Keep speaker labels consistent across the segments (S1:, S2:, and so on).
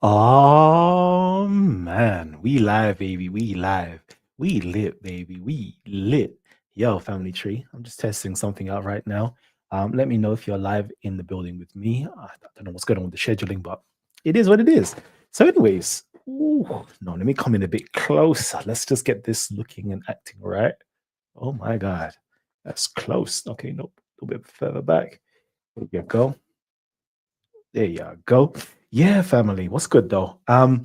S1: Oh man, we live, baby. We live. We lit, baby. We lit. Yo, family tree. I'm just testing something out right now. Let me know if you're live in the building with me. I don't know what's going on with the scheduling, but it is what it is. So, anyways, no, let me come in a bit closer. Let's just get this looking and acting right. Oh my God, that's close. Okay, nope, a little bit further back. There you go. There you go. Yeah, family. What's good though? I'm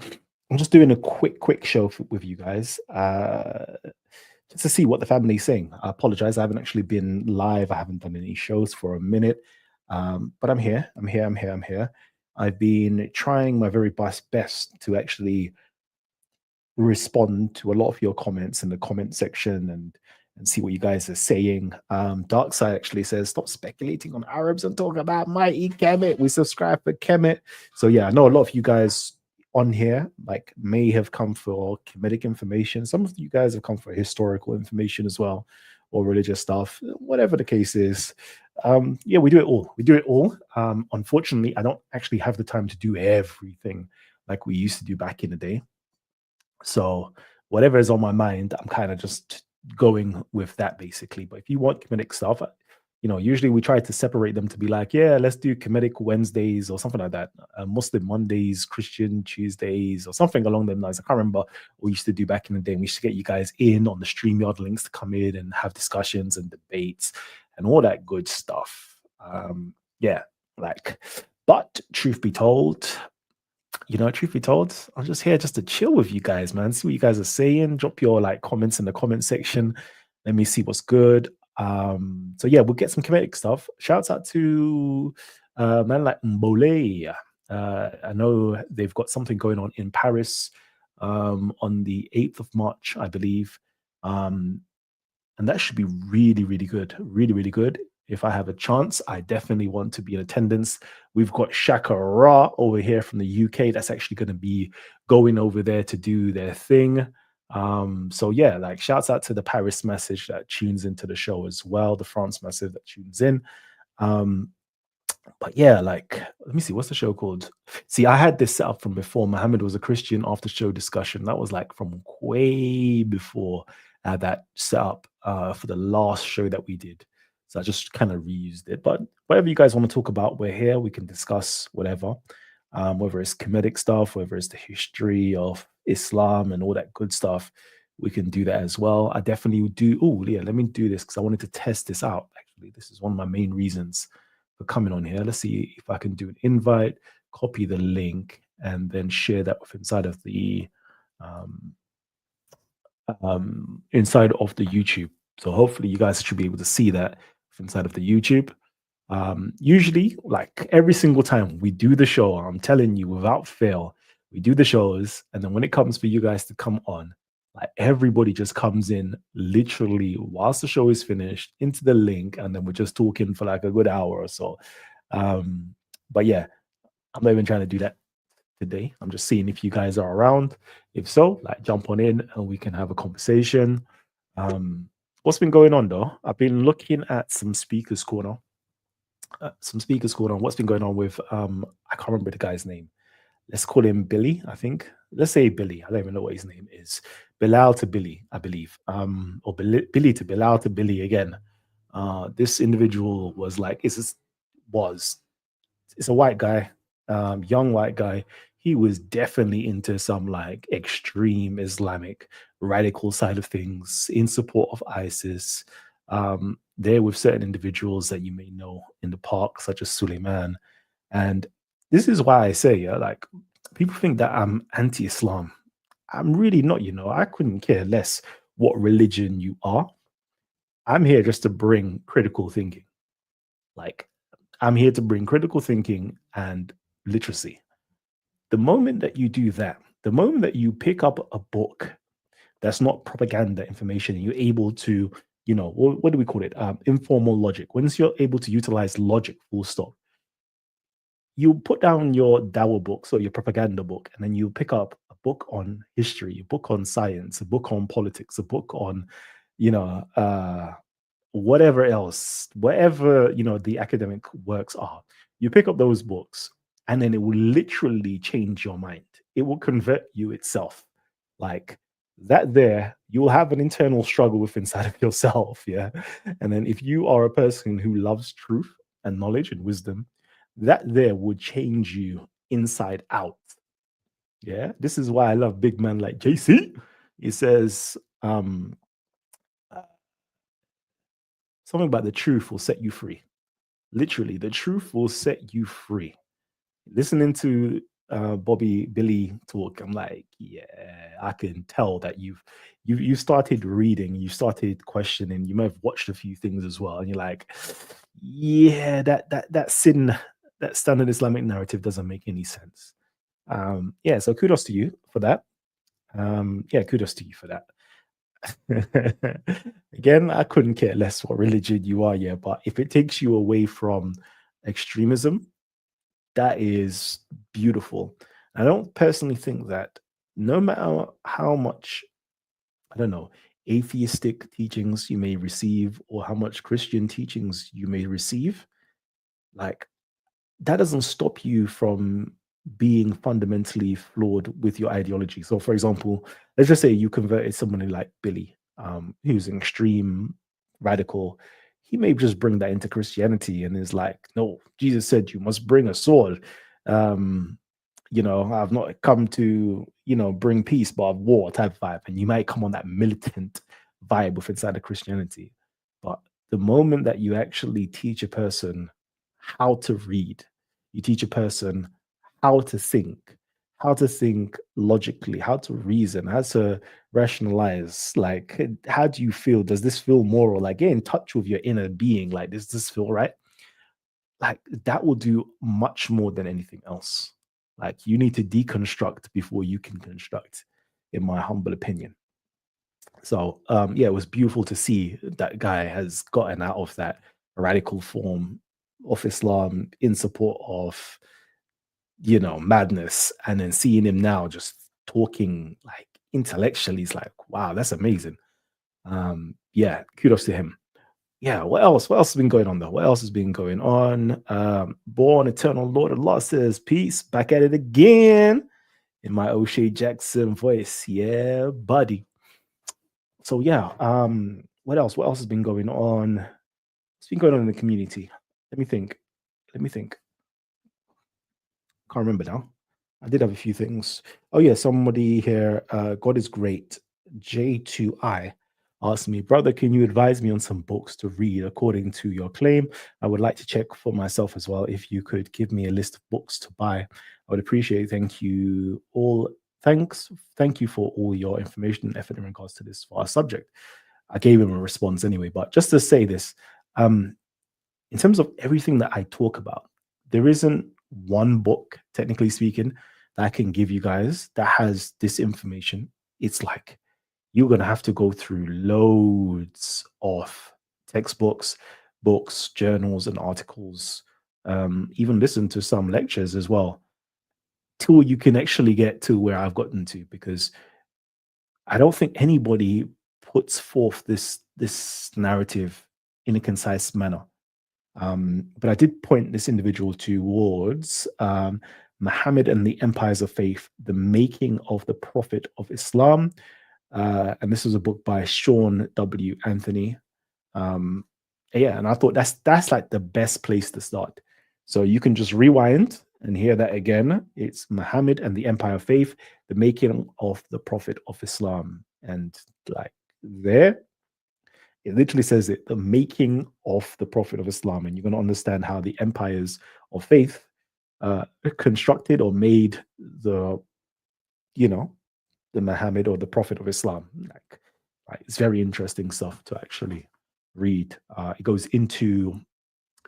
S1: just doing a quick show with you guys, just to see what the family's saying. I apologize. I haven't actually been live. I haven't done any shows for a minute. But I'm here. I'm here. I've been trying my very best to actually respond to a lot of your comments in the comment section and see what you guys are saying. Dark Side actually says, stop speculating on Arabs and talk about mighty Kemet. We subscribe for Kemet. So yeah, I know a lot of you guys on here like may have come for Kemetic information. Some of you guys have come for historical information as well, or religious stuff, whatever the case is. Yeah, we do it all. We do it all. Unfortunately, I don't actually have the time to do everything like we used to do back in the day. So whatever is on my mind, I'm kind of just going with that basically. But if you want comedic stuff, usually we try to separate them to be like, yeah, let's do comedic Wednesdays or something like that. Muslim Mondays, Christian Tuesdays, or something along them lines. I can't remember what we used to do back in the day. And we used to get you guys in on the StreamYard links to come in and have discussions and debates and all that good stuff. Yeah, like, but truth be told, truth be told, I'm just here just to chill with you guys, man. See what you guys are saying. Drop your like comments in the comment section. Let me see what's good. So yeah, we'll get some comedic stuff. Shouts out to man like Mbole. I know they've got something going on in Paris on the 8th of March, I believe. Um, and that should be really, really good. Really, really good. If I have a chance, I definitely want to be in attendance. We've got Shaka Ra over here from the UK that's actually going to be going over there to do their thing. So yeah, like shouts out to the Paris message that tunes into the show as well, the France massive that tunes in. Um, but yeah, like let me see, what's the show called? See, I had this set up from before. Mohammed was a Christian after show discussion. That was like from way before that set up for the last show that we did. So I just kind of reused it. But whatever you guys want to talk about, we're here. We can discuss whatever, whether it's comedic stuff, whether it's the history of Islam and all that good stuff. We can do that as well. I definitely do. Oh, yeah, let me do this because I wanted to test this out. Actually, this is one of my main reasons for coming on here. Let's see if I can do an invite, copy the link, and then share that with um, inside of the YouTube. So hopefully you guys should be able to see that inside of the YouTube. Usually, like every single time we do the show, I'm telling you without fail, we do the shows, and then when it comes for you guys to come on, like everybody just comes in literally whilst the show is finished into the link, and then we're just talking for like a good hour or so. But yeah, I'm not even trying to do that today. I'm just seeing if you guys are around. If so, like jump on in and we can have a conversation. What's been going on though? I've been looking at some speakers corner. What's been going on with I can't remember the guy's name. Let's call him Billy, I think. Let's say Billy. I don't even know what his name is. Bilal to Billy, I believe. Or Billy to Bilal to Billy again. This individual was like, was it's a white guy, young white guy. He was definitely into some like extreme Islamic radical side of things in support of ISIS. There with certain individuals that you may know in the park, such as Suleiman. And this is why I say, yeah, like people think that I'm anti-Islam. I'm really not, I couldn't care less what religion you are. I'm here just to bring critical thinking. Like I'm here to bring critical thinking and literacy. The moment that you do that, the moment that you pick up a book that's not propaganda information, and you're able to, what do we call it? Informal logic. Once you're able to utilize logic, full stop, you put down your Dawa books or your propaganda book, and then you pick up a book on history, a book on science, a book on politics, a book on, you know, uh, whatever else, whatever the academic works are. You pick up those books and then it will literally change your mind. It will convert you itself. Like that there, you'll have an internal struggle with inside of yourself. Yeah. And then if you are a person who loves truth and knowledge and wisdom, that there would change you inside out. Yeah. This is why I love big man like JC. He says, uh, something about the truth will set you free. Literally, the truth will set you free. Listening to Bobby Billy talk, I'm like, yeah, I can tell that you started reading, you started questioning, you may have watched a few things as well, and you're like, yeah, that sin, that standard Islamic narrative doesn't make any sense. Yeah, so kudos to you for that. Yeah, kudos to you for that. Again, I couldn't care less what religion you are, yeah, but if it takes you away from extremism, that is beautiful. I don't personally think that no matter how much, I don't know, atheistic teachings you may receive or how much Christian teachings you may receive, like that doesn't stop you from being fundamentally flawed with your ideology. So, for example, let's just say you converted somebody like Billy, who's an extreme radical. He may just bring that into Christianity and is like, no, Jesus said you must bring a sword. Um, I've not come to, bring peace, but war type vibe. And you might come on that militant vibe with inside of Christianity. But the moment that you actually teach a person how to read, you teach a person how to think logically, how to reason, how to rationalize. Like, how do you feel? Does this feel moral? Like, get in touch with your inner being. Like, does this feel right? Like, that will do much more than anything else. Like, you need to deconstruct before you can construct, in my humble opinion. So, yeah, it was beautiful to see that guy has gotten out of that radical form of Islam in support of, madness, and then seeing him now just talking like intellectually, it's like, wow, that's amazing. Yeah, kudos to him. Yeah, what else? What else has been going on though? What else has been going on? Born Eternal Lord of Law says, peace, back at it again in my O'Shea Jackson voice. Yeah, buddy. So yeah, what else? What else has been going on? What's been going on in the community? Let me think. Let me think. Can't remember now. I did have a few things. Oh yeah, somebody here. God is great. J2I asked me, brother, can you advise me on some books to read according to your claim? I would like to check for myself as well. If you could give me a list of books to buy, I would appreciate it. Thank you all. Thank you for all your information and effort in regards to this for our subject. I gave him a response anyway, but just to say this, in terms of everything that I talk about, there isn't one book, technically speaking, that I can give you guys that has this information. It's like you're going to have to go through loads of textbooks, books, journals, and articles, even listen to some lectures as well, till you can actually get to where I've gotten to, because I don't think anybody puts forth this narrative in a concise manner. But I did point this individual towards Muhammad and the Empires of Faith, the Making of the Prophet of Islam. And this was a book by Sean W. Anthony. Um, yeah, and I thought that's like the best place to start. So you can just rewind and hear that again. It's Muhammad and the Empire of Faith, the Making of the Prophet of Islam. And like there, it literally says it, the making of the Prophet of Islam. And you're going to understand how the empires of faith constructed or made the, the Muhammad or the Prophet of Islam. Like, right, it's very interesting stuff to actually read. It goes into,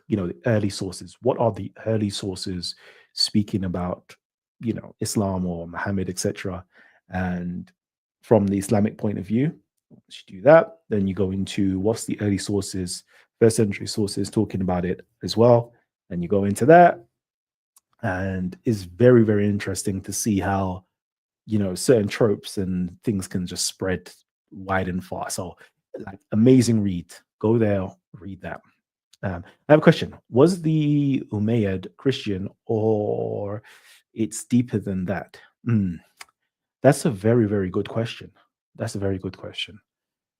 S1: the early sources. What are the early sources speaking about, Islam or Muhammad, etc. And from the Islamic point of view, once you do that, then you go into what's the early sources, first century sources talking about it as well. And you go into that. And it's very, very interesting to see how, certain tropes and things can just spread wide and far. So, like, amazing read. Go there, read that. I have a question. Was the Umayyad Christian, or it's deeper than that? That's a very, very good question. That's a very good question.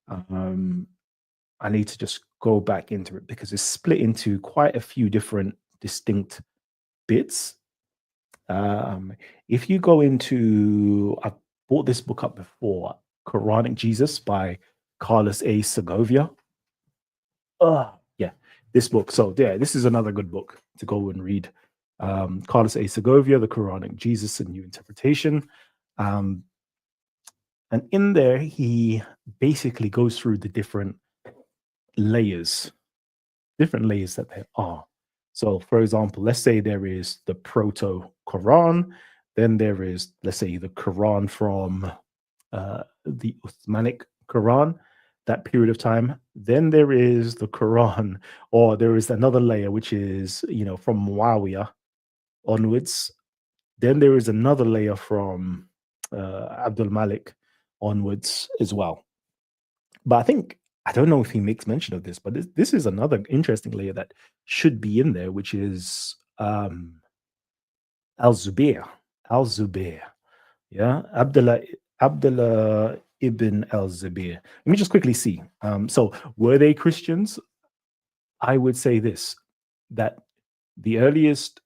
S1: I need to just go back into it because it's split into quite a few different distinct bits. If you go into, I bought this book up before, Quranic Jesus by Carlos A. Segovia. Yeah, this book. So yeah, this is another good book to go and read. Carlos A. Segovia, The Quranic Jesus, a New Interpretation. And in there, he basically goes through the different layers that there are. So, for example, let's say there is the Proto Quran, then there is, let's say, the Quran from the Uthmanic Quran, that period of time. Then there is the Quran, or there is another layer which is, from Muawiyah onwards. Then there is another layer from Abdul Malik onwards as well. But I don't know if he makes mention of this, but this is another interesting layer that should be in there, which is Al-Zubair. Al-Zubair. Yeah, Abdullah ibn al-Zubair. Let me just quickly see. So were they Christians? I would say this, that the earliest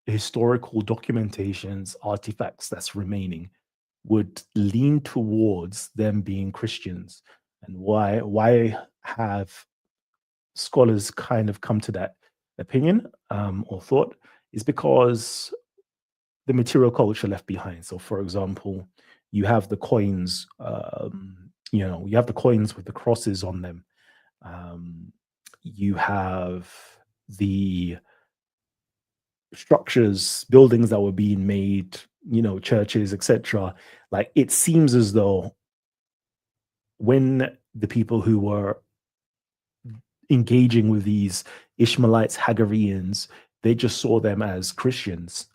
S1: historical documentations, artifacts that's remaining would lean towards them being Christians. And why have scholars kind of come to that opinion or thought is because the material culture left behind. So, for example, you have the coins, you have the coins with the crosses on them. You have the structures, buildings that were being made, churches, etc. Like, it seems as though when the people who were engaging with these Ishmaelites, Hagarians, they just saw them as Christians.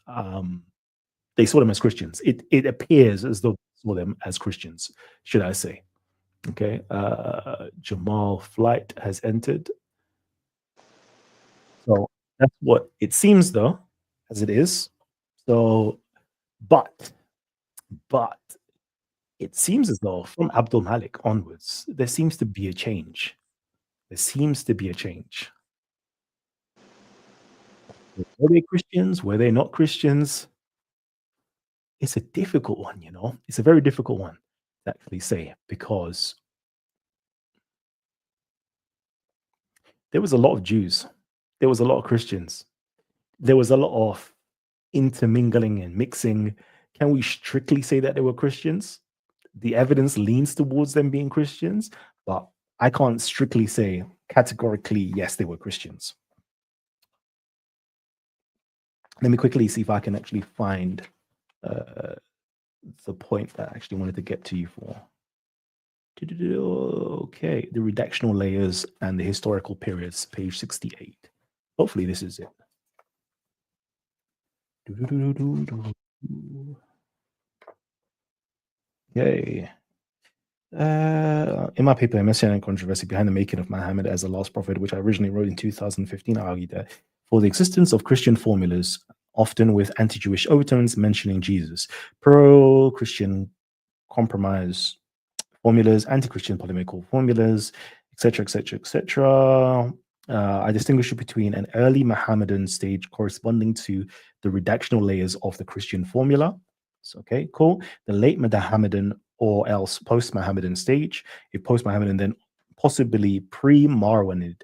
S1: They saw them as Christians. It appears as though they saw them as Christians, should I say. Okay. Jamal Flight has entered. So that's what it seems, though, as it is. So, but it seems as though from Abdul Malik onwards, there seems to be a change. There seems to be a change. Were they Christians? Were they not Christians? It's a difficult one, It's a very difficult one to actually say because there was a lot of Jews. There was a lot of Christians. There was a lot of intermingling and mixing. Can we strictly say that they were Christians? The evidence leans towards them being Christians, but I can't strictly say categorically, yes, they were Christians. Let me quickly see if I can actually find the point that I actually wanted to get to you for. Okay, the redactional layers and the historical periods, page 68. Hopefully this is it. Okay. In my paper, Messianic Controversy Behind the Making of Muhammad as the Last Prophet, which I originally wrote in 2015, I argued that for the existence of Christian formulas, often with anti-Jewish overtones mentioning Jesus, pro-Christian compromise formulas, anti-Christian polemical formulas, etc., etc., etc. I distinguish between an early Mohammedan stage corresponding to the redactional layers of the Christian formula. So, okay, cool. The late Mohammedan or else post-Mohammedan stage, if post-Mohammedan, then possibly pre-Marwanid,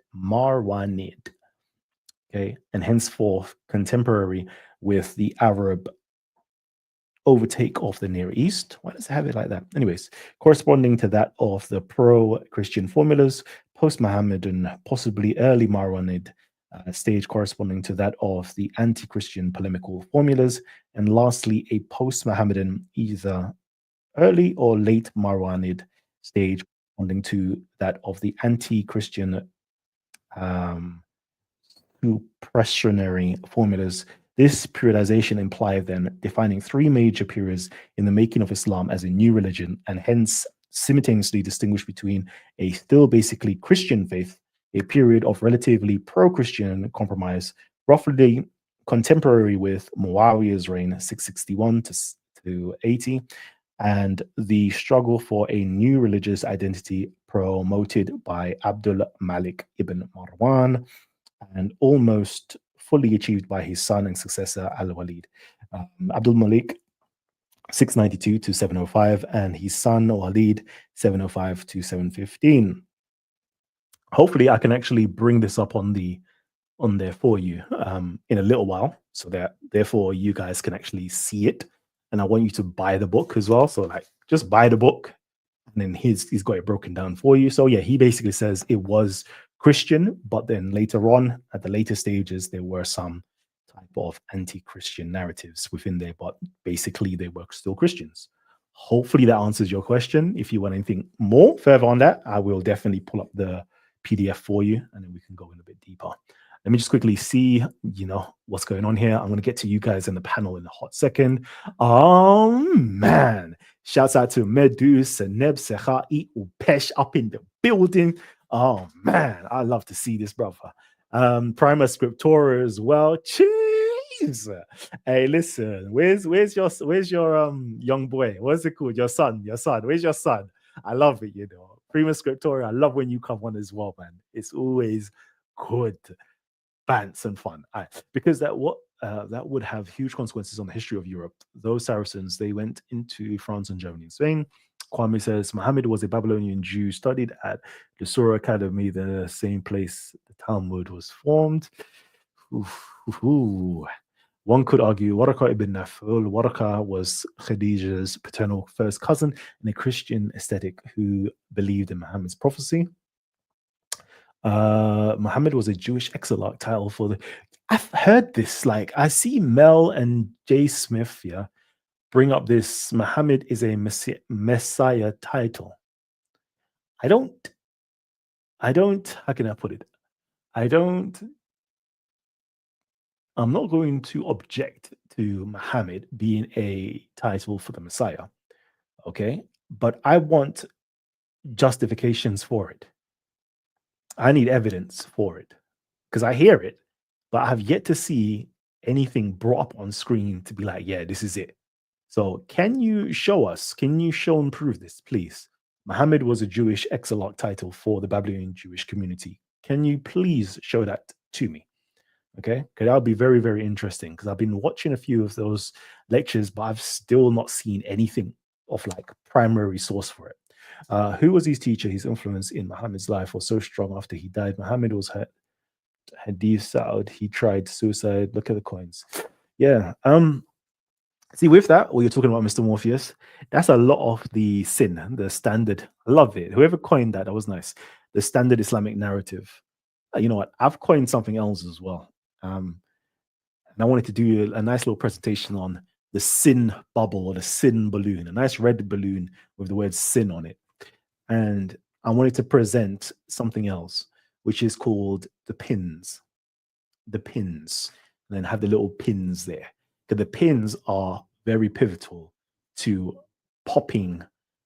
S1: okay, and henceforth contemporary with the Arab overtake of the Near East. Why does it have it like that? Anyways, corresponding to that of the pro-Christian formulas, post-Mohammedan, possibly early Marwanid stage corresponding to that of the anti-Christian polemical formulas, and lastly, a post-Mohammedan, either early or late Marwanid stage corresponding to that of the anti-Christian suppressionary formulas. This periodization implied then defining three major periods in the making of Islam as a new religion, and hence simultaneously distinguish between a still basically Christian faith a period of relatively pro-Christian compromise, roughly contemporary with Muawiyah's reign, 661 to 80, and the struggle for a new religious identity promoted by Abdul Malik ibn Marwan and almost fully achieved by his son and successor Al-Walid. Abdul Malik 692 to 705, and his son Walid 705 to 715. Hopefully I can actually bring this up on there for you in a little while, so that therefore you guys can actually see it. And I want you to buy the book as well. So like, just buy the book, and then he's got it broken down for you. So yeah, he basically says it was Christian, but then later on, at the later stages, there were some type of anti-Christian narratives within there, but basically they were still Christians. Hopefully that answers your question. If you want anything more further on that, I will definitely pull up the PDF for you, and then we can go in a bit deeper. Let me just quickly see, what's going on here. I'm going to get to you guys in the panel in a hot second. Oh, man. Shouts out to Medus and Neb Secha Upesh up in the building. Oh, man. I love to see this, brother. Prima Scriptura as well. Cheese. Hey, listen. Where's your young boy? What's it called? Your son. Where's your son? I love it, Prima Scriptura. I love when you come on as well, man. It's always good. Bants and fun, because that would have huge consequences on the history of Europe. Those Saracens, they went into France and Germany and Spain. Kwame says Muhammad was a Babylonian Jew, studied at the Surah Academy, the same place the Talmud was formed. One could argue Waraka ibn Naful. Waraka was Khadija's paternal first cousin and a Christian ascetic who believed in Muhammad's prophecy. Muhammad was a Jewish exarch title for the. I've heard this. Like, I see Mel and Jay Smith bring up this. Muhammad is a Messiah title. I don't. How can I put it? I'm not going to object to Muhammad being a title for the Messiah. Okay, but I want justifications for it. I need evidence for it, because I hear it, but I have yet to see anything brought up on screen to be like, yeah, this is it. So can you show us? Can you show and prove this, please? Muhammad was a Jewish exarch title for the Babylonian Jewish community. Can you please show that to me? Okay, because that would be very, very interesting, because I've been watching a few of those lectures, but I've still not seen anything of like primary source for it. Who was his teacher? His influence in Muhammad's life was so strong after he died. Muhammad was Hadith Saud. He tried suicide. Look at the coins. Yeah. See, with that, what you're talking about, Mr. Morpheus, that's a lot of the sin, the standard. I love it. Whoever coined that was nice. The standard Islamic narrative. You know what? I've coined something else as well. And I wanted to do a nice little presentation on the sin bubble or the sin balloon, a nice red balloon with the word sin on it. And I wanted to present something else, which is called the pins. The pins. And then have the little pins there. Because the pins are very pivotal to popping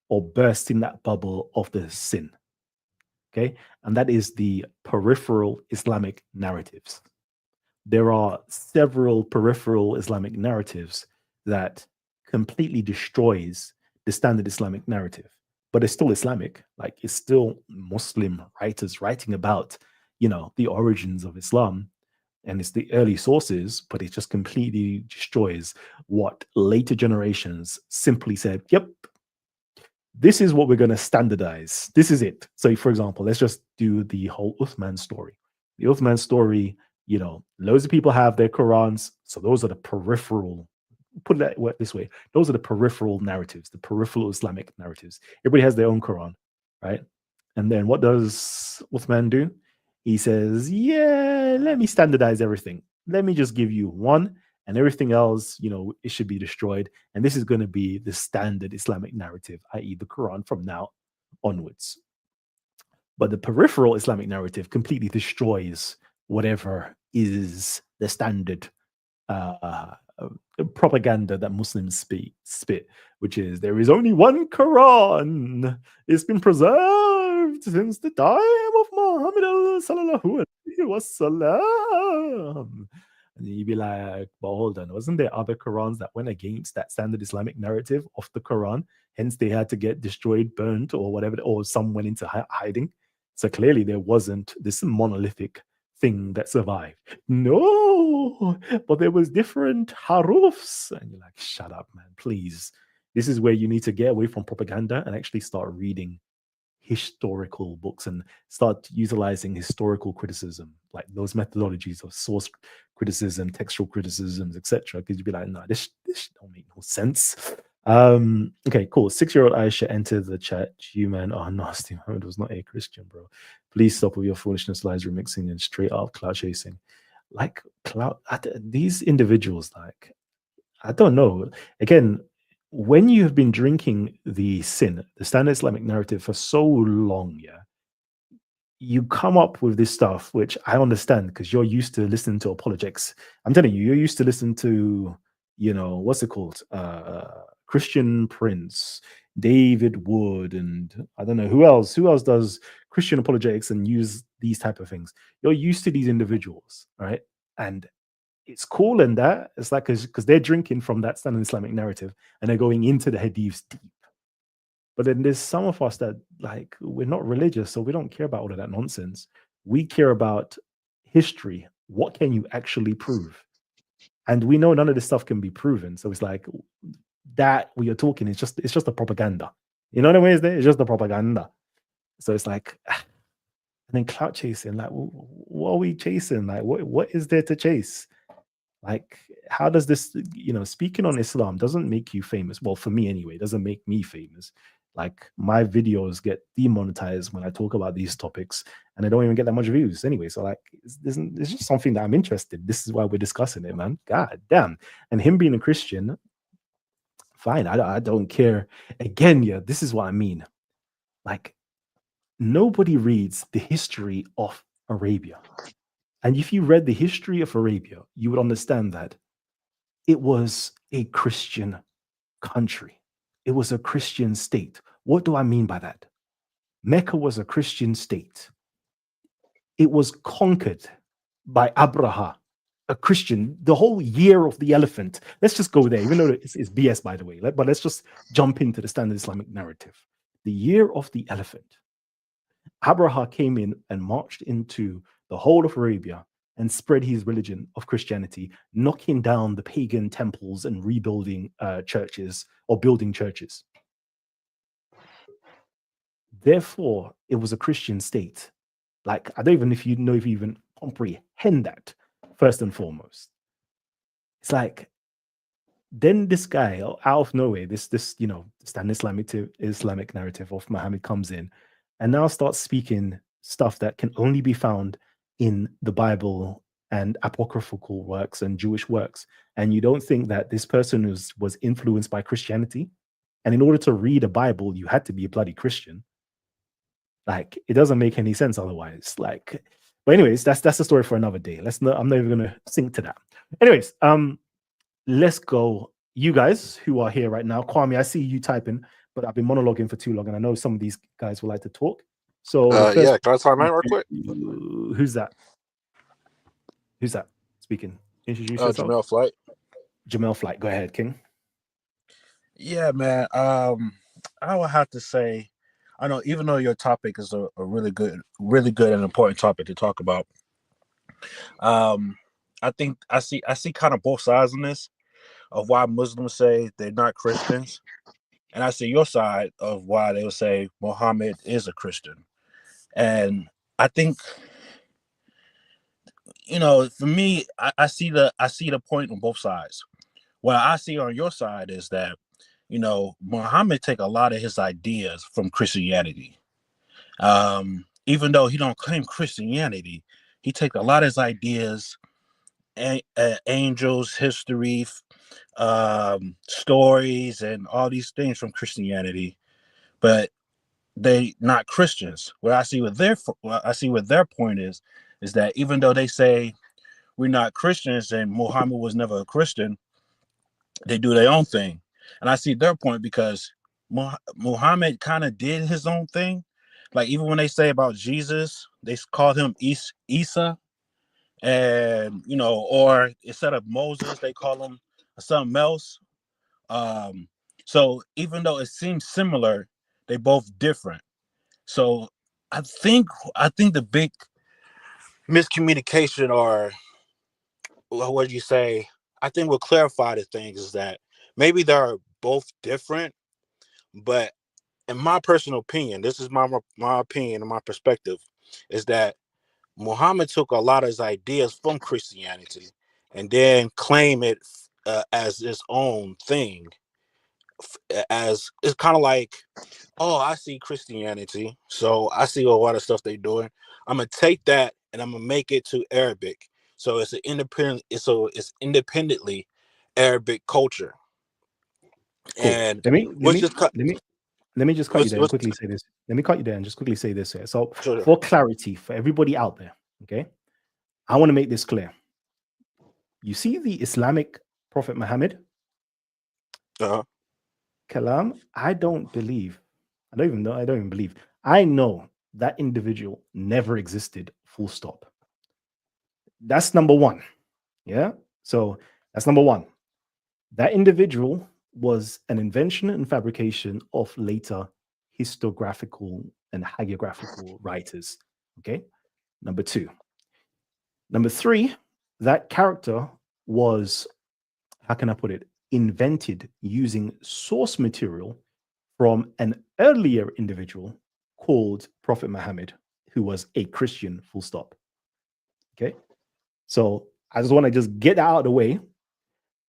S1: or bursting that bubble of the sin. Okay? And that is the peripheral Islamic narratives. There are several peripheral Islamic narratives that completely destroys the standard Islamic narrative. But it's still Islamic, like it's still Muslim writers writing about, the origins of Islam, and it's the early sources, but it just completely destroys what later generations simply said, yep, this is what we're going to standardize. This is it. So, for example, let's just do the whole Uthman story. The Uthman story, loads of people have their Qurans, so those are the peripheral. Put it this way, those are the peripheral narratives, the peripheral Islamic narratives. Everybody has their own Quran, right? And then what does Uthman do? He says, yeah, let me standardize everything. Let me just give you one, and everything else, it should be destroyed. And this is going to be the standard Islamic narrative, i.e. the Quran from now onwards. But the peripheral Islamic narrative completely destroys whatever is the standard propaganda that Muslims spit, which is there is only one Quran. It's been preserved. since the time of Muhammad sallallahu alaihi wasallam. And you'd be like, but hold on, wasn't there other Qurans that went against that standard Islamic narrative of the Quran? Hence, they had to get destroyed, burnt, or whatever, or some went into hiding. So clearly, there wasn't this monolithic thing that survived. No, but there was different harufs. And you're like, shut up, man, please. This is where you need to get away from propaganda and actually start reading historical books and start utilizing historical criticism, like those methodologies of source criticism, textual criticisms, etc. Because you'd be like, no, this don't make no sense. Okay, cool. 6-year-old Aisha entered the chat. You man are nasty. Muhammad was not a Christian, bro. Please stop with your foolishness, lies, remixing, and straight up cloud chasing. Like these individuals, like, I don't know. Again, when you have been drinking the standard Islamic narrative for so long, yeah, you come up with this stuff, which I understand because you're used to listening to apologetics. I'm telling you, you're used to listening to, what's it called? Christian Prince, David Wood, and I don't know who else does Christian apologetics and use these type of things. You're used to these individuals, right? And it's cool in that it's like because they're drinking from that standard Islamic narrative and they're going into the hadiths deep. But then there's some of us that, like, we're not religious, so we don't care about all of that nonsense. We care about history. What can you actually prove? And we know none of this stuff can be proven. So it's like that we are talking. It's just a propaganda. You know what I mean? It's just the propaganda. So it's like, and then clout chasing. Like, what are we chasing? Like, what is there to chase? Like, how does this, speaking on Islam doesn't make you famous. Well, for me anyway, it doesn't make me famous. Like, my videos get demonetized when I talk about these topics and I don't even get that much views anyway. So, like, it's just something that I'm interested. This is why we're discussing it, man. God damn. And him being a Christian, fine. I don't care. Again, yeah, this is what I mean. Like, nobody reads the history of Arabia. And if you read the history of Arabia, you would understand that it was a Christian country. It was a Christian state. What do I mean by that? Mecca was a Christian state. It was conquered by Abraha, a Christian. The whole year of the elephant. Let's just go there, even though it's BS, by the way. But let's just jump into the standard Islamic narrative. The year of the elephant. Abraha came in and marched into the whole of Arabia and spread his religion of Christianity, knocking down the pagan temples and rebuilding churches or building churches. Therefore, it was a Christian state. Like, I don't even know if you even comprehend that, first and foremost. It's like, then this guy out of nowhere, this standard Islamic narrative of Muhammad comes in and now starts speaking stuff that can only be found in the Bible and apocryphal works and Jewish works. And you don't think that this person was influenced by Christianity? And in order to read a Bible, you had to be a bloody Christian. Like, it doesn't make any sense otherwise. Like, but anyways, that's the story for another day. I'm not even gonna sink to that. Anyways, let's go. You guys who are here right now, Kwame, I see you typing, but I've been monologuing for too long, and I know some of these guys would like to talk. So
S2: yeah, can I time out real quick?
S1: Who's that? Who's that speaking? Introduce yourself.
S2: Jamel Flight.
S1: Jamel Flight. Go ahead, King.
S3: Yeah, man. I would have to say, I know, even though your topic is a really good and important topic to talk about, I think I see kind of both sides in this of why Muslims say they're not Christians, and I see your side of why they would say Muhammad is a Christian. And I think, for me, I see the point on both sides. What I see on your side is that, Muhammad take a lot of his ideas from Christianity. Even though he don't claim Christianity, he take a lot of his ideas, angels, history, stories, and all these things from Christianity, but they not Christians. What I see with their point is that even though they say we're not Christians and Muhammad was never a Christian, they do their own thing. And I see their point because Muhammad kind of did his own thing. Like even when they say about Jesus, they call him Isa, and or instead of Moses, they call him something else. Um, so even though it seems similar, they both different. So I think the big miscommunication, or what do you say? I think what clarified the things is that maybe they're both different, but in my personal opinion, this is my opinion and my perspective, is that Muhammad took a lot of his ideas from Christianity and then claim it as his own thing. As it's kind of like, oh, I see Christianity, so I see a lot of stuff they're doing. I'm gonna take that and I'm gonna make it to Arabic. So it's an independent. It's independently Arabic culture,
S1: Cool.
S3: and
S1: Let me let
S3: which
S1: me
S3: is cut.
S1: let me let me just cut you there and
S3: What's
S1: quickly say this. Let me cut you there and just quickly say this here. So,
S3: sure.
S1: for clarity, for everybody out there, okay, I want to make this clear. You see the Islamic Prophet Muhammad,
S3: Uh-huh.
S1: Kalam, I don't believe, I don't even know, I don't even believe, I know that individual never existed, full stop. That's number one. Yeah. So that's number one. That individual was an invention and fabrication of later historiographical and hagiographical writers. Okay. Number two. Number three, that character was, how can I put it, invented using source material from an earlier individual called Prophet Muhammad, who was a Christian, full stop. Okay. So I just want to just get that out of the way.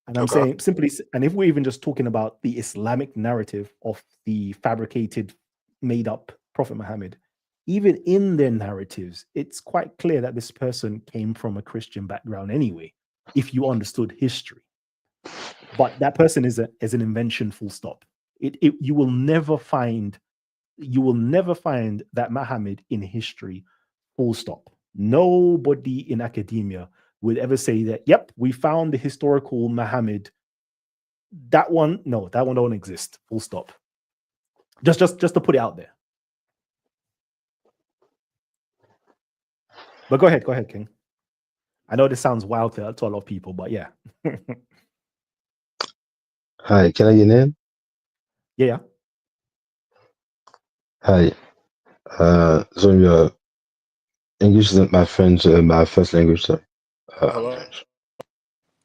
S1: And I'm
S3: Okay.
S1: saying simply, and if we're even just talking about the Islamic narrative of the fabricated, made up Prophet Muhammad, even in their narratives, it's quite clear that this person came from a Christian background anyway, if you understood history. But that person is an invention, full stop. You will never find that Muhammad in history, full stop. Nobody in academia would ever say that, yep, we found the historical Muhammad. That one, no, that one don't exist, full stop. Just to put it out there. But go ahead, King. I know this sounds wild to a lot of people, but yeah.
S2: Hi, can I get in?
S1: Yeah.
S2: Hi. So English isn't my first language, so I'm
S3: Hello.
S2: French.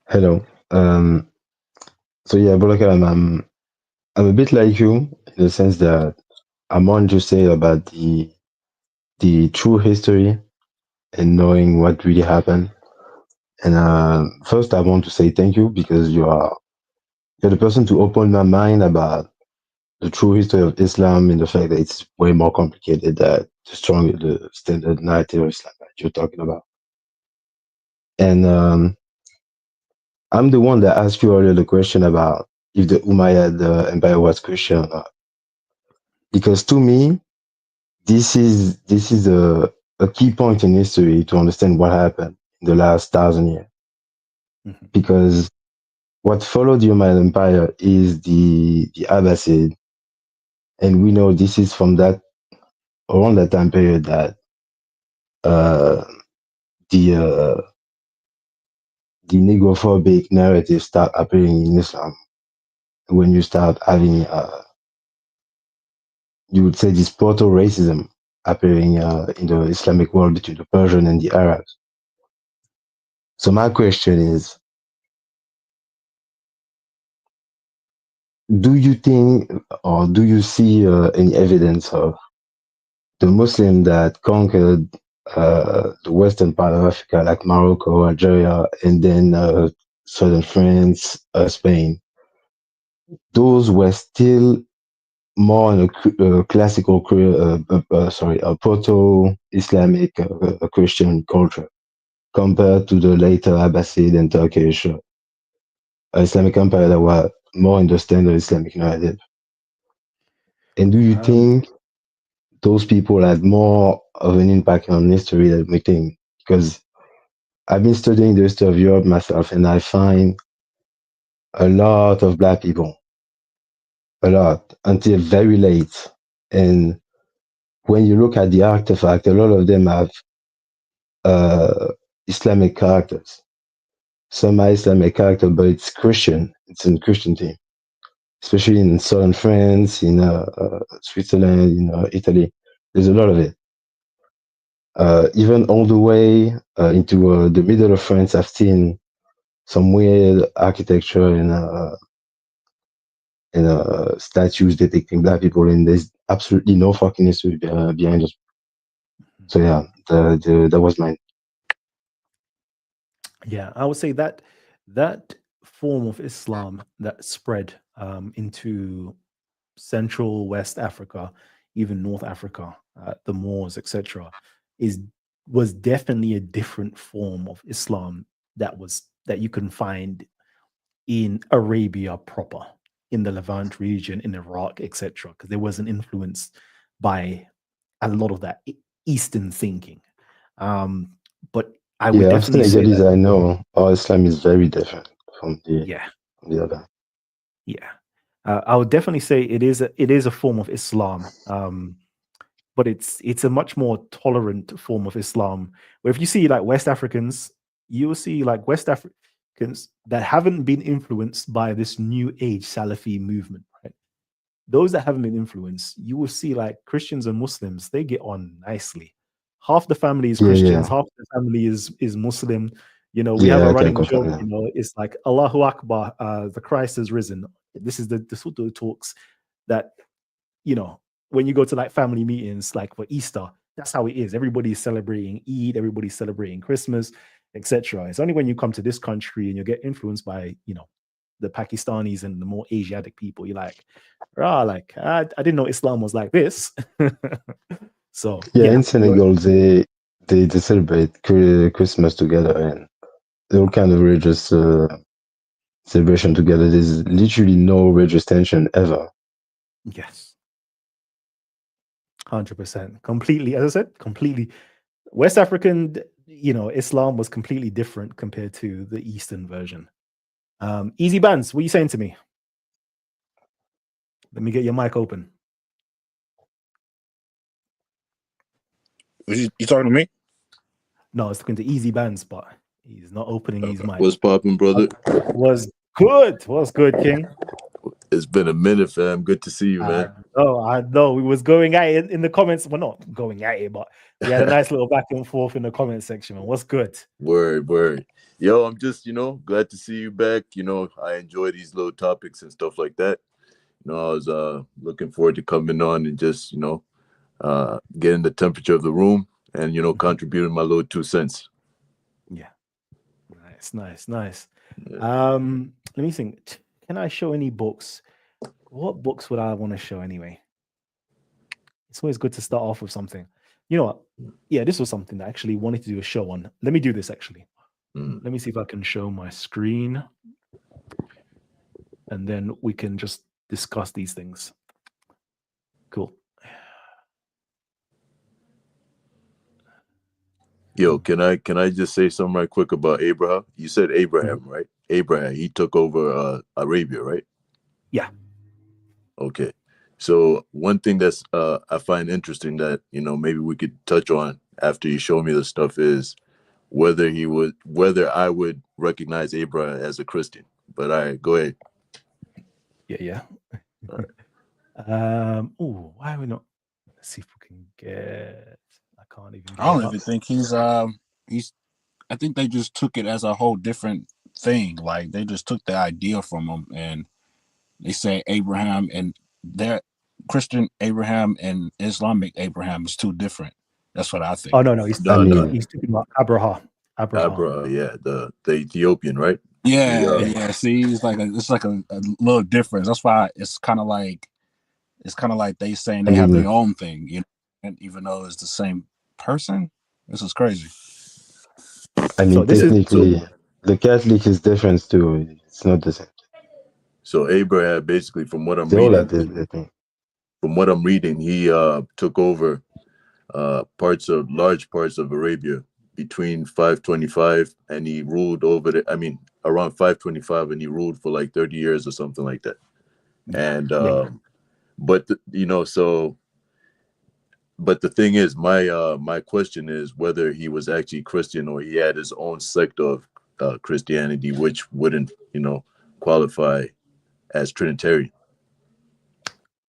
S2: Hello. So yeah, but I'm a bit like you in the sense that I'm more interested about the true history and knowing what really happened. And first, I want to say thank you because you're the person to open my mind about the true history of Islam and the fact that it's way more complicated than the standard narrative of Islam that you're talking about. And I'm the one that asked you earlier the question about if the Umayyad Empire was Christian or not. Because to me, this is a key point in history to understand what happened in the last 1,000 years.
S1: Mm-hmm.
S2: Because what followed the Umayyad Empire is the Abbasid, and we know this is from that around that time period that uh, the uh, the negrophobic narrative start appearing in Islam. When you start having you would say this proto racism appearing in the Islamic world between the Persian and the Arabs. So my question is, do you think or do you see any evidence of the Muslim that conquered the western part of Africa, like Morocco, Algeria, and then southern France, Spain? Those were still more in a classical, a proto-Islamic Christian culture compared to the later Abbasid and Turkish Islamic empire that were more in the standard Islamic narrative. And do you think those people had more of an impact on history than we think? Because I've been studying the history of Europe myself, and I find a lot of black people, a lot, until very late. And when you look at the artifact, a lot of them have Islamic characters. Some are Islamic character, but it's Christian. It's in Christian theme, especially in southern France, in Switzerland, in Italy. There's a lot of it. Even all the way into the middle of France, I've seen some weird architecture and statues depicting black people, and there's absolutely no fucking history behind us. So yeah, that was mine.
S1: Yeah, I would say that that form of Islam that spread into Central West Africa, even North Africa, the Moors, etc., was definitely a different form of Islam that you can find in Arabia proper, in the Levant region, in Iraq, etc., because there was an influence by a lot of that Eastern thinking. But I would
S2: Yeah, I've seen
S1: definitely say
S2: Agalis,
S1: that,
S2: I know our Islam is very different from
S1: yeah,
S2: the other.
S1: yeah. I would definitely say it is a form of Islam, but it's a much more tolerant form of Islam. Where if you see like West Africans, you will see like West Africans that haven't been influenced by this new age Salafi movement, right? Those that haven't been influenced, you will see like Christians and Muslims, they get on nicely. Half the family is
S2: Yeah,
S1: Christians,
S2: yeah,
S1: half the family is Muslim. You know, we have
S2: yeah.
S1: a
S2: I can
S1: running
S2: confirm
S1: joke,
S2: that.
S1: you know, it's like Allahu Akbar, the Christ has risen. This is the sort of talks that, you know, when you go to like family meetings, like for Easter, that's how it is. Everybody's celebrating Eid, everybody's celebrating Christmas, etc. It's only when you come to this country and you get influenced by, you know, the Pakistanis and the more Asiatic people, you're like, like I didn't know Islam was like this. So
S2: Yeah,
S1: yeah,
S2: in Senegal, they celebrate Christmas together and all kind of religious celebration together. There's literally no religious tension ever.
S1: yes, 100%, completely. As I said, completely. West African, you know, Islam was completely different compared to the Eastern version. Easy Bands, what are you saying to me? Let me get your mic open.
S3: You talking to me?
S1: No, it's looking to Easy Bands, but he's not opening his mic.
S4: What's popping, brother?
S1: Was good. What's good, King?
S4: It's been a minute, fam. Good to see you, man.
S1: I know. We was going at it in the comments. Well, not going at it, but we had a nice little back and forth in the comment section, man. What's good?
S4: Word. Yo, I'm just, glad to see you back. I enjoy these little topics and stuff like that. I was looking forward to coming on and just, getting the temperature of the room and, contributing my little 2 cents.
S1: Yeah. Nice. Yeah. Let me think. Can I show any books? What books would I want to show anyway? It's always good to start off with something. You know what? Yeah, this was something that I actually wanted to do a show on. Let me do this actually. Let me see if I can show my screen. And then we can just discuss these things. Cool.
S4: Yo, can I just say something right quick about Abraha? You said Abraham, right? Abraham, he took over Arabia, right?
S1: Yeah.
S4: Okay. So one thing that's I find interesting that, maybe we could touch on after you show me the stuff is whether I would recognize Abraham as a Christian. But all right, go ahead.
S1: Yeah. Right. Why are we not? Let's see if we can get. I can't even.
S3: I don't even think he's. I think they just took it as a whole different thing. Like they just took the idea from him and they say Abraham and their Christian Abraham and Islamic Abraham is too different. That's what I think.
S1: Oh no, he's talking about Abraha.
S4: Yeah, the Ethiopian, right?
S3: Yeah. See, it's like a little difference. That's why it's kind of like they saying they have their own thing, and even though it's the same person, this is crazy.
S2: I mean, technically, the Catholic is different too. It's not the same.
S4: So Abraham, basically, from what I'm reading, he took over large parts of Arabia between 525, and he ruled over around 525, and he ruled for like 30 years or something like that. And but so But the thing is, my question is whether he was actually Christian or he had his own sect of Christianity, which wouldn't, qualify as Trinitarian.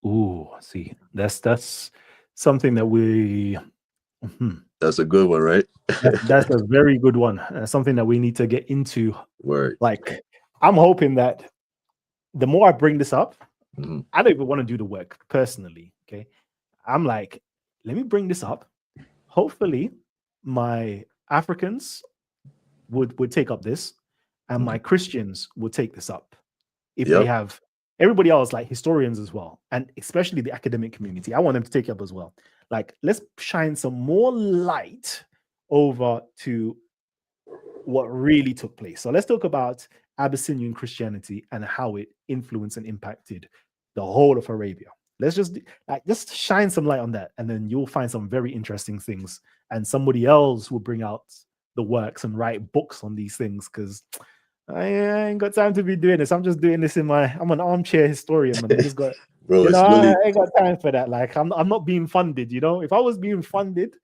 S1: Ooh, see, that's something that we.
S4: That's a good one, right?
S1: That's a very good one. Something that we need to get into.
S4: Word.
S1: Like, I'm hoping that the more I bring this up,
S4: Mhm.
S1: I don't even want to do the work personally. Okay, I'm like, let me bring this up. Hopefully, my Africans would take up this, and my Christians would take this up. If they
S4: Yep.
S1: have everybody else, like historians as well, and especially the academic community, I want them to take it up as well. Like, let's shine some more light over to what really took place. So let's talk about Abyssinian Christianity and how it influenced and impacted the whole of Arabia. Let's just shine some light on that, and then you'll find some very interesting things. And somebody else will bring out the works and write books on these things, because I ain't got time to be doing this. I'm just doing this I'm an armchair historian, man. I just got,
S4: Bro, it's
S1: I
S4: really
S1: ain't got time for that. Like, I'm not being funded, If I was being funded,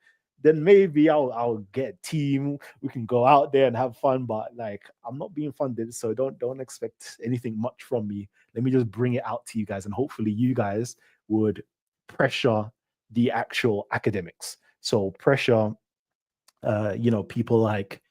S1: then maybe I'll get a team. We can go out there and have fun. But like, I'm not being funded, so don't expect anything much from me. Let me just bring it out to you guys, and hopefully you guys would pressure the actual academics. So pressure, people like,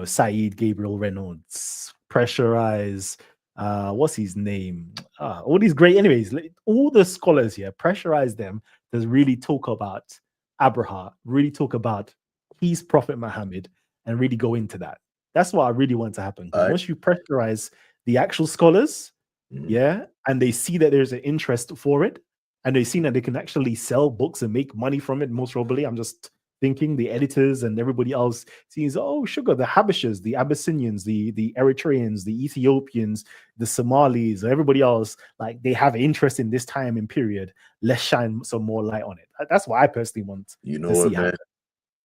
S1: Saeed Gabriel Reynolds, pressurize, what's his name? All these great, anyways, all the scholars here, pressurize them to really talk about Abraha, really talk about his Prophet Muhammad, and really go into that. That's what I really want to happen. Because once you pressurize the actual scholars, and they see that there's an interest for it, and they see that they can actually sell books and make money from it, most probably, I'm just thinking the editors and everybody else sees, oh, sugar, the Habashas, the Abyssinians, the Eritreans, the Ethiopians, the Somalis, everybody else, like, they have interest in this time and period. Let's shine some more light on it. That's what I personally want to see happen.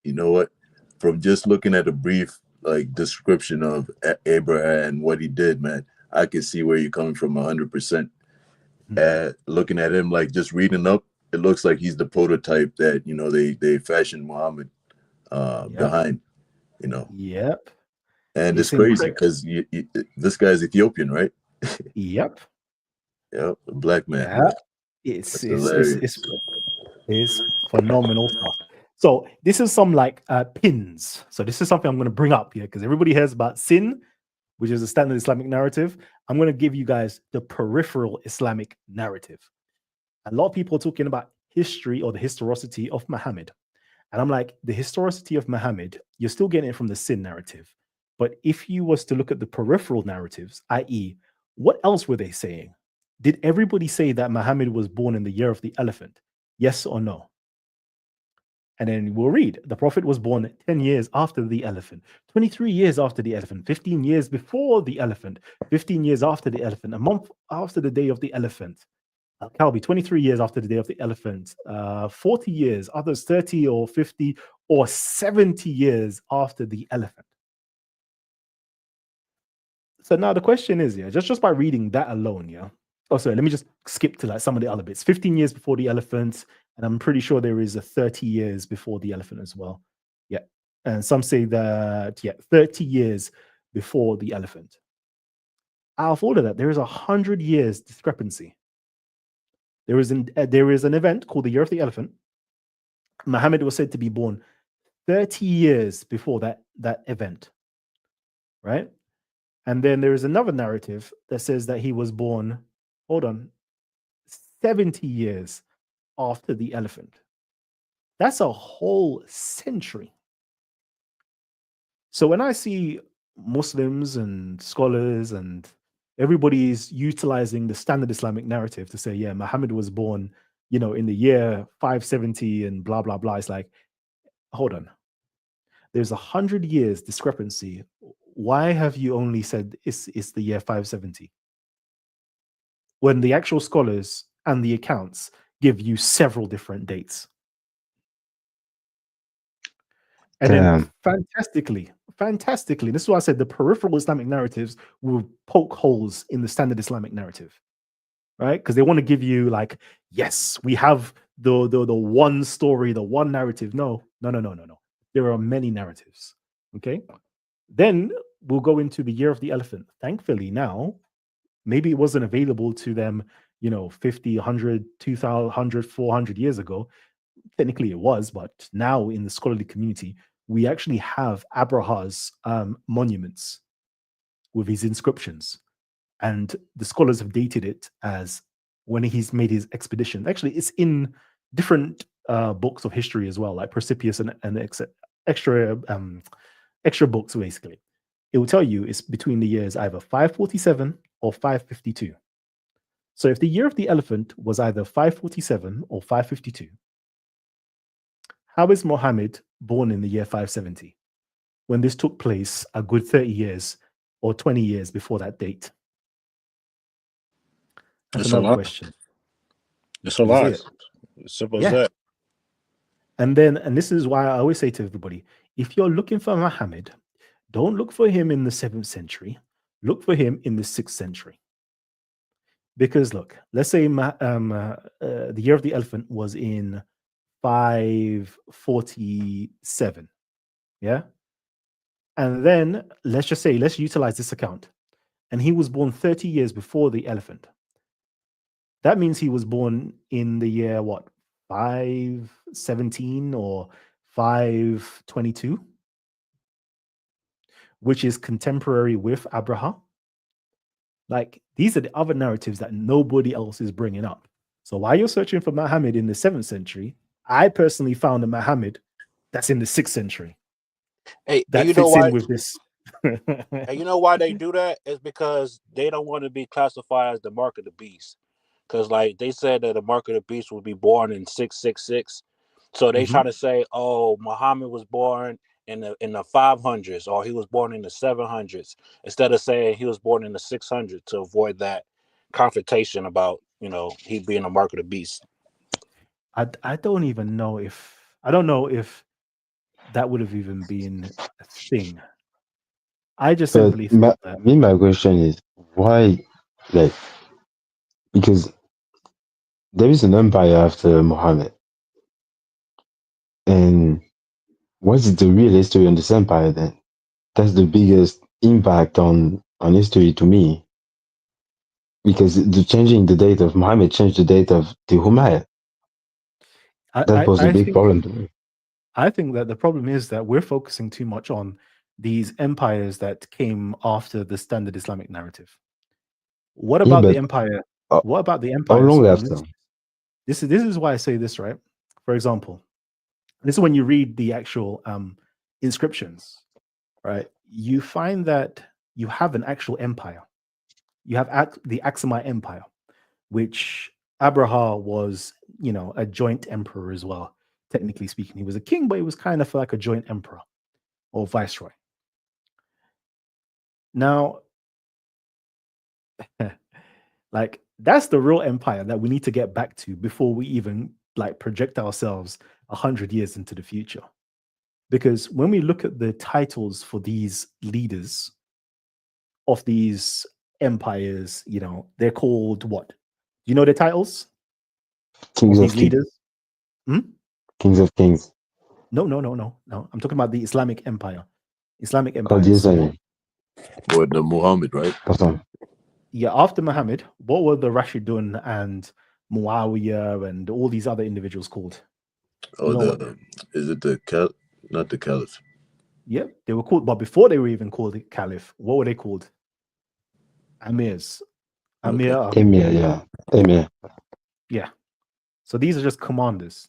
S4: You know what? From just looking at a brief description of Abraha and what he did, man, I can see where you're coming from 100%. Looking at him, like, just reading up, it looks like he's the prototype that they fashioned Muhammad behind.
S1: Yep.
S4: And it's crazy because this guy's Ethiopian, right?
S1: Yep.
S4: Yep, a black man.
S1: Yeah. It's phenomenal stuff. So this is some pins. So this is something I'm going to bring up here, because everybody hears about sin, which is a standard Islamic narrative. I'm going to give you guys the peripheral Islamic narrative. A lot of people are talking about history or the historicity of Muhammad. And I'm like, the historicity of Muhammad, you're still getting it from the sin narrative. But if you was to look at the peripheral narratives, i.e., what else were they saying? Did everybody say that Muhammad was born in the year of the elephant? Yes or no? And then we'll read, the Prophet was born 10 years after the elephant, 23 years after the elephant, 15 years before the elephant, 15 years after the elephant, a month after the day of the elephant. Al-Kalbi, 23 years after the day of the elephant, 40 years, others 30 or 50 or 70 years after the elephant. So now the question is, just by reading that alone, Oh, sorry, let me just skip to some of the other bits. 15 years before the elephant, and I'm pretty sure there is a 30 years before the elephant as well. Yeah. And some say that, 30 years before the elephant. Out of all of that, there is 100 years discrepancy. There is an event called the Year of the Elephant. Muhammad was said to be born 30 years before that event, right? And then there is another narrative that says that he was born, 70 years after the elephant. That's a whole century. So when I see Muslims and scholars and everybody's utilizing the standard Islamic narrative to say, Muhammad was born, in the year 570 and blah, blah, blah. It's like, hold on. There's 100 years discrepancy. Why have you only said it's the year 570? When the actual scholars and the accounts give you several different dates. And then fantastically, this is why I said the peripheral Islamic narratives will poke holes in the standard Islamic narrative, right? Because they want to give you yes, we have the one story, the one narrative. No. There are many narratives. Okay. Then we'll go into the year of the elephant. Thankfully, now maybe it wasn't available to them, 50, 100, 2,000, 100, 400 years ago. Technically it was, but now in the scholarly community, we actually have Abraha's monuments with his inscriptions. And the scholars have dated it as when he's made his expedition. Actually, it's in different books of history as well, like Persepius and extra books, basically. It will tell you it's between the years either 547 or 552. So if the year of the elephant was either 547 or 552, how is Muhammad born in the year 570 when this took place a good 30 years or 20 years before that date? That's another question.
S3: It's a
S1: You
S3: lot.
S1: see it?
S3: Simple
S1: Yeah.
S3: as that.
S1: And this is why I always say to everybody, if you're looking for Muhammad, don't look for him in the 7th century. Look for him in the 6th century. Because look, let's say the year of the elephant was in 547. Yeah. And then let's utilize this account. And he was born 30 years before the elephant. That means he was born in the year, 517 or 522, which is contemporary with Abraha. Like, these are the other narratives that nobody else is bringing up. So while you're searching for Muhammad in the 7th century, I personally found a Muhammad that's in the 6th century.
S3: Hey,
S1: that
S3: you know
S1: fits
S3: why?
S1: in with this.
S3: And you know why they do that? It's because they don't want to be classified as the mark of the beast. Because like they said that the mark of the beast would be born in 666. So they try to say, oh, Muhammad was born in the 500s, or he was born in the 700s, instead of saying he was born in the 600s, to avoid that confrontation about he being a mark of the beast.
S1: I don't even know if that would have even been a thing. I just
S2: But
S1: simply thought that.
S2: my question is why, like, because there is an empire after Muhammad, and what's the real history on this empire then? That's the biggest impact on history to me, because changing the date of Muhammad changed the date of the Umayyad. That was a big problem to me.
S1: I think that the problem is that we're focusing too much on these empires that came after the standard Islamic narrative. What about the empire? What about the empire?
S2: How long after?
S1: This is why I say this, right? For example, this is when you read the actual inscriptions, right? You find that you have an actual empire. You have the Aksumite Empire, which Abraha was, a joint emperor as well. Technically speaking, he was a king, but he was kind of like a joint emperor or viceroy. Now, like, that's the real empire that we need to get back to before we even project ourselves 100 years into the future. Because when we look at the titles for these leaders of these empires, they're called what? Do you know their titles?
S2: Kings of
S1: these leaders?
S2: Kings of Kings.
S1: No. I'm talking about the Islamic Empire. Islamic
S2: Oh,
S1: Empire.
S4: What, the Muhammad, right?
S1: Yeah, after Muhammad, what were the Rashidun and Muawiyah and all these other individuals called?
S4: Oh, is it the not the Caliph?
S1: Yep, they were called, but before they were even called the Caliph, what were they called? Amirs. Emir. Yeah. So these are just commanders.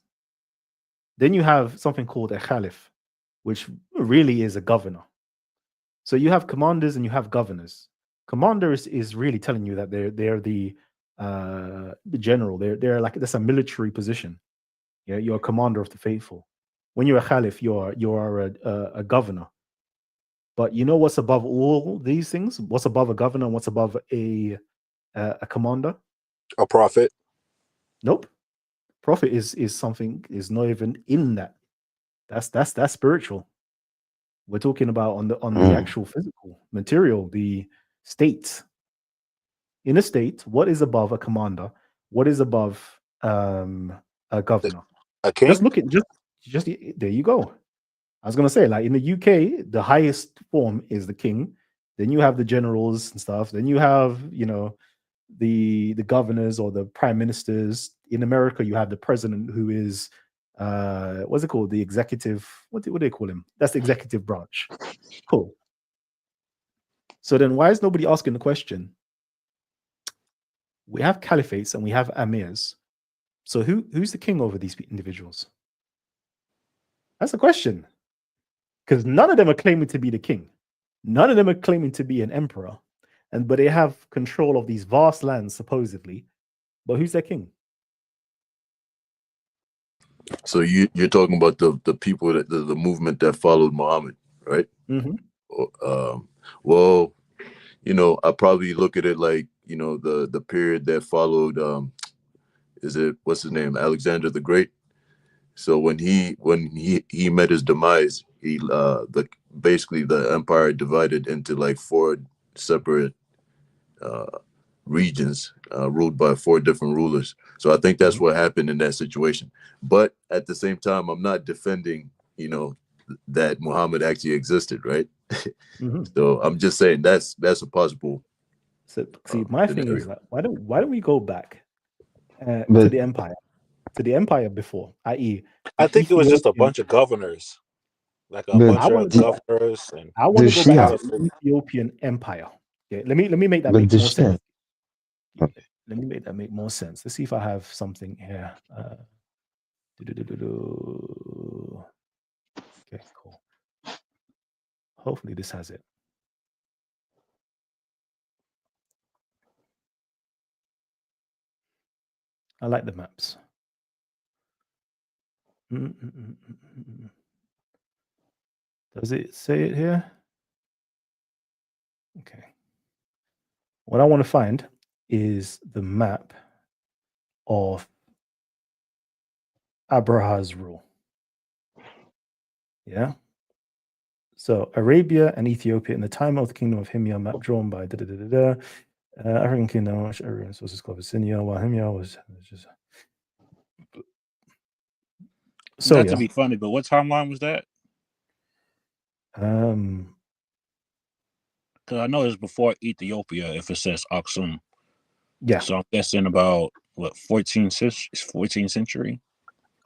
S1: Then you have something called a Caliph, which really is a governor. So you have commanders and you have governors. Commander is really telling you that they're the general. They're like, that's a military position. Yeah, you're a commander of the faithful. When you're a Caliph, you're a governor. But you know what's above all these things? What's above a governor? And what's above a commander?
S3: A prophet.
S1: Nope. Prophet is not even in that. That's spiritual. We're talking about on the actual physical material, the state. In a state, what is above a commander? What is above A governor.
S3: A king?
S1: Just look at just there you go. I was gonna say, like in the UK, the highest form is the king. Then you have the generals and stuff. Then you have, you know, the governors or the prime ministers. In America, you have the president, who is what's it called? The executive. What do they call him? That's the executive branch. Cool. So then why is nobody asking the question? We have caliphates and we have amirs. So who's the king over these individuals? That's the question. Because none of them are claiming to be the king. None of them are claiming to be an emperor. But they have control of these vast lands, supposedly. But who's their king?
S4: So you're talking about the people that the movement that followed Muhammad, right?
S1: Mm-hmm.
S4: Well, you know, I probably look at it like, you know, the period that followed. What's his name? Alexander the Great. So when he met his demise, basically the empire divided into like 4 separate regions ruled by 4 different rulers. So I think that's what happened in that situation. But at the same time, I'm not defending, you know, that Muhammad actually existed, right?
S1: Mm-hmm.
S4: So I'm just saying that's a possible.
S1: So see, my thing
S4: scenario.
S1: is that why don't we go back to
S2: But
S1: the empire? To the empire before, i.e.,
S3: I think it was just a
S1: Ethiopian.
S3: bunch of governors. Like a
S2: But
S3: bunch of governors and
S1: I want
S2: the
S1: to go back
S2: Shia,
S1: to the Ethiopian empire. Okay, let me make that
S2: but
S1: make
S2: the
S1: more sense.
S2: Shia,
S1: Let me make that make more sense. Let's see if I have something here. Okay, cool. Hopefully this has it. I like the maps. Does it say it here? Okay. What I want to find is the map of Abraha's rule. Yeah. So Arabia and Ethiopia in the time of the kingdom of Himyar, map drawn by African kingdom, which Aryan sources called Abyssinia, while Himyar was just. So
S3: not to be funny, but what timeline was that? Because I know it's before Ethiopia. If it says Aksum,
S1: yeah.
S3: So I'm guessing about what 14th century.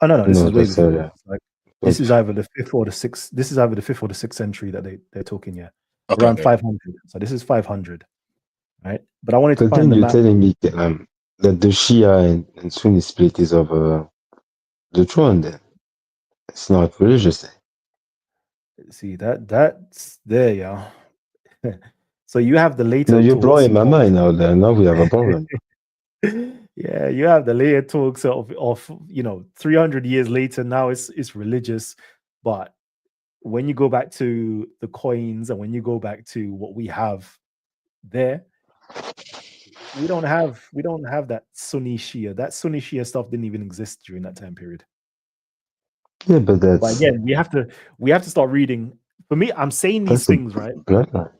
S1: Oh no, this is way
S2: that's
S1: before. Like, this is either the 5th or the 6th. This is either the 5th or the 6th century that they're talking. Yeah,
S3: Okay,
S1: around 500. So this is 500, right? But I wanted to
S2: so
S1: find
S2: then
S1: the
S2: you're
S1: map.
S2: telling me that the Shia and Sunni split is over the throne. Then it's not religious.
S1: See that's there, yeah. So you have the later.
S2: No, you're
S1: talks
S2: blowing my
S1: of-
S2: mind now. Then now we have a problem.
S1: Yeah, you have the later talks of 300 years later. Now it's religious, but when you go back to the coins and when you go back to what we have there, we don't have that Sunni Shia. That Sunni Shia stuff didn't even exist during that time period.
S2: Yeah, but
S1: But
S2: that's
S1: again, we have to start reading. For me, I'm saying these things, right?
S2: bloodline.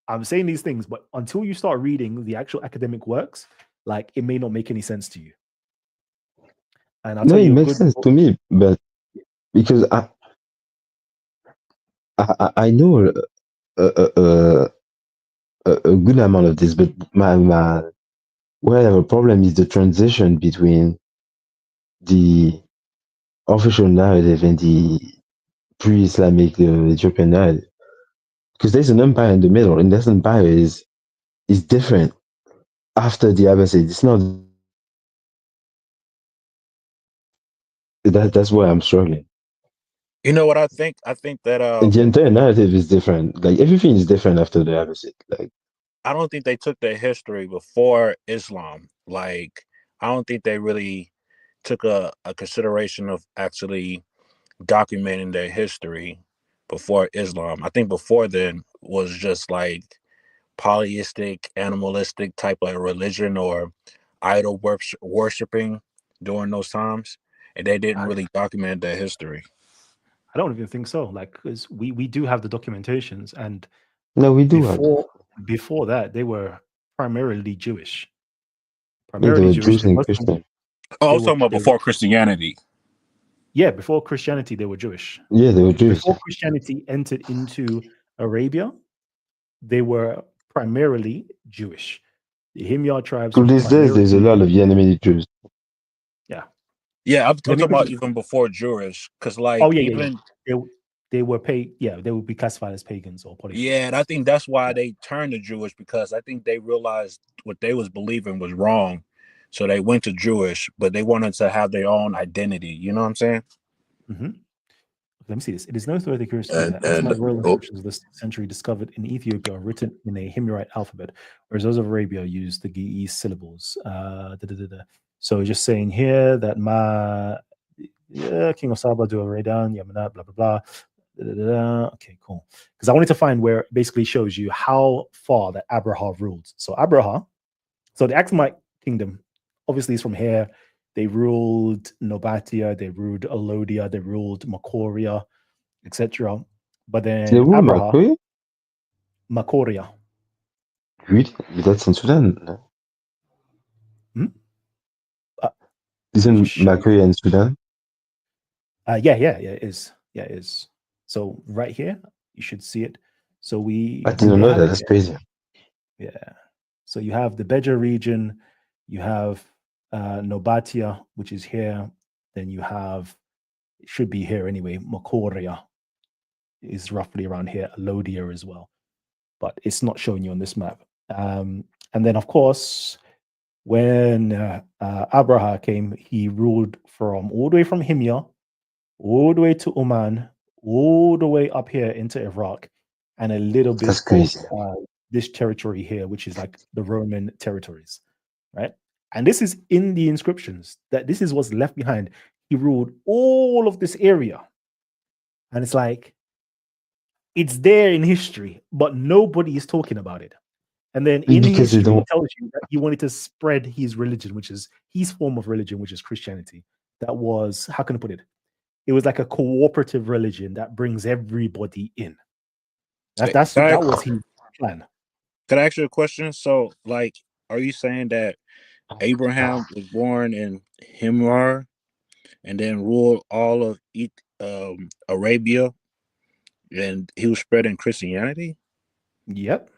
S1: I'm saying these things, but until you start reading the actual academic works, like it may not make any sense to you. And I'll
S2: No,
S1: tell
S2: it
S1: you a
S2: makes
S1: good
S2: sense to me, but because I know a good amount of this, but my where I have a problem is the transition between the official narrative and the pre-Islamic Ethiopian narrative, because there's an empire in the middle, and this empire is different after the Abbasid. It's not that's why I'm struggling.
S3: You know what I think? I think that
S2: And the entire narrative is different. Like everything is different after the Abbasid. Like
S3: I don't think they took their history before Islam. Like I don't think they really took a consideration of actually documenting their history before Islam. I think before then was just like polytheistic, animalistic type of religion or idol worshiping during those times, and they didn't really document their history.
S1: I don't even think so. Like, because we do have the documentations, and
S2: no, we do have
S1: before that they were primarily Jewish.
S2: they were
S1: Jewish.
S2: Jews and Christians.
S3: Oh, I
S1: They
S3: was
S1: were,
S3: talking about
S1: they
S3: before
S1: were
S3: Christianity.
S1: yeah, before Christianity, they were Jewish.
S2: Yeah, they were Jews.
S1: Before Christianity entered into Arabia, they were primarily Jewish. The Himyar tribes
S2: To
S1: were
S2: these days, there's a
S1: primarily,
S2: lot of Yemenite Jews.
S3: Yeah, I'm
S1: let me
S3: talking about
S1: quickly,
S3: even before Jewish, because like
S1: oh, yeah.
S3: even
S1: They were they would be classified as pagans or polytheists.
S3: yeah, and I think that's why
S1: Yeah.
S3: they turned to Jewish, because I think they realized what they was believing was wrong, so they went to Jewish, but they wanted to have their own identity. You know what I'm saying?
S1: Mhm. Let me see this. It is noteworthy curious to know
S4: And
S1: that Aksumite royal
S4: oh,
S1: inscriptions of the 6th century discovered in Ethiopia are written in a Himyarite alphabet, whereas those of Arabia use the Ge'ez syllables. So just saying here that King of Saba, do Redan, Yamana, blah, blah, blah. Okay, cool. Because I wanted to find where it basically shows you how far that Abraha ruled. So Abraha, so the Aksumite kingdom, obviously is from here. They ruled Nobatia, they ruled Alodia, they ruled Makoria, etc. But
S2: They
S1: then
S2: rule
S1: Abraha,
S2: Makwe?
S1: Makoria.
S2: Really? That's in Sudan. No?
S1: Hmm?
S2: Isn't
S1: Show you.
S2: Makwe in Sudan?
S1: Yeah, it is. Yeah, it is. So right here, you should see it. So
S2: I
S1: do
S2: didn't
S1: they
S2: know
S1: have
S2: that.
S1: it
S2: That's
S1: here?
S2: crazy.
S1: Yeah. So you have the Beja region, you have Nobatia, which is here. Then you have, it should be here anyway, Makoria is roughly around here, Alodia as well. But it's not showing you on this map. And then, of course, when Abraha came, he ruled from all the way from Himyar, all the way to Oman, all the way up here into Iraq, and a little bit
S2: That's crazy.
S1: of this territory here, which is like the Roman territories, right? And this is in the inscriptions, that this is what's left behind. He ruled all of this area. And it's like, it's there in history, but nobody is talking about it. And then in
S2: Because they
S1: history,
S2: don't.
S1: it tells you that he wanted to spread his religion, which is his form of religion, which is Christianity. That was, how can I put it? It was like a cooperative religion that brings everybody in. That was his plan.
S3: Could I ask you a question? So, like, are you saying that Abraham was born in Himyar and then ruled all of Arabia, and he was spreading Christianity?
S1: Yep.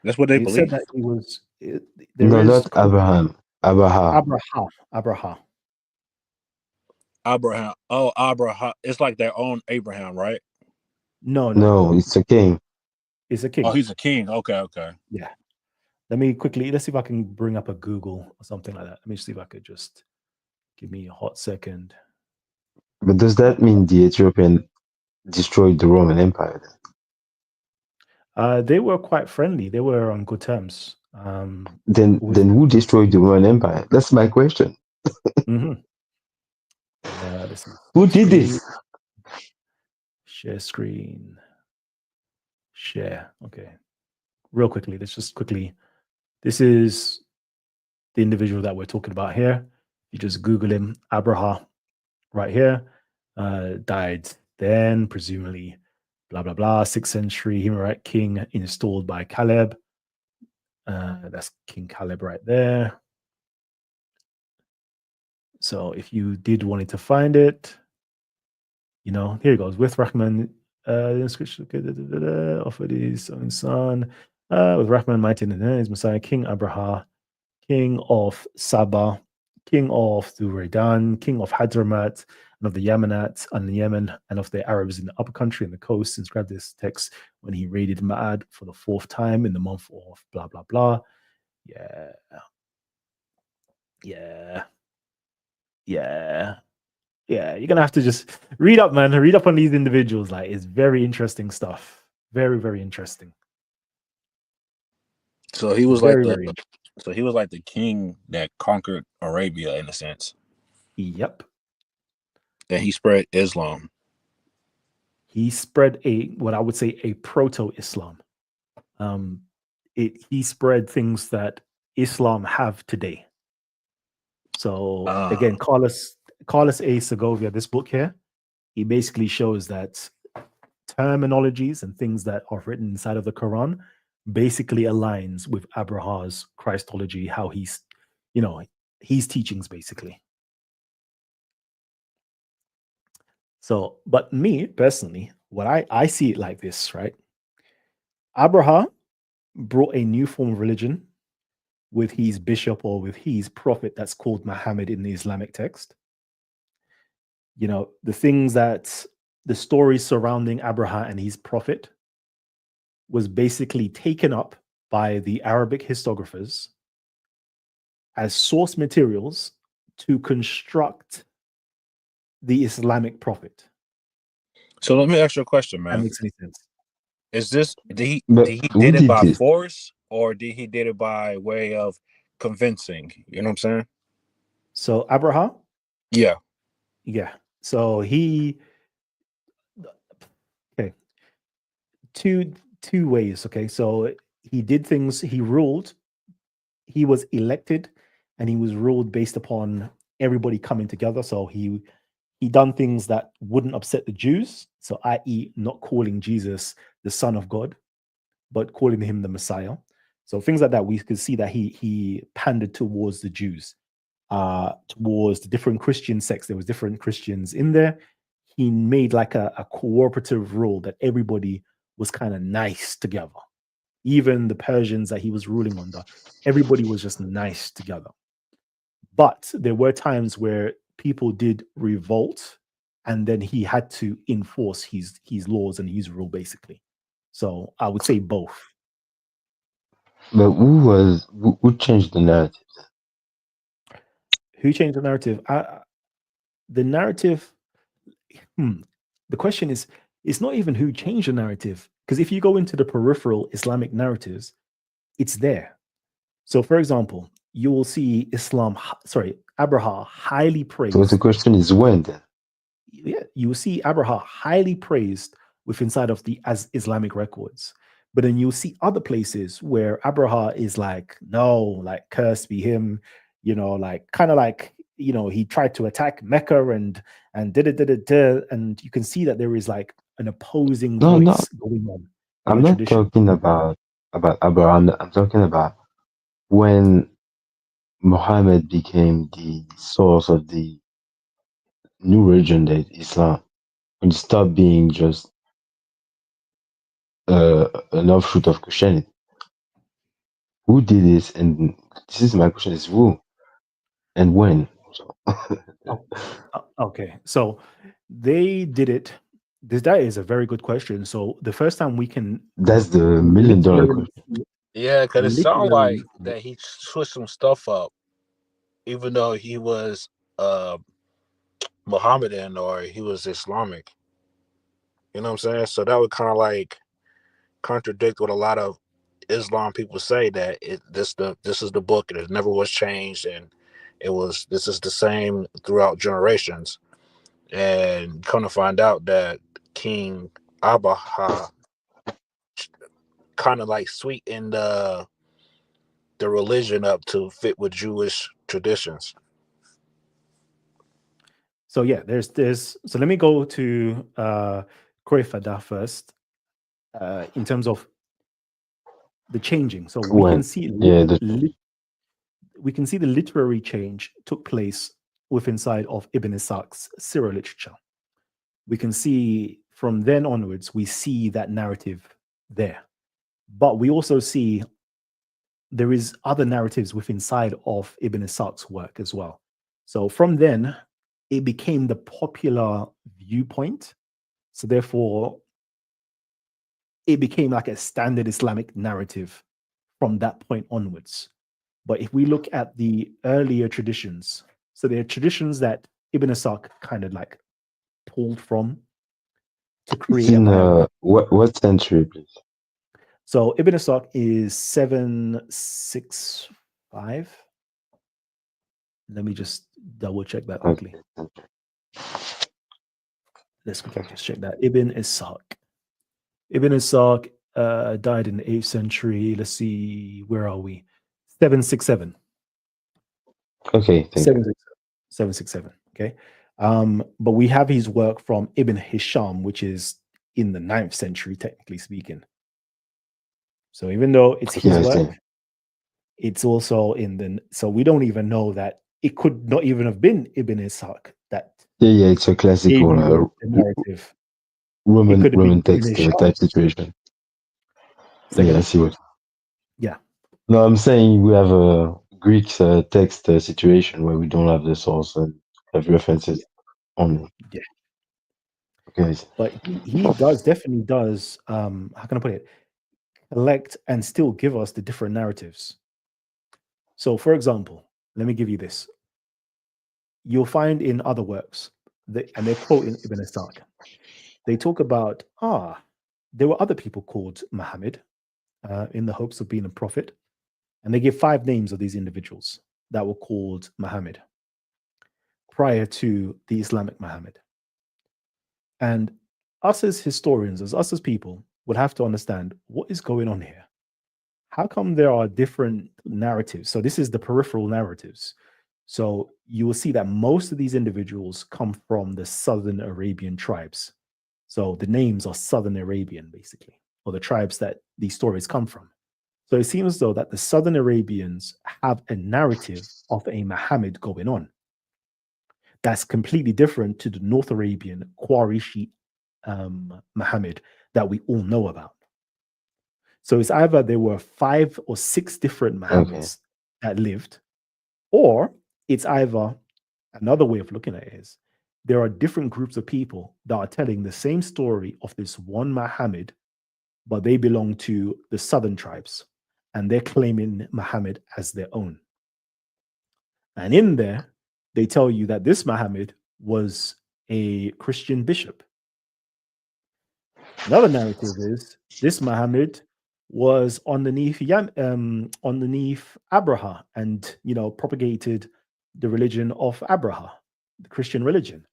S3: That's what they
S1: It said
S3: believe.
S1: that he was.
S2: No, not Abraham. Abraha.
S1: Abraha.
S3: Abraham. Oh, Abraha. It's like their own Abraham, right?
S1: No.
S2: No, it's a king.
S1: It's a king.
S3: Oh, he's a king. Okay.
S1: Yeah. Let's see if I can bring up a Google or something like that. Let me see if I could just give me a hot second.
S2: But does that mean the Ethiopian destroyed the Roman Empire?
S1: They were quite friendly. They were on good terms.
S2: Then who destroyed the Roman Empire? That's my question.
S1: Mm-hmm. Let's see.
S2: Who did this?
S1: Share screen. Share. Okay. Real quickly, let's just quickly. This is the individual that we're talking about here. You just Google him, Abraha, right here. Died then, presumably, blah, blah, blah. 6th century Himyarite king installed by Caleb. That's King Caleb right there. So if you did wanted to find it, here it goes. With Rahman, the inscription offered his own son. With Rahman, mighty and his Messiah, King Abraha, king of Saba, king of Thuredan, king of Hadramat, and of the Yamanat and the Yemen, and of the Arabs in the upper country and the coast, inscribed this text when he raided Ma'ad for the 4th time in the month of blah, blah, blah. Yeah. You're gonna have to just read up, man. Read up on these individuals. Like, it's very interesting stuff. Very, very interesting.
S3: So he was
S1: Very,
S3: like
S1: very
S3: the king that conquered Arabia in a sense.
S1: Yep.
S3: And he spread Islam.
S1: He spread what I would say a proto-Islam. He spread things that Islam have today. So again, Carlos A. Segovia, this book here, he basically shows that terminologies and things that are written inside of the Quran basically aligns with Abraha's Christology, how he's, his teachings, basically. So, but me personally, what I see it like this, right? Abraha brought a new form of religion with his bishop or with his prophet that's called Muhammad in the Islamic text. You know, the things that the stories surrounding Abraha and his prophet was basically taken up by the Arabic historiographers as source materials to construct the Islamic prophet.
S3: So let me ask you a question,
S1: That
S3: man.
S1: makes any sense?
S3: Is this did
S2: But
S3: he
S2: who
S3: did it
S2: did
S3: by
S2: this?
S3: force, or did he did it by way of convincing? You know what I'm saying?
S1: So Abraha,
S3: Yeah.
S1: yeah. So he, okay, two ways. Okay, so he did things. He ruled. He was elected, and he was ruled based upon everybody coming together. So he done things that wouldn't upset the Jews. So, i.e., not calling Jesus the Son of God, but calling him the Messiah. So things like that, we could see that he pandered towards the Jews, towards the different Christian sects. There was different Christians in there. He made like a cooperative rule that everybody was kind of nice together. Even the Persians that he was ruling under, everybody was just nice together. But there were times where people did revolt, and then he had to enforce his laws and his rule, basically. So I would say both.
S2: But who changed the narrative?
S1: Who changed the narrative? The narrative. The question is, it's not even who changed the narrative, because if you go into the peripheral Islamic narratives, it's there. So, for example, you will see Abraha highly
S2: So
S1: praised.
S2: the question is when then?
S1: Yeah, you will see Abraha highly praised with inside of the as Islamic records. But then you'll see other places where Abraha is like, no, like cursed be him, like kind of like, he tried to attack Mecca and did it, and you can see that there is like an opposing
S2: No,
S1: voice going on in
S2: I'm
S1: the
S2: not
S1: tradition.
S2: talking about Abraham. I'm talking about when Muhammad became the source of the new religion, that Islam, when it stopped being just an offshoot of Christianity. Who did this? And this is my question: is who and when? So,
S1: Okay, so they did it. That is a very good question. So the first time we can
S2: that's the $1 million
S1: literally,
S2: question.
S3: Yeah, because it sounds like
S1: literally,
S3: that he switched some stuff up, even though he was Mohammedan or he was Islamic. You know what I'm saying? So that would kind of like contradict what a lot of Islam people say, that this is the book and it never was changed, and this is the same throughout generations. And come to find out that King Abraha kind of like sweetened the religion up to fit with Jewish traditions.
S1: so yeah, there's so let me go to Koifada first, in terms of the changing. So we can
S2: When?
S1: see
S2: Yeah,
S1: we can see the literary change took place with inside of Ibn Ishaq's Syro literature. We can see from then onwards, we see that narrative there. But we also see there is other narratives within inside of Ibn Ishaq's work as well. So from then, it became the popular viewpoint. So therefore, it became like a standard Islamic narrative from that point onwards. But if we look at the earlier traditions, so there are traditions that Ibn Ishaq kind of like pulled from to
S2: it's
S1: create a
S2: in
S1: paradigm.
S2: what century, please?
S1: So Ibn Ishaq is 765. Let me just double check that quickly.
S2: Okay.
S1: Let's quickly just check that. Ibn Ishaq. Ibn Ishaq died in the 8th century. Let's see, where are we? 767.
S2: Okay, thank you.
S1: 767. Okay. But we have his work from Ibn Hisham, which is in the 9th century, technically speaking. So even though it's his
S2: Okay, I
S1: work,
S2: see.
S1: it's also in the, so we don't even know that it could not even have been Ibn Ishaq that
S2: Yeah, it's a
S1: gave
S2: classical
S1: you the narrative. It
S2: Roman
S1: could have been
S2: text
S1: Ibn Ishaq.
S2: type situation.
S1: Second.
S2: Yeah, I see what.
S1: Yeah.
S2: No, I'm saying we have a Greek text situation where we don't have the source and have references only.
S1: Yeah.
S2: Okay.
S1: But he definitely does, how can I put it, collect and still give us the different narratives. So, for example, let me give you this. You'll find in other works, and they're quoting Ibn Ishaq, they talk about, there were other people called Muhammad in the hopes of being a prophet. And they give 5 names of these individuals that were called Muhammad prior to the Islamic Muhammad. And us as historians, us as people, would have to understand what is going on here. How come there are different narratives? So this is the peripheral narratives. So you will see that most of these individuals come from the Southern Arabian tribes. So the names are Southern Arabian, basically, or the tribes that these stories come from. So it seems though that the Southern Arabians have a narrative of a Muhammad going on that's completely different to the North Arabian Qurayshi Muhammad that we all know about. So it's either there were 5 or 6 different Muhammads that lived, or it's either, another way of looking at it is, there are different groups of people that are telling the same story of this one Muhammad, but they belong to the southern tribes, and they're claiming Muhammad as their own. And in there, they tell you that this Muhammad was a Christian bishop. Another narrative is this Muhammad was underneath Abraha, and propagated the religion of Abraha, the Christian religion.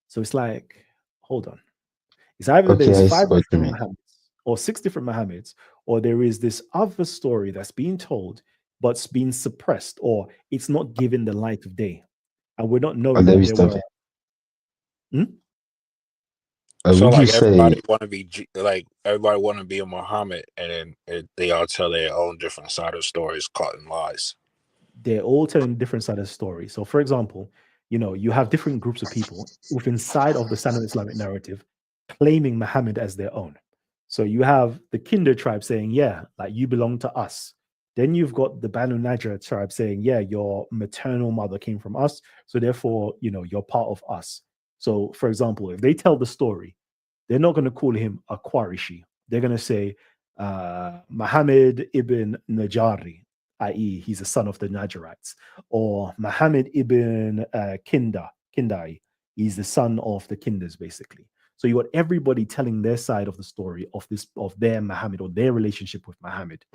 S1: So it's like, hold on. It's either there's 5 different Muhammads or 6 different Muhammads, or there is this other story that's being told, but it's being suppressed, or it's not given the light of day. And we're not knowing that there were.
S3: So like everybody want to be a Muhammad, and then they all tell their own different side of stories caught in lies.
S1: They're all telling different side of the story. So for example, you have different groups of people within inside of the Standard Islamic narrative claiming Muhammad as their own. So you have the Kinder tribe saying, yeah, like you belong to us. Then you've got the Banu Najjar tribe saying, yeah, your maternal mother came from us, so therefore, you're part of us. So, for example, if they tell the story, they're not going to call him a Qurayshi. They're going to say Muhammad ibn Najari, i.e., he's a son of the Najarites, or Muhammad ibn Kindai, he's the son of the Kinders, basically. So you got everybody telling their side of the story of their Muhammad, or their relationship with Muhammad.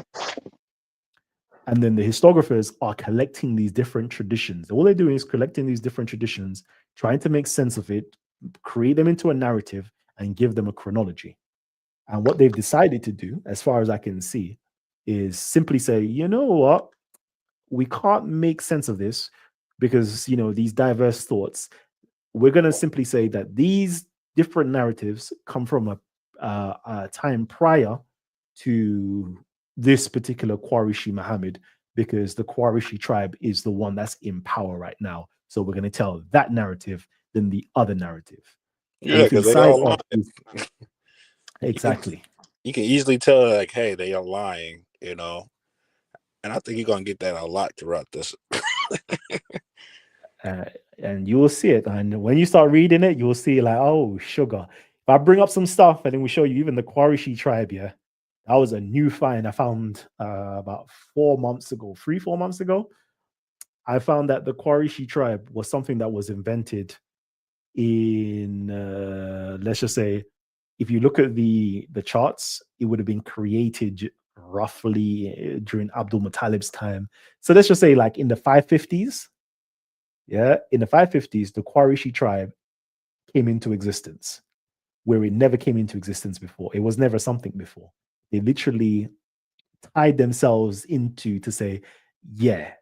S1: And then the historiographers are collecting these different traditions. All they're doing is collecting these different traditions, trying to make sense of it, create them into a narrative, and give them a chronology. And what they've decided to do, as far as I can see, is simply say, you know what? We can't make sense of this because, these diverse thoughts. We're going to simply say that these different narratives come from a time prior to this particular Qurayshi Muhammad, because the Qurayshi tribe is the one that's in power right now. So we're going to tell that narrative than the other narrative.
S3: Yeah, because they all lying.
S1: Exactly.
S3: You can easily tell, like, hey, they are lying, And I think you're going to get that a lot throughout this.
S1: And you will see it. And when you start reading it, you will see like, oh, sugar. If I bring up some stuff and then we show you even the Qurayshi tribe, yeah, that was a new find I found about 4 months ago, 3-4 months ago. I found that the Qurayshi tribe was something that was invented in, let's just say, if you look at the charts, it would have been created roughly during Abdul Muttalib's time. So let's just say like in the 550s. Yeah, in the 550s, the Qurayshi tribe came into existence, where it never came into existence before. It was never something before. They literally tied themselves into to say, yeah,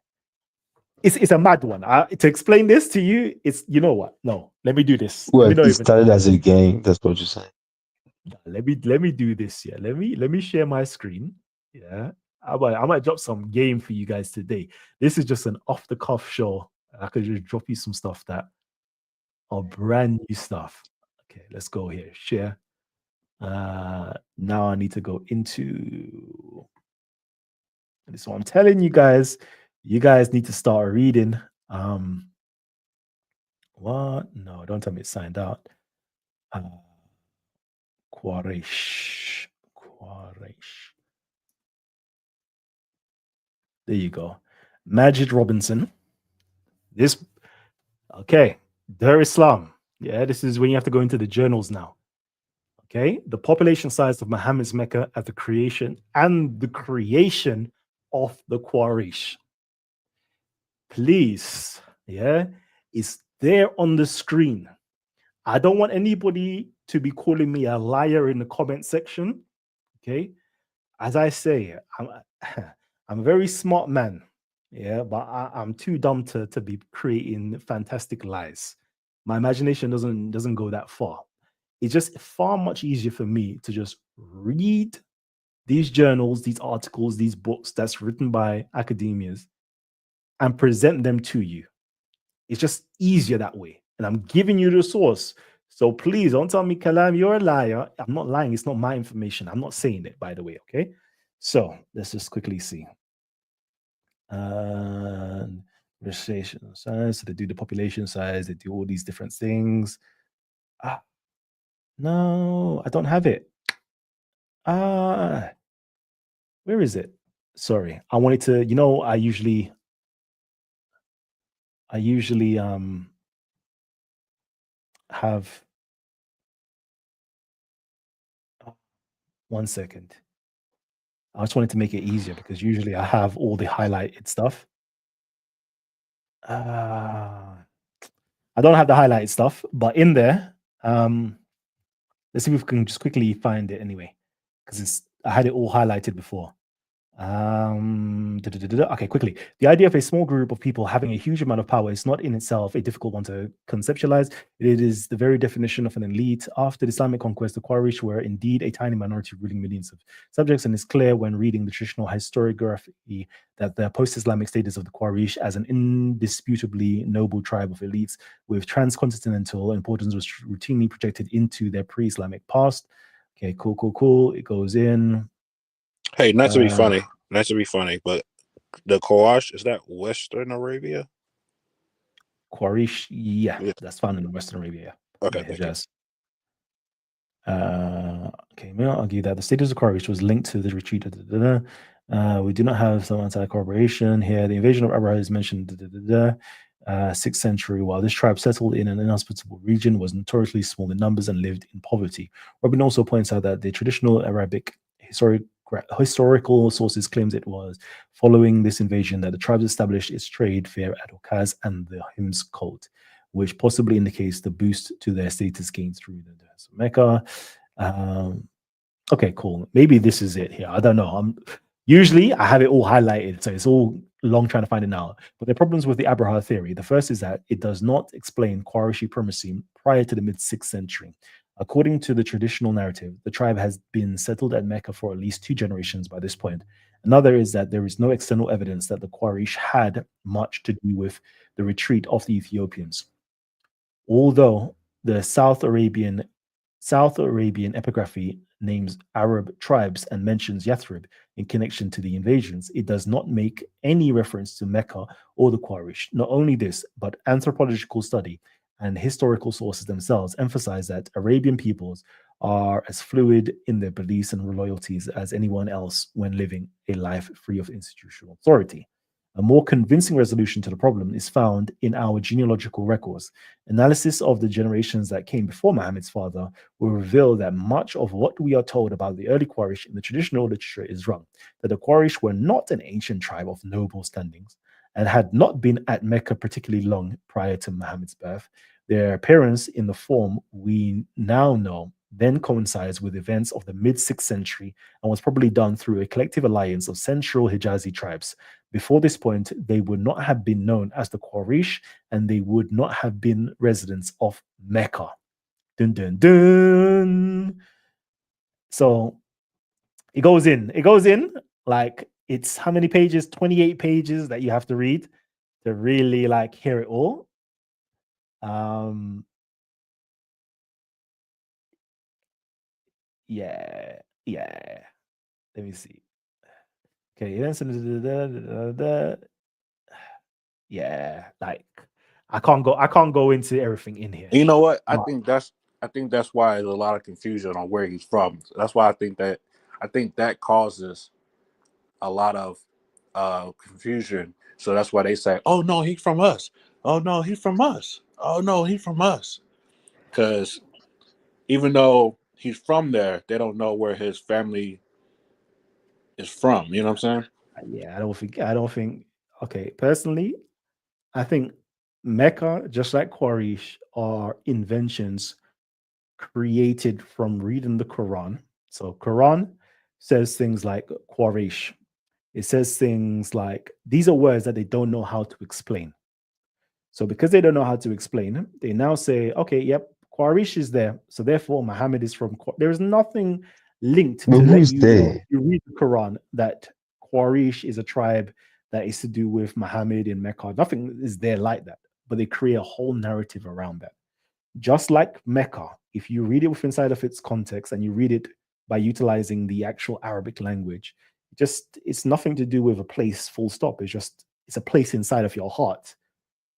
S1: it's a mad one. To explain this to you, it's, you know what? No, let me do this.
S2: Well, it started as a gang. That's what you say.
S1: Let me do this. Yeah, let me share my screen. Yeah, I might drop some game for you guys today. This is just an off the cuff show. I could just drop you some stuff that are brand new stuff. Okay, let's go here. Share. Now I need to go into this one. I'm telling you guys need to start reading. What? No, don't tell me it's signed out. Quraysh. There you go. Majid Robinson. Okay. Dar Islam. Yeah, this is when you have to go into the journals now. Okay. The population size of Muhammad's Mecca at the creation of the Quraysh. Please. Yeah. It's there on the screen. I don't want anybody to be calling me a liar in the comment section. Okay. As I say, I'm a very smart man. Yeah, but I'm too dumb to be creating fantastic lies. My imagination doesn't go that far. It's just far much easier for me to just read these journals, these articles, these books that's written by academias and present them to you. It's just easier that way. And I'm giving you the source. So please don't tell me, Kalam, you're a liar. I'm not lying. It's not my information. I'm not saying it, by the way. Okay. So let's just quickly see. Registration size. So they do the population size. They do all these different things. No, I don't have it. Where is it? Sorry. I wanted to, I usually have 1 second. I just wanted to make it easier because usually I have all the highlighted stuff. I don't have the highlighted stuff, but in there, let's see if we can just quickly find it anyway, because I had it all highlighted before. Okay, quickly. The idea of a small group of people having a huge amount of power is not in itself a difficult one to conceptualize. It is the very definition of an elite. After the Islamic conquest, the Quraysh were indeed a tiny minority ruling millions of subjects, and it's clear when reading the traditional historiography that the post-Islamic status of the Quraysh as an indisputably noble tribe of elites with transcontinental importance was routinely projected into their pre-Islamic past. Okay, cool. It goes in.
S3: Hey, not to be funny, but the Quraysh, is that Western Arabia?
S1: Quraysh, yeah, that's found in Western Arabia.
S3: Okay,
S1: Hijaz. Okay, may I argue that the status of Quraysh was linked to the retreat. We do not have some anti-corroboration here. The invasion of Abraha is mentioned. 6th century, while this tribe settled in an inhospitable region, was notoriously small in numbers and lived in poverty. Robin also points out that the traditional Arabic historical sources claims it was following this invasion that the tribes established its trade fair at Okaz and the Hims cult, which possibly indicates the boost to their status gained through the Mecca. Okay, cool. Maybe this is it here. I don't know. Usually I have it all highlighted, so it's all long trying to find it now. But the problems with the Abraha theory. The first is that it does not explain Quraysh supremacy prior to the mid-6th century. According to the traditional narrative, the tribe has been settled at Mecca for at least 2 generations by this point. Another is that there is no external evidence that the Quraysh had much to do with the retreat of the Ethiopians. Although the South Arabian epigraphy names Arab tribes and mentions Yathrib in connection to the invasions, it does not make any reference to Mecca or the Quraysh. Not only this, but anthropological study and historical sources themselves emphasize that Arabian peoples are as fluid in their beliefs and loyalties as anyone else when living a life free of institutional authority. A more convincing resolution to the problem is found in our genealogical records. Analysis of the generations that came before Muhammad's father will reveal that much of what we are told about the early Quraysh in the traditional literature is wrong, that the Quraysh were not an ancient tribe of noble standings and had not been at Mecca particularly long prior to Muhammad's birth. Their appearance in the form we now know then coincides with events of the mid-6th century and was probably done through a collective alliance of central Hijazi tribes. Before this point, they would not have been known as the Quraysh, and they would not have been residents of Mecca. Dun, dun, dun. So it goes in like, it's how many pages? 28 pages that you have to read to really like hear it all. Yeah. Let me see. Okay, yeah, like I can't go into everything in here.
S3: You know what? I
S1: But
S3: think that's why there's a lot of confusion on where he's from. That's why I think that causes a lot of confusion. So that's why they say, "Oh no, he's from us. Oh no, he's from us. Oh no, he's from us." Because even though he's from there, they don't know where his family is from. You know what I'm saying?
S1: yeah, I don't think. Okay, personally, I think Mecca, just like Quraysh, are inventions created from reading the Quran. So Quran says things like Quraysh. It says things like these are words that they don't know how to explain. So because they don't know how to explain, they now say, okay, yep, Quraysh is there. So therefore, Muhammad is from. There is nothing linked
S2: But
S1: to let
S2: who's
S1: you know.
S2: they?
S1: If you read the Quran that Quraysh is a tribe that is to do with Muhammad in Mecca. Nothing is there like that. But they create a whole narrative around that. Just like Mecca, if you read it with inside of its context and you read it by utilizing the actual Arabic language, it's nothing to do with a place, full stop. It's a place inside of your heart.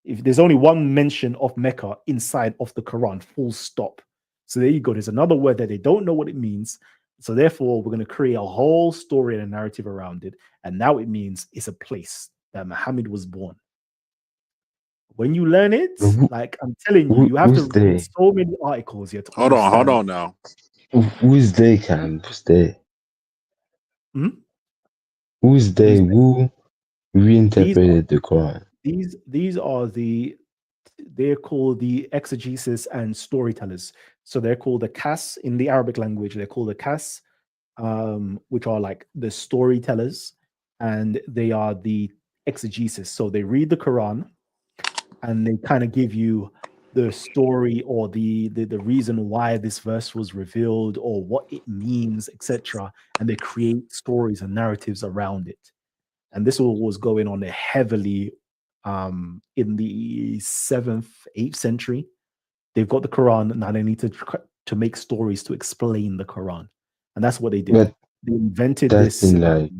S1: If there's only one mention of Mecca inside of the Quran, full stop. So there you go. There's another word that they don't know what it means. So therefore, we're going to create a whole story and a narrative around it. And now it means it's a place that Muhammad was born. When you learn it,
S2: But
S1: like I'm telling you, you have to
S2: who's
S1: read
S2: they?
S1: so many articles here to
S3: Hold
S1: understand.
S3: on now.
S2: Who's they, Cam? Who's they?
S1: Hmm?
S2: Who's they?
S1: Who's
S2: Who
S1: these
S2: reinterpreted the Quran?
S1: these are they're called the exegesis and storytellers. So they're called the kas in the Arabic language. They're called the kas, which are like the storytellers, and they are the exegesis. So they read the Quran and they kind of give you the story or the reason why this verse was revealed or what it means, etc. And they create stories and narratives around it. And this was going on heavily in the 7th, 8th century. They've got the Quran, now they need to make stories to explain the Quran. And that's what they did.
S2: But
S1: They invented
S2: that
S1: this.
S2: seemed like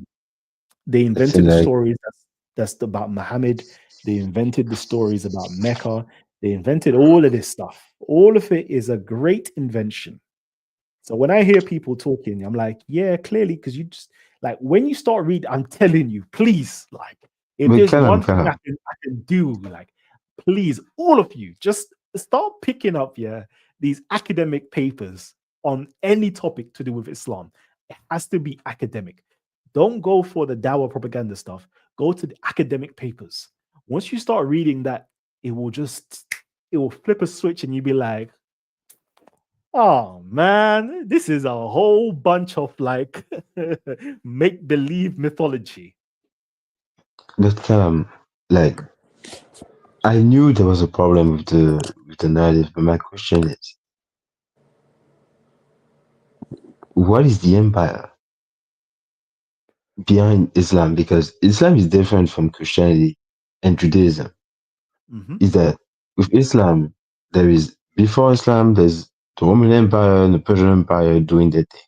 S1: They
S2: that
S1: invented
S2: seemed
S1: the
S2: like
S1: stories that's about Muhammad. They invented the stories about Mecca. They invented all of this stuff. All of it is a great invention. So when I hear people talking, I'm like, yeah, clearly, because you just like when you start reading, I'm telling you, please, like, if
S2: but
S1: there's one thing
S2: Kalam.
S1: I can do, like, please, all of you, just start picking up, yeah, these academic papers on any topic to do with Islam. It has to be academic. Don't go for the Dawa propaganda stuff. Go to the academic papers. Once you start reading that, it will flip a switch and you'll be like, oh man, this is a whole bunch of like make believe mythology.
S2: But like I knew there was a problem with the narrative, but my question is, what is the empire behind Islam? Because Islam is different from Christianity and Judaism.
S1: Mhm.
S2: Is that with Islam, there is before Islam, there's the Roman Empire and the Persian Empire doing their thing.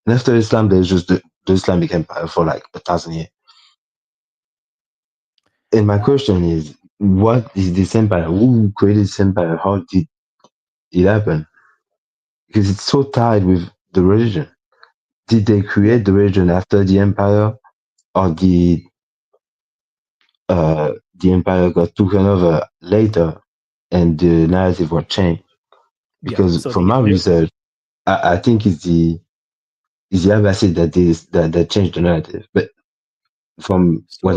S2: And after Islam, there's just the Islamic Empire for like 1,000 years. And my question is, what is this empire? Who created this empire? How did it happen? Because it's so tied with the religion. Did they
S1: Yeah,
S2: create the religion after the empire, or the empire got taken over later, and the narrative was changed?
S1: yeah.
S2: Because
S1: So
S2: from my research, I think it's the Abbasid that changed the narrative. But from what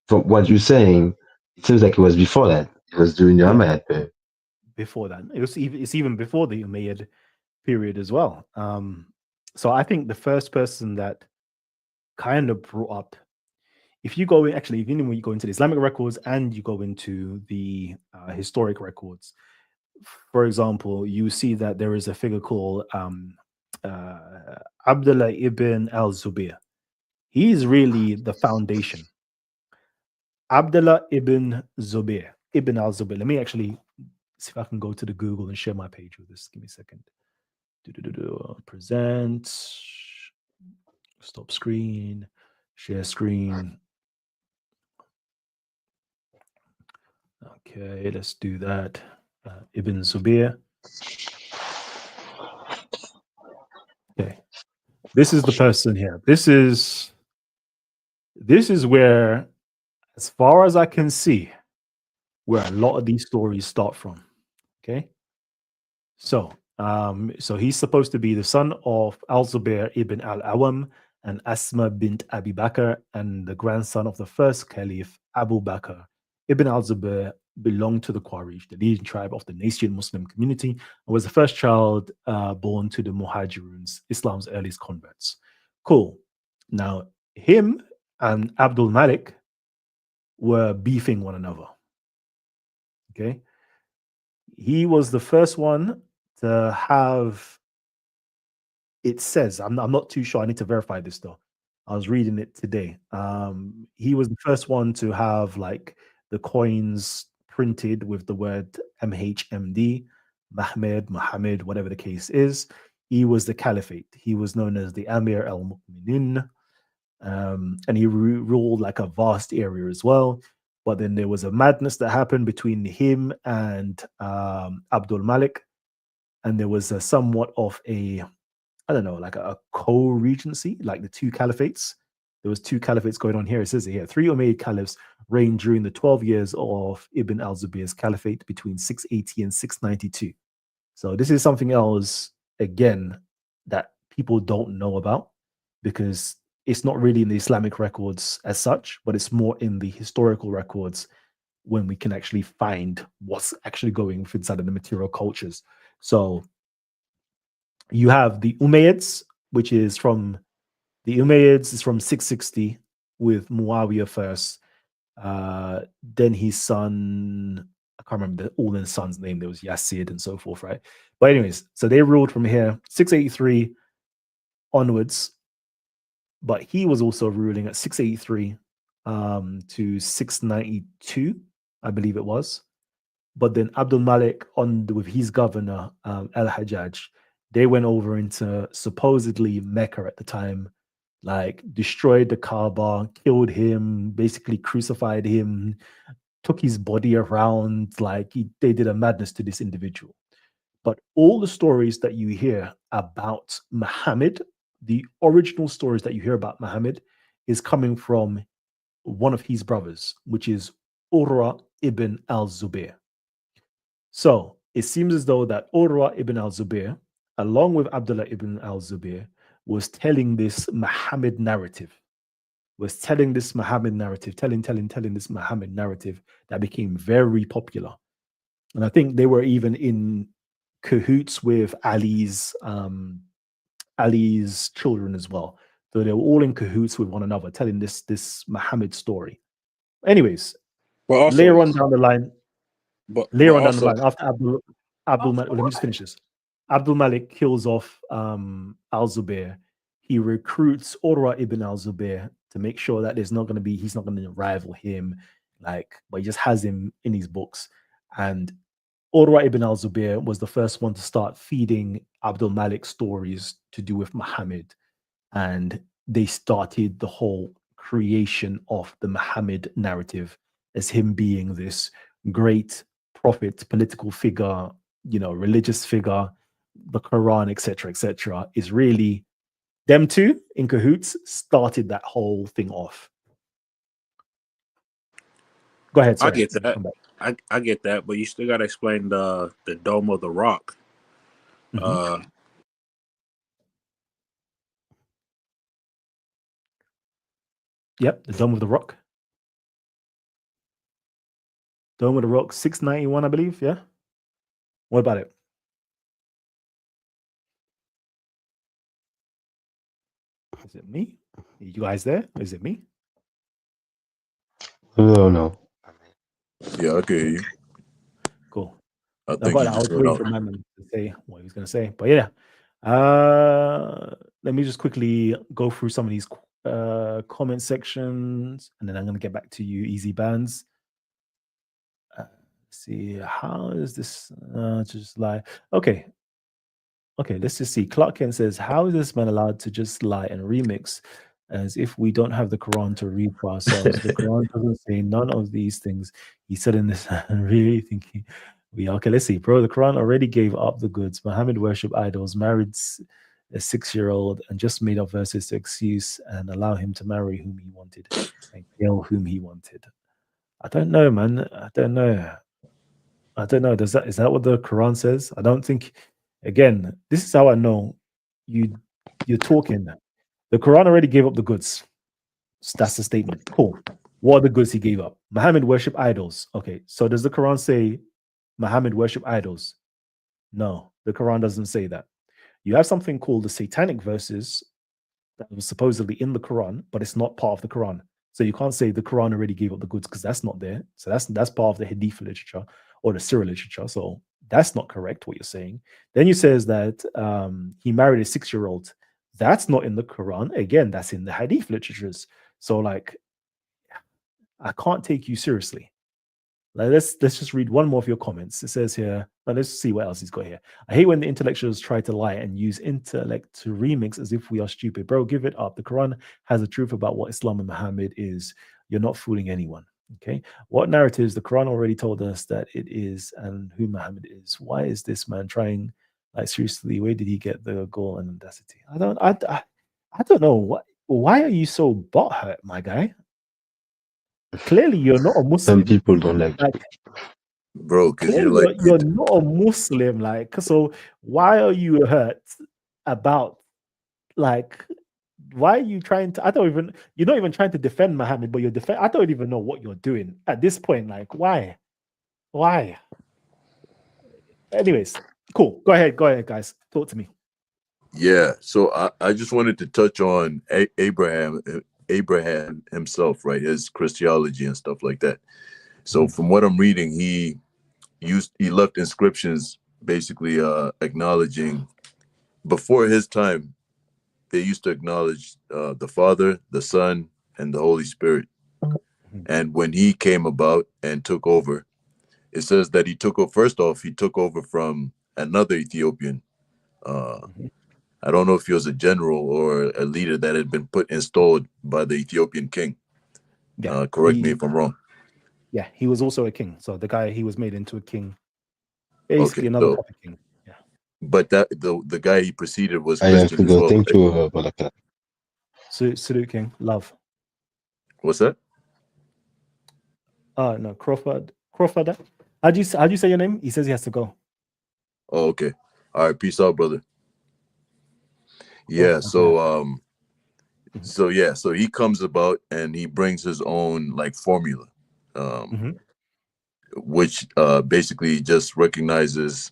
S1: so
S2: you're saying, it seems like it was before that. It was during the
S1: yeah,
S2: Umayyad period.
S1: before that. It's even before the Umayyad period as well. So I think the first person that kind of brought up, if you go in, actually, even when you go into the Islamic records and you go into the historic records, for example, you see that there is a figure called Abdullah ibn al-Zubair. He is really the foundation. Abdullah ibn Zubair, Ibn al-Zubair. Let me actually see if I can go to the Google and share my page with this. Give me a second. Present. Stop screen. Share screen. Okay, let's do that. Ibn Zubair. Okay, this is the person here. This is where, as far as I can see, where a lot of these stories start from. Okay, so he's supposed to be the son of Al-Zubair ibn al-Awam and Asma bint Abi Bakr, and the grandson of the first caliph Abu Bakr. Ibn al-Zubair belonged to the Quraysh, the leading tribe of the nascent Muslim community, and was the first child born to the Muhajiruns, Islam's earliest converts. Cool. Now, him and Abdul Malik were beefing one another. Okay. He was the first one to have, it says, I'm not too sure. I need to verify this though. I was reading it today. He was the first one to have like the coins printed with the word MHMD, Muhammad, whatever the case is. He was the caliphate. He was known as the Amir al-Mu'minin, and he ruled like a vast area as well. But then there was a madness that happened between him and Abdul Malik, and there was a somewhat of a, I don't know, like a co-regency, like the two caliphates. There was two caliphates going on here. It says here, 3 Umayyad caliphs reigned during the 12 years of Ibn al-Zubair's caliphate between 680 and 692. So this is something else, again, that people don't know about, because it's not really in the Islamic records as such, but it's more in the historical records when we can actually find what's actually going inside of the material cultures. So you have the Umayyads, which is from the Umayyads is from 660 with Muawiyah first. Then his son, I can't remember all the sons' name. There was Yazid and so forth, right? But anyways, so they ruled from here 683 onwards. But he was also ruling at 683 to 692, I believe it was. But then Abdul Malik, with his governor, Al-Hajjaj, they went over into supposedly Mecca at the time, like destroyed the Kaaba, killed him, basically crucified him, took his body around, like they did a madness to this individual. But all the stories that you hear about Muhammad, the original stories that you hear about Muhammad, is coming from one of his brothers, which is Urwa ibn al-Zubair. So it seems as though that Urwa ibn al-Zubair, along with Abdullah ibn al-Zubair, was telling this Muhammad narrative, telling this Muhammad narrative that became very popular. And I think they were even in cahoots with Ali's children as well. So they were all in cahoots with one another, telling this Muhammad story. Anyways, later on down the line, after Abdul Malik, let me just finish this. Abdul Malik kills off al-Zubair. He recruits Urwa ibn al-Zubair to make sure that he's not going to rival him, but he just has him in his books. And Urwa ibn al-Zubair was the first one to start feeding Abdul Malik stories to do with Muhammad. And they started the whole creation of the Muhammad narrative as him being this great prophet, political figure, religious figure, the Quran, etc., is really them two in cahoots started that whole thing off. Go ahead. Sorry.
S3: I get that. I get that, but you still got to explain the Dome of the Rock.
S1: Mm-hmm. Yep, the Dome of the Rock. Dome of the Rock, 691, I believe. Yeah. What about it? Is it me? Are you guys there? Is it me?
S2: No.
S4: Yeah, I can hear you.
S1: Cool.
S4: I think
S1: I was waiting for my man to say what he was going to say. But yeah, let me just quickly go through some of these comment sections, and then I'm going to get back to you, Easy Bands. See, how is this just lie? Okay, let's just see. Clark Kent says, how is this man allowed to just lie and remix as if we don't have the Quran to read for ourselves? The Quran doesn't say none of these things. He said in this, really thinking we are. Okay, let's see. Bro, the Quran already gave up the goods. Muhammad worshipped idols, married a 6-year-old, and just made up verses to excuse and allow him to marry whom he wanted and kill whom he wanted. I don't know, man. I don't know. Is that what the Quran says? I don't think. Again, this is how I know you're talking. The Quran already gave up the goods. So that's the statement. Cool. What are the goods he gave up? Muhammad worshiped idols. Okay, so does the Quran say Muhammad worshiped idols? No, the Quran doesn't say that. You have something called the satanic verses that was supposedly in the Quran, but it's not part of the Quran. So you can't say the Quran already gave up the goods because that's not there. So that's part of the Hadith literature or the Sirah literature. So that's not correct what you're saying. Then you says that he married a 6-year-old. That's not in the Quran. Again, that's in the Hadith literatures. So like, I can't take you seriously. Like, let's just read one more of your comments. It says here, let's see what else he's got here. I hate when the intellectuals try to lie and use intellect to remix as if we are stupid. Bro, give it up. The Quran has the truth about what Islam and Muhammad is. You're not fooling anyone. Okay. What narratives? The Quran already told us that it is and who Muhammad is. Why is this man trying? Like, seriously, where did he get the goal and audacity? I don't know. Why are you so butthurt, my guy? Clearly, you're not a Muslim.
S2: Some people don't like
S4: bro, because you're
S1: Clearly,
S4: like,
S1: you're not a Muslim. Like, so why are you hurt about, like, why are you trying to? You're not even trying to defend Muhammad, but I don't even know what you're doing at this point. Like, why? Anyways, cool. Go ahead, guys. Talk to me.
S4: yeah. So I just wanted to touch on Abraham himself, right? His Christology and stuff like that. So from what I'm reading, he left inscriptions basically acknowledging, before his time, they used to acknowledge the Father, the Son, and the Holy Spirit. And when he came about and took over, it says that he took over from another Ethiopian. I don't know if he was a general or a leader that had been installed by the Ethiopian king. Yeah, correct me if I'm wrong.
S1: Yeah, he was also a king. So the guy, he was made into a king. Basically, another type of king. Yeah.
S4: But that the guy he preceded was
S2: I have
S4: Christian
S2: to
S4: as
S2: go.
S4: well.
S2: Thank you, Balaka.
S1: Salute, King. Love.
S4: What's that?
S1: No, Crawford. How do you say your name? He says he has to go.
S4: Oh, okay. All right. Peace out, brother. Yeah. So so he comes about and he brings his own like formula, which basically just recognizes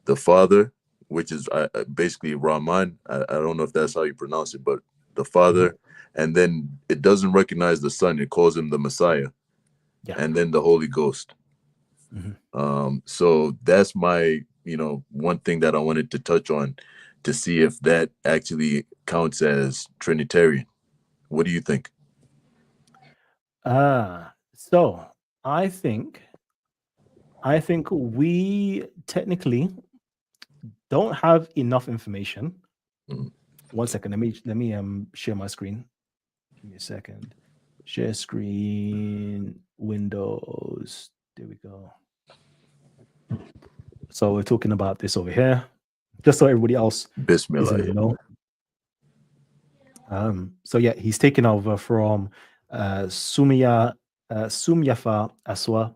S4: the Father, which is basically Rahman. I don't know if that's how you pronounce it, but the Father, and then it doesn't recognize the Son. It calls him the Messiah, and then the Holy Ghost. So that's my, one thing that I wanted to touch on to see if that actually counts as Trinitarian. What do you think?
S1: So I think we technically don't have enough information. 1 second. Let me share my screen. Give me a second. Share screen, Windows. There we go. So we're talking about this over here, just so everybody else is in the know. So yeah, he's taken over from Sumyafa Aswa,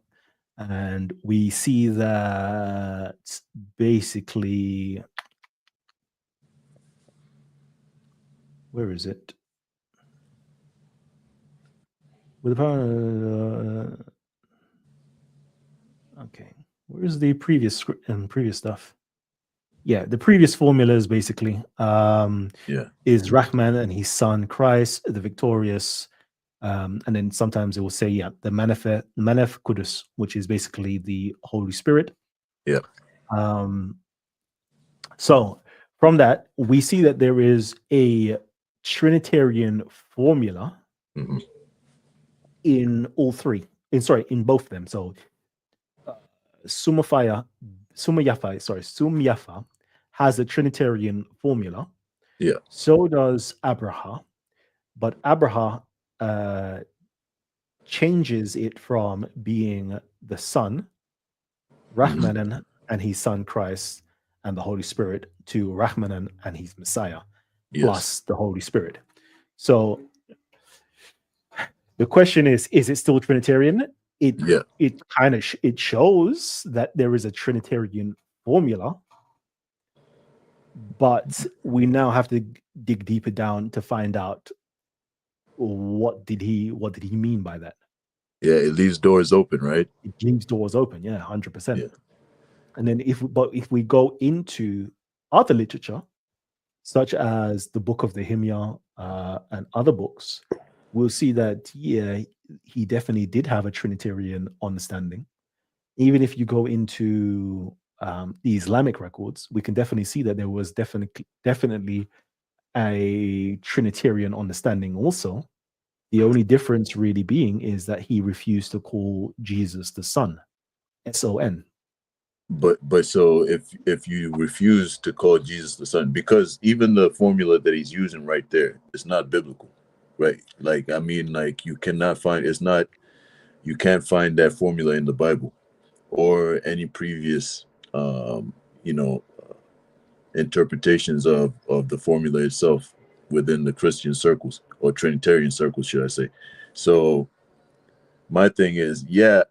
S1: and we see that basically, where is it? With okay, where's the previous stuff? Yeah, the previous formulas basically is Rahman and his son Christ, the victorious, and then sometimes it will say the Manef Kudus, which is basically the Holy Spirit.
S4: Yeah.
S1: So from that we see that there is a Trinitarian formula
S4: Mhm.
S1: in all three. In both of them. So Sumyafa has a Trinitarian formula.
S4: Yeah.
S1: So does Abraha, but Abraha changes it from being the Son, Rahmanan, and his Son Christ and the Holy Spirit, to Rahmanan and his Messiah, plus the Holy Spirit. So the question is it still Trinitarian? It kind of it shows that there is a Trinitarian formula, but we now have to dig deeper down to find out what did he mean by that.
S4: Yeah, it leaves doors open, right?
S1: It leaves doors open, 100%.
S4: Yeah.
S1: And then if we go into other literature, such as the Book of the Hymnia and other books, we'll see that he definitely did have a Trinitarian understanding. Even if you go into the Islamic records, we can definitely see that there was definitely a Trinitarian understanding also. The only difference really being is that he refused to call Jesus the Son, S-O-N.
S4: But so if you refuse to call Jesus the Son, because even the formula that he's using right there, it's not biblical, right? Like, I mean, like, you can't find that formula in the Bible or any previous interpretations of the formula itself within the Christian circles, or Trinitarian circles, should I say. So my thing is,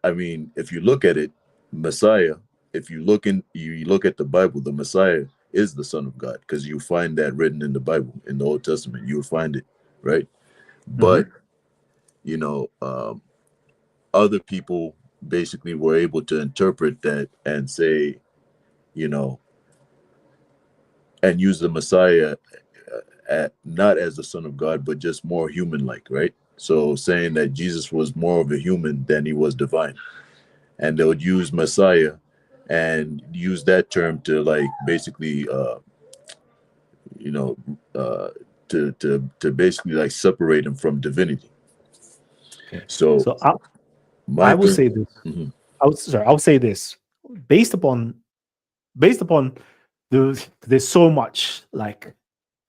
S4: I mean, if you look at it, Messiah, if you look at the Bible, the Messiah is the Son of God, because you find that written in the Bible, in the Old Testament, you will find it, right? But other people basically were able to interpret that and say, and use the Messiah not as the Son of God, but just more human-like, right? So saying that Jesus was more of a human than he was divine. And they would use Messiah and use that term to, like, basically to basically, like, separate him from divinity.
S1: Okay.
S4: So
S1: I will say this.
S4: Mm-hmm.
S1: I'll say this. Based upon there's so much, like,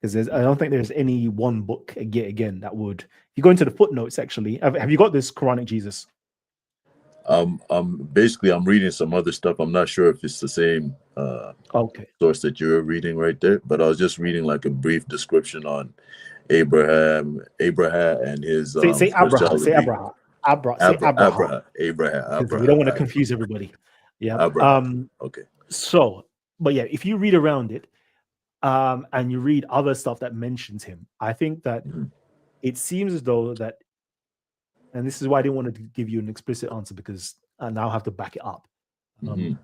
S1: because I don't think there's any one book again that would. If you go into the footnotes, actually, have you got this Quranic Jesus?
S4: I'm reading some other stuff. I'm not sure if it's the same source that you're reading right there, but I was just reading, like, a brief description on Abraham and his
S1: say Abraha. Say Abraha.
S4: Abraha.
S1: We don't want to confuse everybody. Yeah.
S4: Okay.
S1: So, but yeah, if you read around it, and you read other stuff that mentions him, I think that it seems as though that, and this is why I didn't want to give you an explicit answer, because I now have to back it up.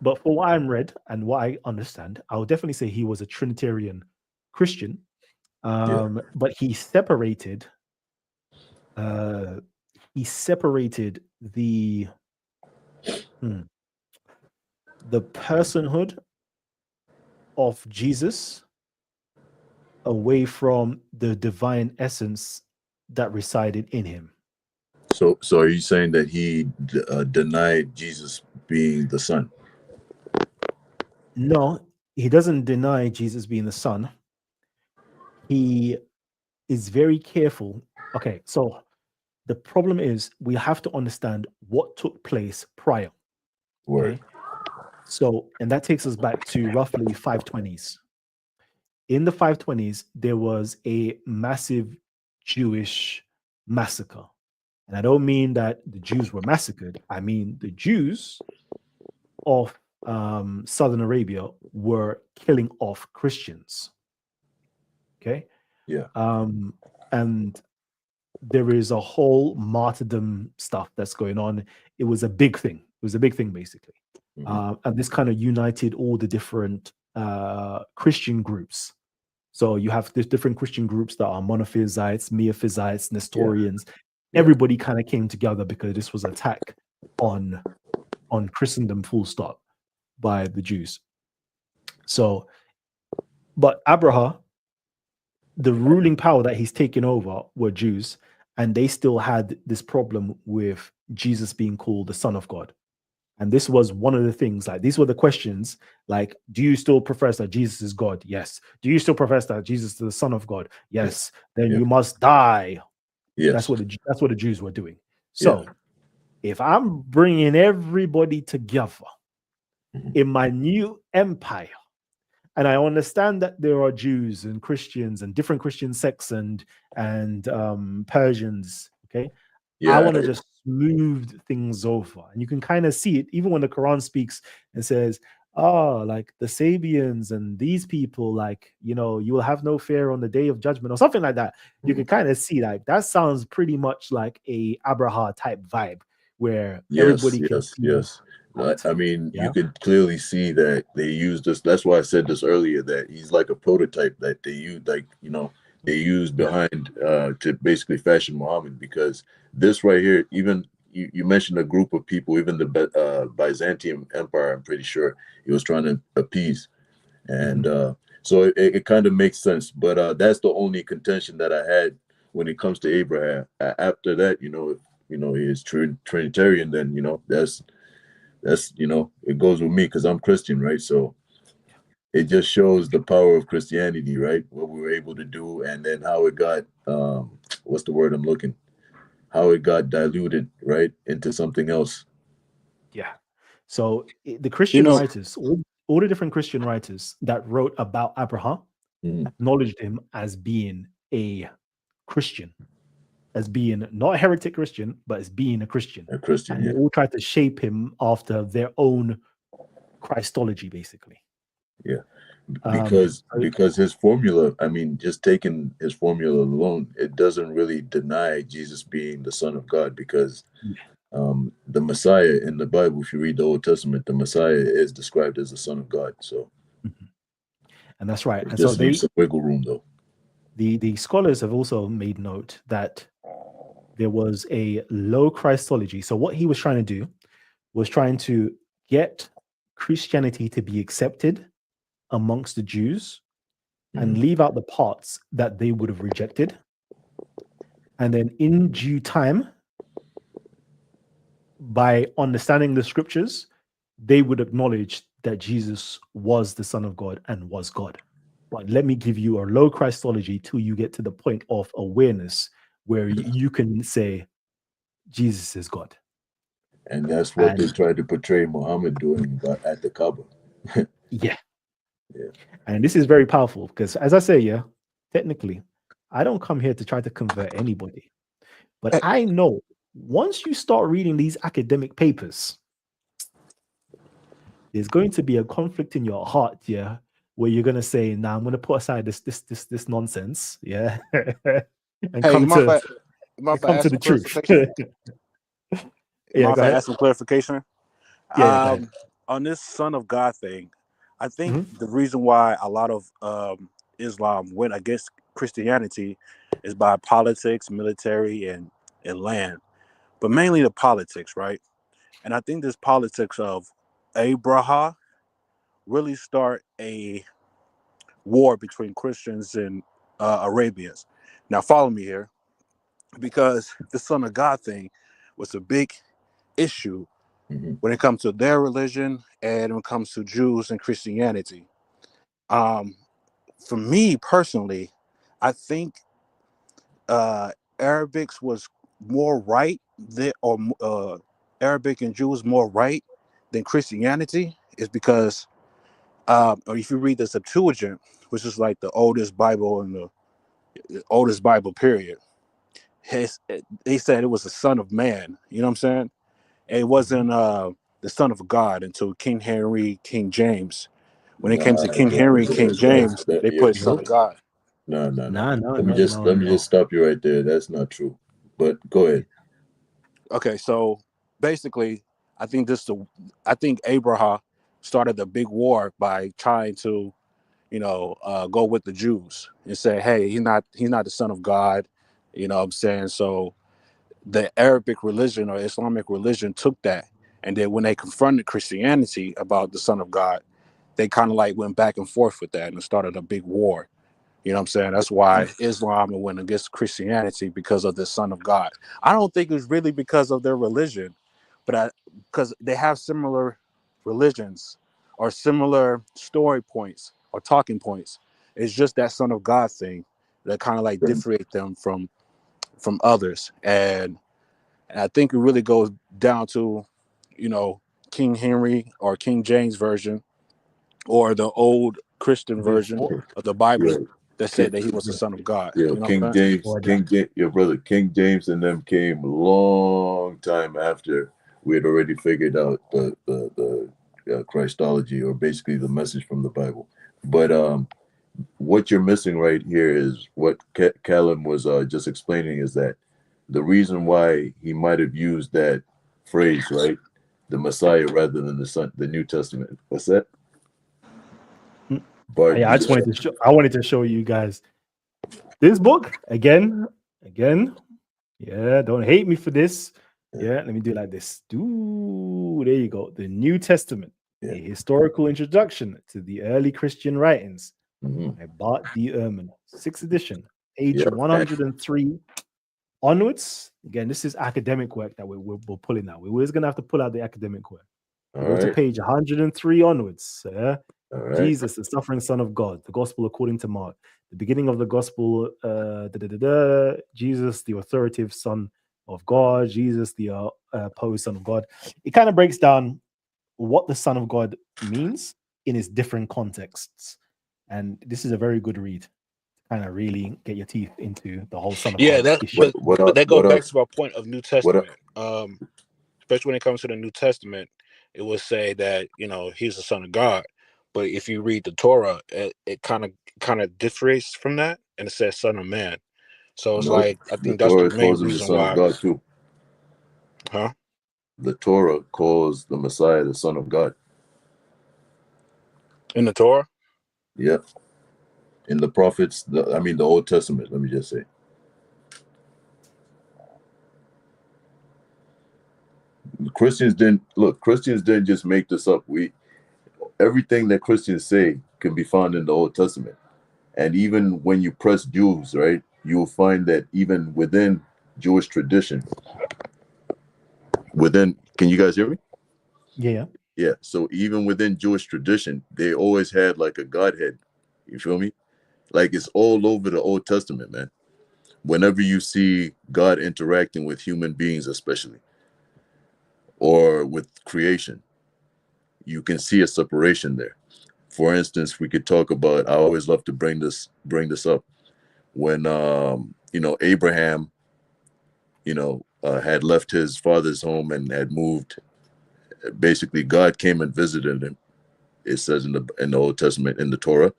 S1: But for what I'm read and what I understand, I would definitely say he was a Trinitarian Christian. But he separated the personhood of Jesus away from the divine essence that resided in him.
S4: So are you saying that he denied Jesus being the Son?
S1: No, he doesn't deny Jesus being the Son. He is very careful. Okay, so the problem is we have to understand what took place prior. Okay? So, and that takes us back to roughly 520s. In the 520s, there was a massive Jewish massacre. And I don't mean that the Jews were massacred. I mean the Jews of Southern Arabia were killing off Christians. Okay?
S4: Yeah.
S1: And there is a whole martyrdom stuff that's going on. It was a big thing. It was a big thing, basically. And this kind of united all the different Christian groups. So you have these different Christian groups that are monophysites, miaphysites, Nestorians. Everybody kind of came together because this was an attack on Christendom, full stop, by the Jews. So, but Abraha the ruling power that he's taken over were Jews, and they still had this problem with Jesus being called the Son of God. And this was one of the things, like, these were the questions, like, do you still profess that Jesus is God? Yes. Do you still profess that Jesus is the Son of God? Yes. Then you must die.
S4: Yes.
S1: That's what the Jews were doing. So if I'm bringing everybody together in my new empire, and I understand that there are Jews and Christians and different Christian sects and Persians, okay? I want to just smooth things over. And you can kind of see it even when the Quran speaks and says, oh, like the Sabians and these people, like, you know, you will have no fear on the day of judgment or something like that. You can kind of see, like, that sounds pretty much like a Abraha type vibe where everybody can see.
S4: I mean, you could clearly see that they used this. That's why I said this earlier, that he's like a prototype that they use, like, you know, they used behind to basically fashion Muhammad, because this right here, even you mentioned a group of people, even the Byzantium Empire, I'm pretty sure he was trying to appease. And so it kind of makes sense. But that's the only contention that I had when it comes to Abraham. After that, you know, he is Trinitarian, then, you know, that's, you know, it goes with me because I'm Christian, right? So it just shows the power of Christianity, right? What we were able to do, and then how it got, what's the word I'm looking? How it got diluted, right, into something else.
S1: Yeah. So the Christian writers, all the different Christian writers that wrote about Abraha acknowledged him as being a Christian, as being not a heretic Christian, but as being a Christian. And they all tried to shape him after their own Christology, basically.
S4: Yeah. Because his formula, I mean, just taking his formula alone, it doesn't really deny Jesus being the Son of God, because the Messiah in the Bible, if you read the Old Testament, the Messiah is described as the Son of God. So,
S1: and that's right.
S4: And
S1: just
S4: so leaves some wiggle room, though.
S1: The scholars have also made note that there was a low Christology. So what he was trying to do was trying to get Christianity to be accepted amongst the Jews and leave out the parts that they would have rejected. And then in due time, by understanding the scriptures, they would acknowledge that Jesus was the Son of God and was God. But let me give you a low Christology till you get to the point of awareness where you can say Jesus is God.
S4: And that's what they tried to portray Muhammad doing at the Kaaba.
S1: Yeah. And this is very powerful because, as I say, technically, I don't come here to try to convert anybody. But I know once you start reading these academic papers, there's going to be a conflict in your heart, where you're going to say, nah, I'm going to put aside this nonsense, and come to the truth.
S3: Go ahead. Ask some clarification.
S1: Yeah,
S3: on this Son of God thing, I think the reason why a lot of Islam went against Christianity is by politics, military, and land, but mainly the politics, right? And I think this politics of Abraha really start a war between Christians and Arabians. Now, follow me here, because the Son of God thing was a big issue when it comes to their religion and when it comes to Jews and Christianity. For me personally, I think Arabics was more right Arabic and Jews more right than Christianity, is because or if you read the Septuagint, which is like the oldest Bible in the oldest Bible period, they said it was the Son of Man. You know what I'm saying? And it wasn't the Son of God until King Henry, King James. When it came to King Henry, King James, they put Son of God.
S4: No. Let me just stop you right there. That's not true. But go ahead.
S3: Okay, so basically, I think Abraha started the big war by trying to, go with the Jews and say, hey, he's not the Son of God. You know what I'm saying? So the Arabic religion or Islamic religion took that, and then when they confronted Christianity about the Son of God, they kind of like went back and forth with that and started a big war. You know what I'm saying? That's why Islam went against Christianity, because of the Son of God. I don't think it's really because of their religion, but because they have similar religions or similar story points or talking points. It's just that Son of God thing that kind of like differentiate them from others. And I think it really goes down to, King Henry or King James version or the old Christian version of the Bible that said that he was the Son of God.
S4: Yeah, King James, your brother King James and them came a long time after we had already figured out the Christology, or basically the message from the Bible. But what you're missing right here is what Callum was just explaining, is that the reason why he might have used that phrase, right, the Messiah rather than the Son, the New Testament. What's that?
S1: But yeah, I wanted to show you guys this book again. Yeah, don't hate me for this. Yeah, let me do it like this. There you go. The New Testament, a historical introduction to the early Christian writings by Bart D. Ehrman, 6th edition, page 103 onwards. Again, this is academic work that we're pulling out. We're always going to have to pull out the academic work. Go to page 103 onwards. Jesus, the suffering Son of God, the Gospel according to Mark, the beginning of the Gospel, Jesus, the authoritative Son of God, Jesus, the opposed Son of God. It kind of breaks down what the Son of God means in its different contexts. And this is a very good read. Kind of really get your teeth into the whole Son of God issue.
S3: But that goes back to our point of New Testament. Especially when it comes to the New Testament, it will say that, he's the Son of God. But if you read the Torah, it kind of differs from that, and it says Son of Man. So it's I think that's the main reason why.
S4: God too.
S3: Huh?
S4: The Torah calls the Messiah the Son of God.
S3: In the Torah?
S4: Yep. In the prophets, the Old Testament, let me just say. Christians didn't just make this up. Everything that Christians say can be found in the Old Testament. And even when you press Jews, right, you will find that even within Jewish tradition, can you guys hear me?
S1: Yeah.
S4: Yeah. So even within Jewish tradition, they always had like a Godhead. You feel me? Like it's all over the Old Testament, man. Whenever you see God interacting with human beings, especially, or with creation, you can see a separation there. For instance, we could talk about, I always love to bring this up, when Abraham had left his father's home and had moved. Basically, God came and visited him, it says in the Old Testament, in the Torah,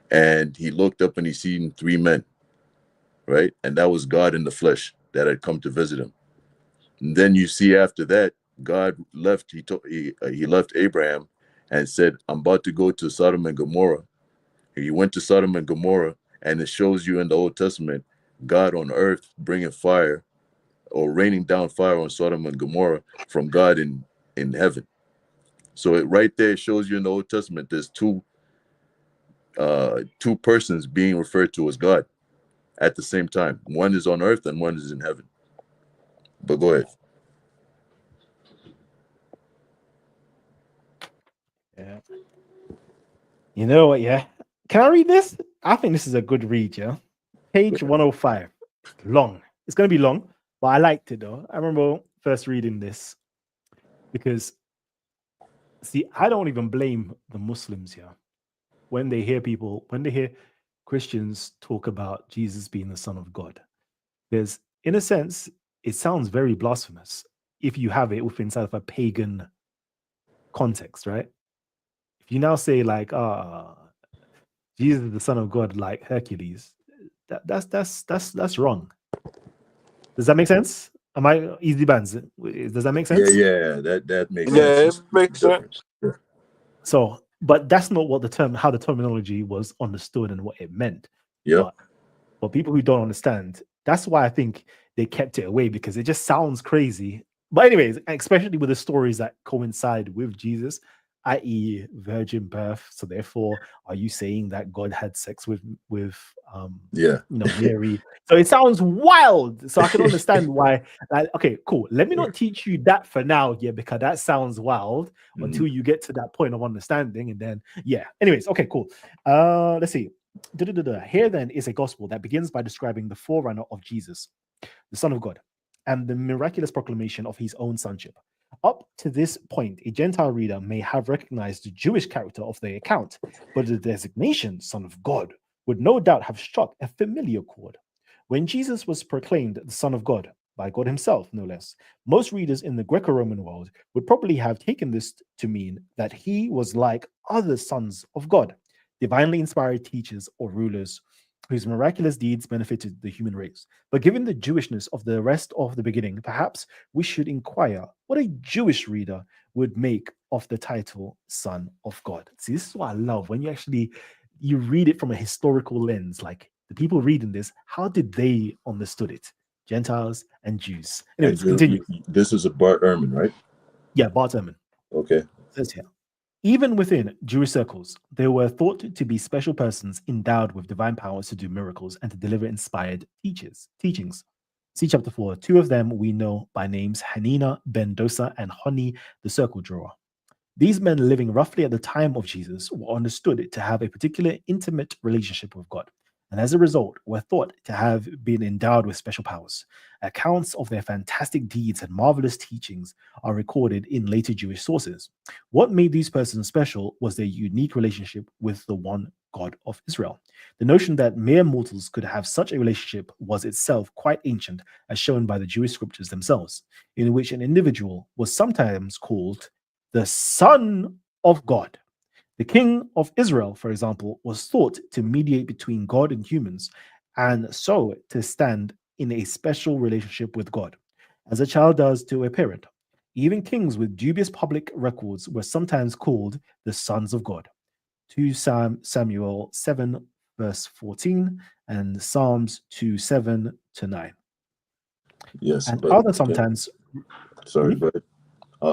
S4: and he looked up and he seen 3 men, right? And that was God in the flesh that had come to visit him. And then you see after that, God left. He left Abraham and said, I'm about to go to Sodom and Gomorrah. He went to Sodom and Gomorrah, and it shows you in the Old Testament God on earth bringing fire or raining down fire on Sodom and Gomorrah from God in heaven. So it right there shows you in the Old Testament there's two persons being referred to as God at the same time. One is on earth and one is in heaven. But go ahead.
S1: Yeah. You know what? Yeah. Can I read this? I think this is a good read. Yeah. Page 105. Long. It's going to be long, but I liked it though. I remember first reading this because, see, I don't even blame the Muslims here when they hear Christians talk about Jesus being the Son of God. Because, in a sense, it sounds very blasphemous if you have it within inside of a pagan context, right? If you now say like, Jesus is the Son of God, like Hercules, that's wrong. Does that make sense? Am I easy bands? Does that make sense?
S4: Yeah, that makes sense.
S3: Yeah, it makes sense.
S1: So, but that's not what how the terminology was understood and what it meant.
S4: Yeah.
S1: But people who don't understand, that's why I think they kept it away, because it just sounds crazy. But anyways, especially with the stories that coincide with Jesus, i.e., virgin birth. So therefore, are you saying that God had sex with Mary? So it sounds wild. So I can understand why. Okay, cool. Let me not teach you that for now, because that sounds wild until you get to that point of understanding, and then Anyways, okay, cool. Let's see. Here then is a gospel that begins by describing the forerunner of Jesus, the Son of God, and the miraculous proclamation of his own sonship. Up to this point, a Gentile reader may have recognized the Jewish character of the account, but the designation Son of God would no doubt have struck a familiar chord. When Jesus was proclaimed the Son of God, by God himself, no less, most readers in the Greco-Roman world would probably have taken this to mean that he was like other sons of God, divinely inspired teachers or rulers whose miraculous deeds benefited the human race. But given the Jewishness of the rest of the beginning, perhaps we should inquire what a Jewish reader would make of the title Son of God. See, this is what I love when you read it from a historical lens. Like the people reading this, how did they understood it? Gentiles and Jews. Anyways, continue.
S4: This is a Bart Ehrman, right?
S1: Yeah, Bart Ehrman.
S4: Okay.
S1: It says here. Even within Jewish circles, there were thought to be special persons endowed with divine powers to do miracles and to deliver inspired teachings. See chapter 4. Two of them we know by names Hanina ben Dosa and Honi the circle drawer. These men living roughly at the time of Jesus were understood to have a particular intimate relationship with God, and as a result were thought to have been endowed with special powers. Accounts of their fantastic deeds and marvelous teachings are recorded in later Jewish sources. What made these persons special was their unique relationship with the one God of Israel. The notion that mere mortals could have such a relationship was itself quite ancient, as shown by the Jewish scriptures themselves, in which an individual was sometimes called the Son of God. The king of Israel, for example, was thought to mediate between God and humans, and so to stand in a special relationship with God, as a child does to a parent. Even kings with dubious public records were sometimes called the sons of God. 2 Samuel 7, verse 14, and Psalms 2, 7 to 9.
S4: Yes,
S1: and
S4: but
S1: other sometimes.
S4: sorry, but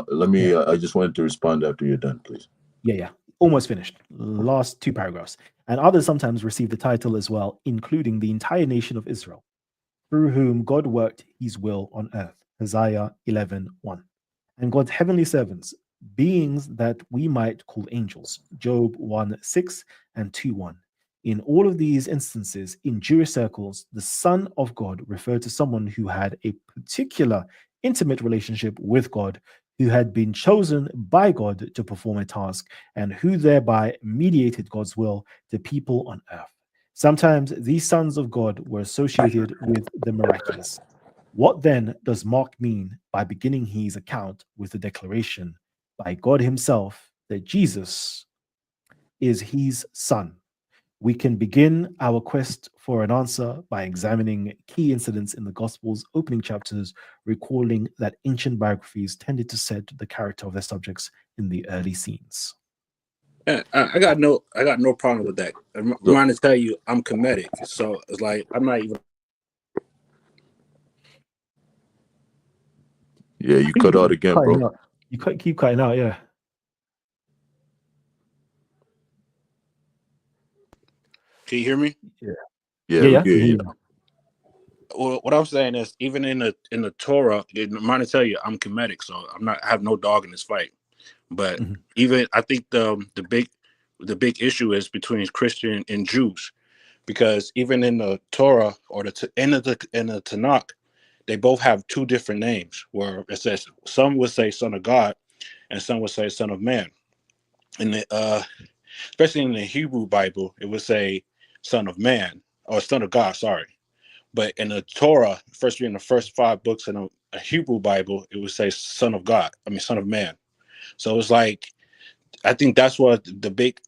S4: let me. I just wanted to respond after you're done, please.
S1: Yeah. Almost finished. Last 2 paragraphs. And others sometimes receive the title as well, including the entire nation of Israel, through whom God worked his will on earth. Isaiah 11:1. And God's heavenly servants, beings that we might call angels. Job 1:6 and 2:1. In all of these instances, in Jewish circles, the Son of God referred to someone who had a particular intimate relationship with God, who had been chosen by God to perform a task, and who thereby mediated God's will to people on earth. Sometimes these sons of God were associated with the miraculous. What then does Mark mean by beginning his account with the declaration by God himself that Jesus is his son? We can begin our quest for an answer by examining key incidents in the Gospel's opening chapters, recalling that ancient biographies tended to set the character of their subjects in the early scenes.
S3: I got no problem with that. I'm trying to tell you, I'm comedic, so it's like I'm not even.
S4: Yeah, you cut out again, bro.
S1: Out. You keep cutting out, yeah.
S3: Can you hear me?
S4: Yeah.
S3: Well, what I'm saying is, even in the Torah, I'm trying to tell you, I'm comedic, so I have no dog in this fight. But even I think the big issue is between Christian and Jews, because even in the Torah or in the Tanakh, they both have 2 different names, where it says some would say Son of God and some would say Son of Man. In the especially in the Hebrew Bible, it would say Son of Man or Son of God. Sorry, but in the Torah, especially in the first 5 books in a Hebrew Bible, it would say Son of God. I mean Son of Man. So it's like, I think that's what the big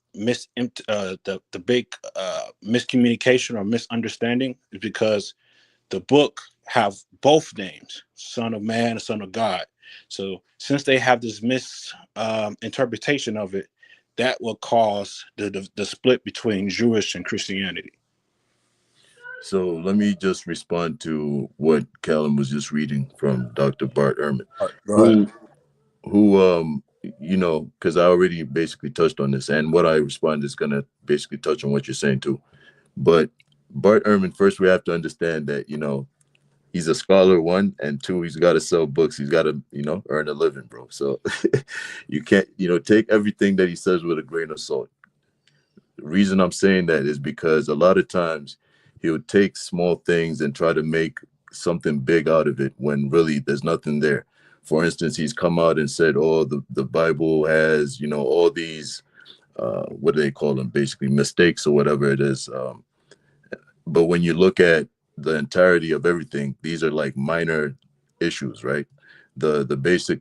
S3: miscommunication or misunderstanding is, because the book have both names, Son of Man and Son of God. So since they have this misinterpretation of it, that will cause the split between Jewish and Christianity.
S4: So let me just respond to what Callum was just reading from Dr. Bart Ehrman, who you know, because I already basically touched on this, and what I respond is going to basically touch on what you're saying too. But Bart Ehrman, first we have to understand that, you know, he's a scholar, one, and two, he's got to sell books. He's got to, you know, earn a living, bro. So you can't, you know, take everything that he says with a grain of salt. The reason I'm saying that is because a lot of times he'll take small things and try to make something big out of it when really there's nothing there. For instance, he's come out and said, oh, the Bible has, you know, all these, what do they call them? Basically mistakes or whatever it is. But when you look at the entirety of everything, these are like minor issues, right? The basic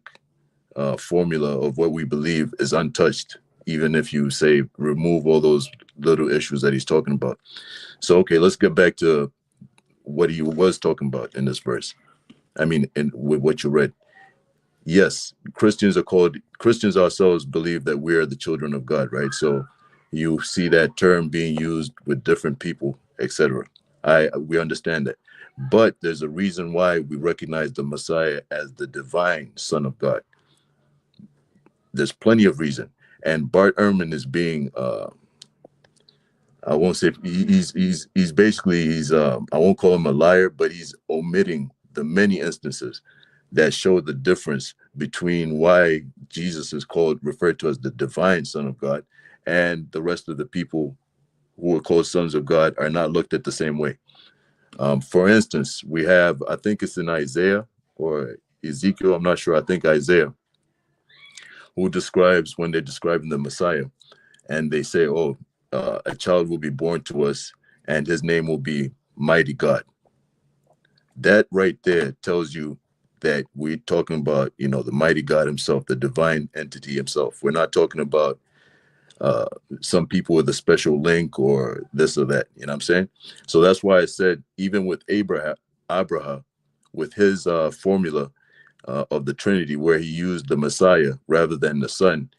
S4: formula of what we believe is untouched, even if you say remove all those little issues that he's talking about. So, okay, let's get back to what he was talking about in this verse. I mean, with what you read. Yes, Christians ourselves believe that we are the children of God, right? So you see that term being used with different people, etc. We understand that. But there's a reason why we recognize the Messiah as the divine Son of God. There's plenty of reason. And Bart Ehrman is being I won't say he's basically I won't call him a liar, but he's omitting the many instances that show the difference between why Jesus is referred to as the divine Son of God, and the rest of the people who are called sons of God are not looked at the same way. For instance, we have, I think it's in Isaiah or Ezekiel, I'm not sure, I think Isaiah, who describes when they're describing the Messiah, and they say, oh, a child will be born to us and his name will be Mighty God. That right there tells you that we're talking about, you know, the mighty God himself, the divine entity himself. We're not talking about some people with a special link or this or that, you know what I'm saying? So that's why I said, even with Abraha, with his formula of the Trinity, where he used the Messiah rather than the Son,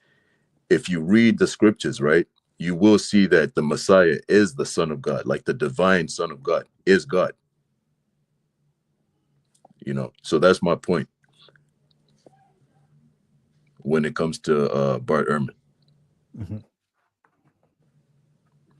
S4: if you read the scriptures, right, you will see that the Messiah is the Son of God, like the divine Son of God is God. You know, so that's my point when it comes to Bart Ehrman.
S1: Mm-hmm.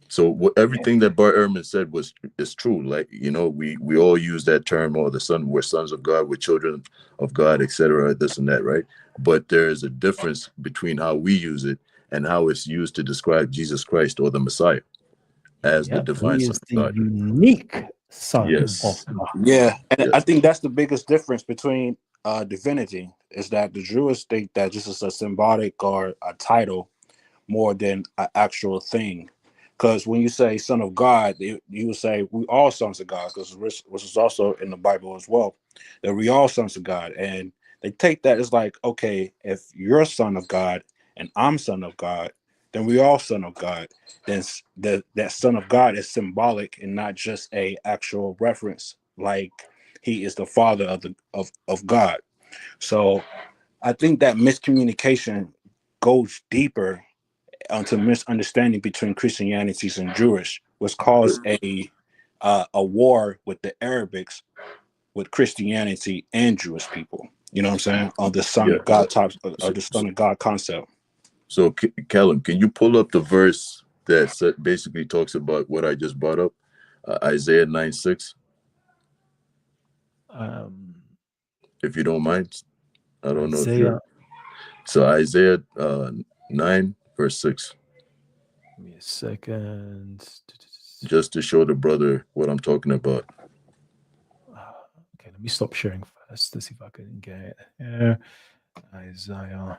S4: So everything that Bart Ehrman said is true. Like, you know, we all use that term, or we're sons of God, we're children of God, etc., this and that, right? But there is a difference between how we use it and how it's used to describe Jesus Christ or the Messiah as the divine
S1: He
S4: Son
S1: is
S4: of
S1: the
S4: God.
S1: unique Son
S4: Yes.
S1: of God.
S3: Yeah, and
S4: Yes.
S3: I think that's the biggest difference between divinity, is that the Jews think that this is a symbolic or a title more than an actual thing. Because when you say son of God, you will say we all sons of God, because which is also in the Bible as well, that we all sons of God. And they take that as like, okay, if you're son of God and I'm son of God, then we all son of God. Then that son of God is symbolic and not just a actual reference, like he is the father of God. So I think that miscommunication goes deeper onto misunderstanding between Christianity and Jewish, which caused a war with the Arabics, with Christianity and Jewish people. You know what I'm saying? On the Son
S4: Yeah.
S3: of God type, or the Son of God concept.
S4: So, Callum, can you pull up the verse that basically talks about what I just brought up, Isaiah 9:6, if you don't mind? I don't know if
S1: Isaiah.
S4: you're. So Isaiah 9 verse 6.
S1: Give me a second.
S4: Just to show the brother what I'm talking about.
S1: Okay, let me stop sharing first to see if I can get it. Yeah. Isaiah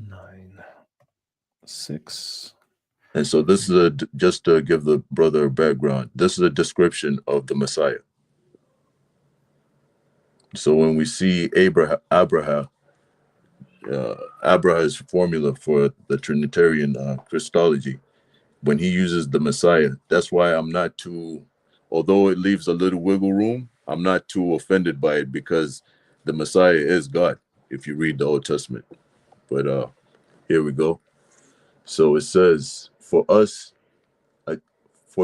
S1: 9:6.
S4: And so this is just to give the brother a background. This is a description of the Messiah. So when we see Abraha's formula for the Trinitarian Christology, when he uses the Messiah, that's why I'm not too, although it leaves a little wiggle room, I'm not too offended by it, because the Messiah is God, if you read the Old Testament. But here we go. So it says, for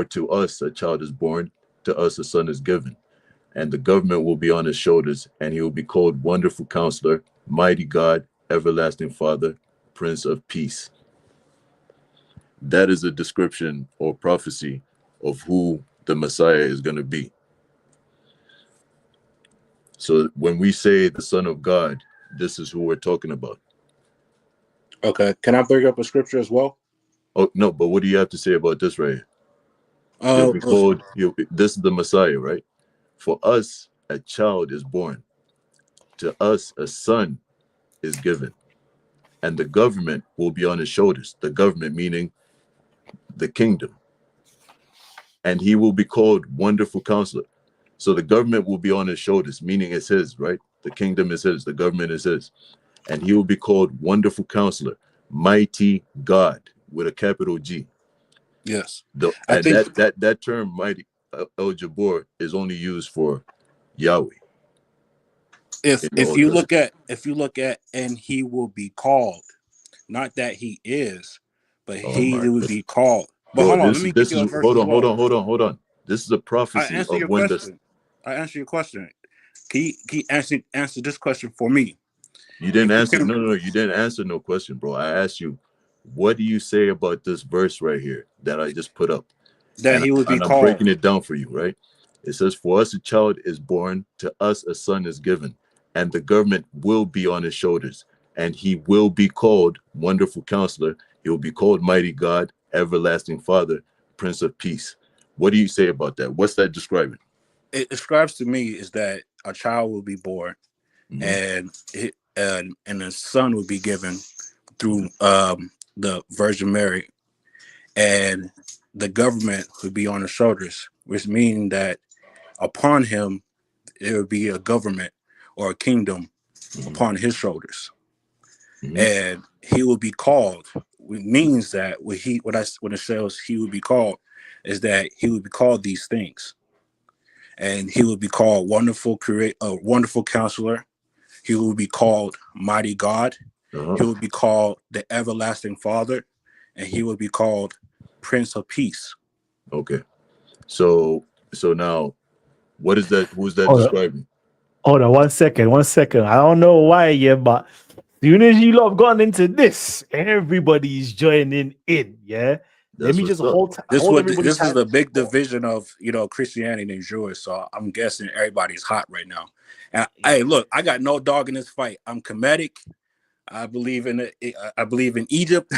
S4: to us a child is born, to us a son is given, and the government will be on his shoulders, and he will be called Wonderful Counselor, Mighty God, Everlasting Father, Prince of Peace. That is a description or prophecy of who the Messiah is going to be. So when we say the Son of God, this is who we're talking about.
S3: Okay, can I bring up a scripture as well?
S4: Oh, no, but what do you have to say about this right here? He'll be called, this is the Messiah, right? For us, a child is born. To us, a son is given. And the government will be on his shoulders. The government meaning the kingdom. And he will be called Wonderful Counselor. So the government will be on his shoulders, meaning it's his, right? The kingdom is his, the government is his. And he will be called Wonderful Counselor, Mighty God, with a capital G.
S3: Yes.
S4: I think that term, Mighty El Jabbar, is only used for Yahweh.
S3: If you look at and he will be called, not that he is, but he will be called. But
S4: bro,
S3: hold on, let me give you a verse.
S4: Hold on. This is a prophecy.
S3: I answer your question. Can you answer this question for me?
S4: You didn't answer. No, you didn't answer no question, bro. I asked you, what do you say about this verse right here that I just put up?
S3: That he would be called.
S4: I'm breaking it down for you, right? It says, for us a child is born, to us a son is given, and the government will be on his shoulders, and he will be called Wonderful Counselor. He will be called Mighty God, Everlasting Father, Prince of Peace. What do you say about that? What's that describing?
S3: It describes to me is that a child will be born, and a son will be given through the Virgin Mary, and the government would be on his shoulders, which means that upon him there would be a government or a kingdom upon his shoulders, and he will be called. It means that when it says he will be called, is that he will be called these things, and he will be called Wonderful Counselor. He will be called Mighty God. He will be called the Everlasting Father, and he will be called Prince of Peace.
S4: Okay, so now, what is that? Who's that describing?
S1: Hold on, one second. I don't know why yet, but as soon as you lot have gone into this, everybody's joining in. Yeah. Let me just hold everybody.
S3: This is the big division of Christianity and Jewish. So I'm guessing everybody's hot right now. And hey, look, I got no dog in this fight. I'm Kemetic. I believe in it. I believe in Egypt,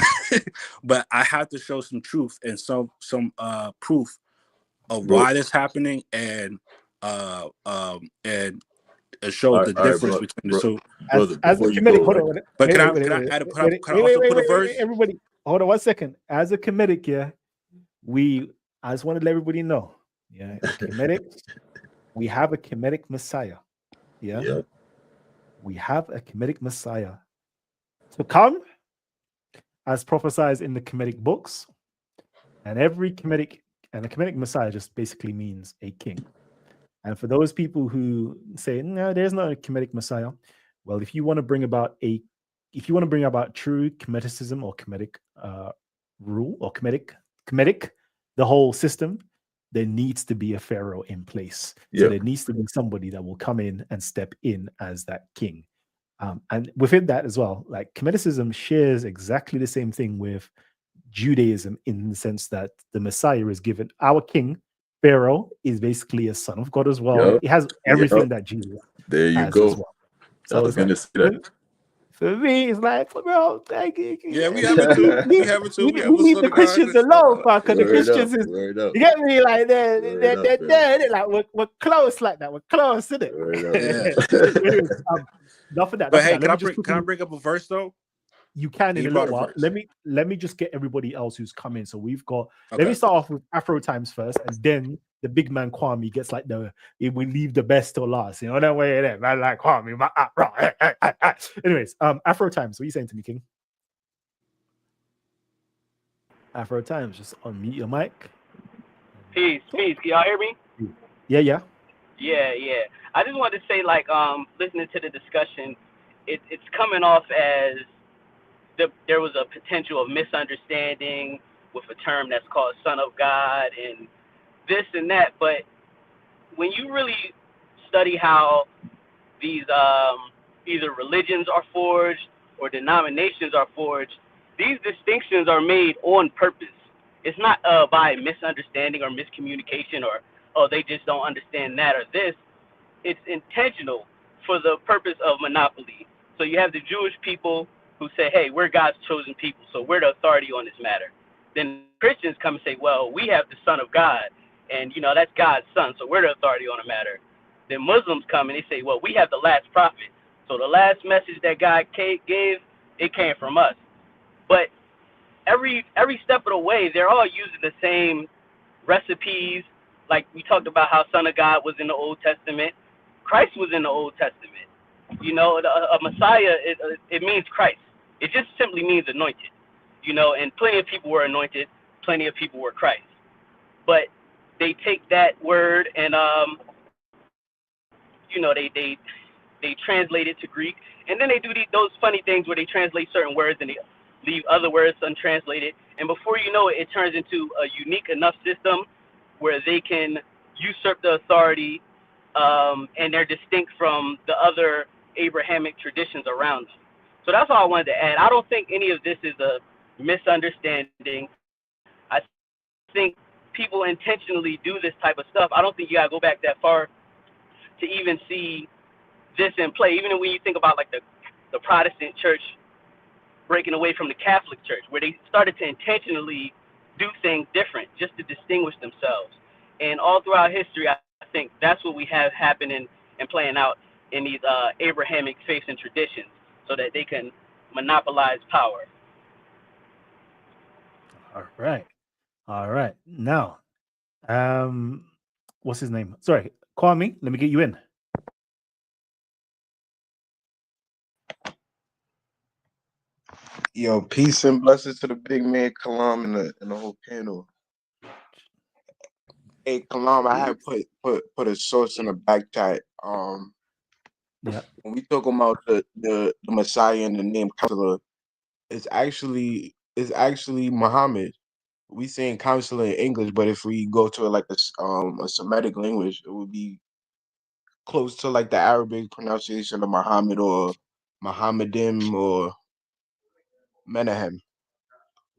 S3: but I have to show some truth and some proof of why this happening and show the difference between the two.
S1: As a Kemetic, hold on.
S3: But can I also put a verse?
S1: Everybody, hold on 1 second. As a Kemetic, I just want to let everybody know, Kemetic, we have a Kemetic Messiah. Yeah. We have a Kemetic Messiah to come, as prophesied in the Kemetic books, and every Kemetic and a Kemetic Messiah just basically means a king. And for those people who say no, there's not a Kemetic Messiah, well, if you want to bring about true Kemeticism or Kemetic rule or Kemetic, the whole system, there needs to be a pharaoh in place. So there needs to be somebody that will come in and step in as that king. And within that as well, like Kemeticism shares exactly the same thing with Judaism in the sense that the Messiah is given. Our king, Pharaoh, is basically a son of God as well. It has everything that Jesus has
S4: go.
S1: As well. So
S4: I was going to say that.
S1: For me, it's like, bro, thank you.
S3: Yeah, we have it too. We
S1: leave the Christians alone, because the Christians is, you get me, like they're like we're close like that. We're close, isn't it? Anyways, enough of that.
S3: But hey, can I bring up a verse though?
S1: You can in a little while. Let me just get everybody else who's coming. So we've got. Let me start off with Afro Times first, and then the big man Kwame gets like we leave the best till last. You know that way there, man. Like Kwame, Anyways, Afro Times. What are you saying to me, King? Afro Times, just unmute your mic.
S5: Peace. Can y'all hear me?
S1: Yeah.
S5: I just wanted to say, like, listening to the discussion, it's coming off as there was a potential of misunderstanding with a term that's called Son of God and this and that. But when you really study how these either religions are forged or denominations are forged, these distinctions are made on purpose. It's not by misunderstanding or miscommunication or, oh, they just don't understand that or this. It's intentional for the purpose of monopoly. So you have the Jewish people who say, hey, we're God's chosen people, so we're the authority on this matter. Then Christians come and say, well, we have the Son of God, and, you know, that's God's son, so we're the authority on the matter. Then Muslims come and they say, well, we have the last prophet, so the last message that God gave, it came from us. But every step of the way, they're all using the same recipes. Like we talked about how Son of God was in the Old Testament. Christ was in the Old Testament. You know, a Messiah, it means Christ. It just simply means anointed. You know, and plenty of people were anointed, plenty of people were Christ. But they take that word and, you know, they translate it to Greek, and then they do those funny things where they translate certain words and they leave other words untranslated, and before you know it, it turns into a unique enough system where they can usurp the authority, and they're distinct from the other Abrahamic traditions around them. So that's all I wanted to add. I don't think any of this is a misunderstanding. I think people intentionally do this type of stuff. I don't think you gotta go back that far to even see this in play. Even when you think about like the Protestant church breaking away from the Catholic church, where they started to intentionally do things different just to distinguish themselves. And all throughout history, I think that's what we have happening and playing out in these Abrahamic faiths and traditions, so that they can monopolize power.
S1: All right. Now, what's his name? Sorry, Kwame. Let me get you in.
S6: Yo, peace and blessings to the big man Kalam and the whole panel. Hey Kalam, I had put a source in the back chat.
S1: Yeah.
S6: When we talk about the Messiah and the name Counselor, it's actually Muhammad. We saying Counselor in English, but if we go to like a Semitic language, it would be close to like the Arabic pronunciation of Muhammad or Muhammadim or Menahem.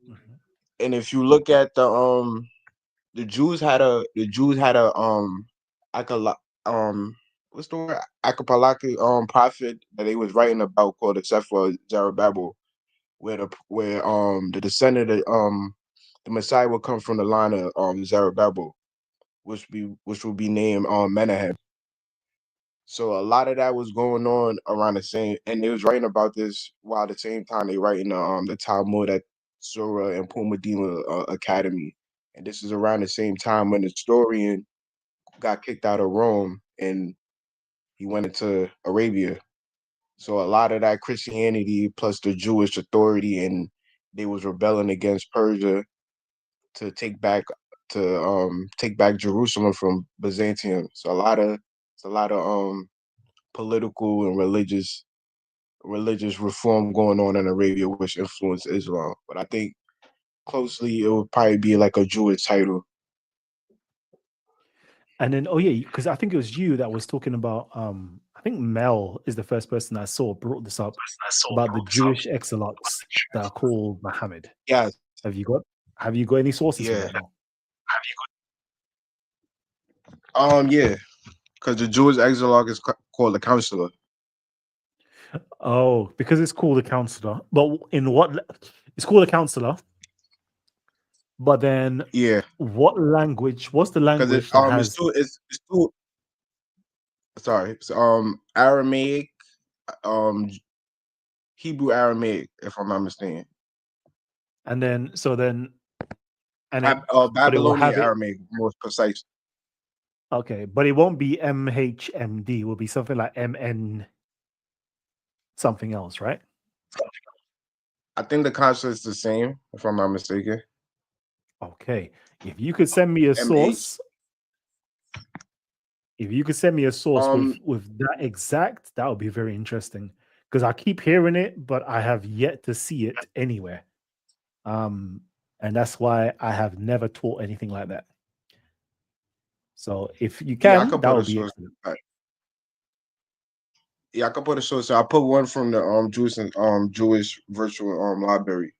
S1: Mm-hmm.
S6: And if you look at the Jews had a what's the word, Akapalaki prophet that they was writing about called the Sefer Zerubbabel, where the descendant of the Messiah will come from the line of Zerubbabel, which would be named Menahem. So a lot of that was going on around the same, and they was writing about this while at the same time they writing the Talmud at Surah and Pumadima Academy. And this is around the same time when the historian got kicked out of Rome and he went into Arabia. So a lot of that Christianity plus the Jewish authority, and they was rebelling against Persia to take back Jerusalem from Byzantium. So it's a lot of political and religious reform going on in Arabia, which influenced Islam. But I think closely it would probably be like a Jewish title.
S1: And then, oh yeah, because I think it was you that was talking about. I think Mel is the first person I saw brought this up about the Jewish exiles that are called Muhammad.
S6: Yeah.
S1: Have you got any sources for that? Mel?
S6: Yeah, because the Jewish exile is called the Counselor.
S1: Oh, because it's called a counselor. But in what? It's called a counselor. But then,
S6: yeah,
S1: what language? What's the language that has?
S6: It's two. Sorry, it's Aramaic, Hebrew Aramaic, if I'm not mistaken.
S1: And then,
S6: Babylonian Aramaic, more precise.
S1: Okay, but it won't be MHMD. It will be something like MN something else, right?
S6: I think the concept is the same, if I'm not mistaken.
S1: Okay. If you could send me a source, with that exact, that would be very interesting. Because I keep hearing it, but I have yet to see it anywhere. And that's why I have never taught anything like that. So if you can, that would be excellent.
S6: I can put a source. I put one from the Jewish virtual library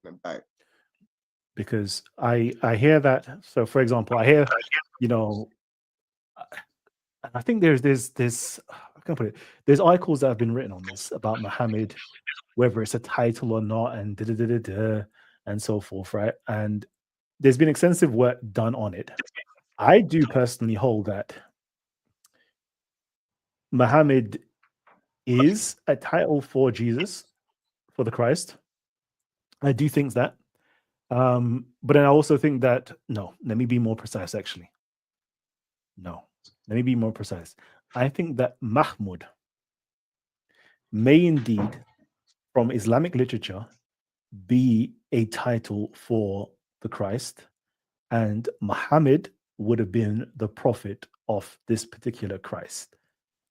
S6: in the back.
S1: Because I hear that. So, for example, I hear, you know, I think there's I can put it. There's articles that have been written on this about Muhammad, whether it's a title or not, and and so forth, right? And there's been extensive work done on it. I do personally hold that Muhammad is a title for Jesus, for the Christ. I do think that. But then I also think that, no, let me be more precise, actually. No, let me be more precise. I think that Mahmud may indeed, from Islamic literature, be a title for the Christ, and Muhammad would have been the prophet of this particular Christ.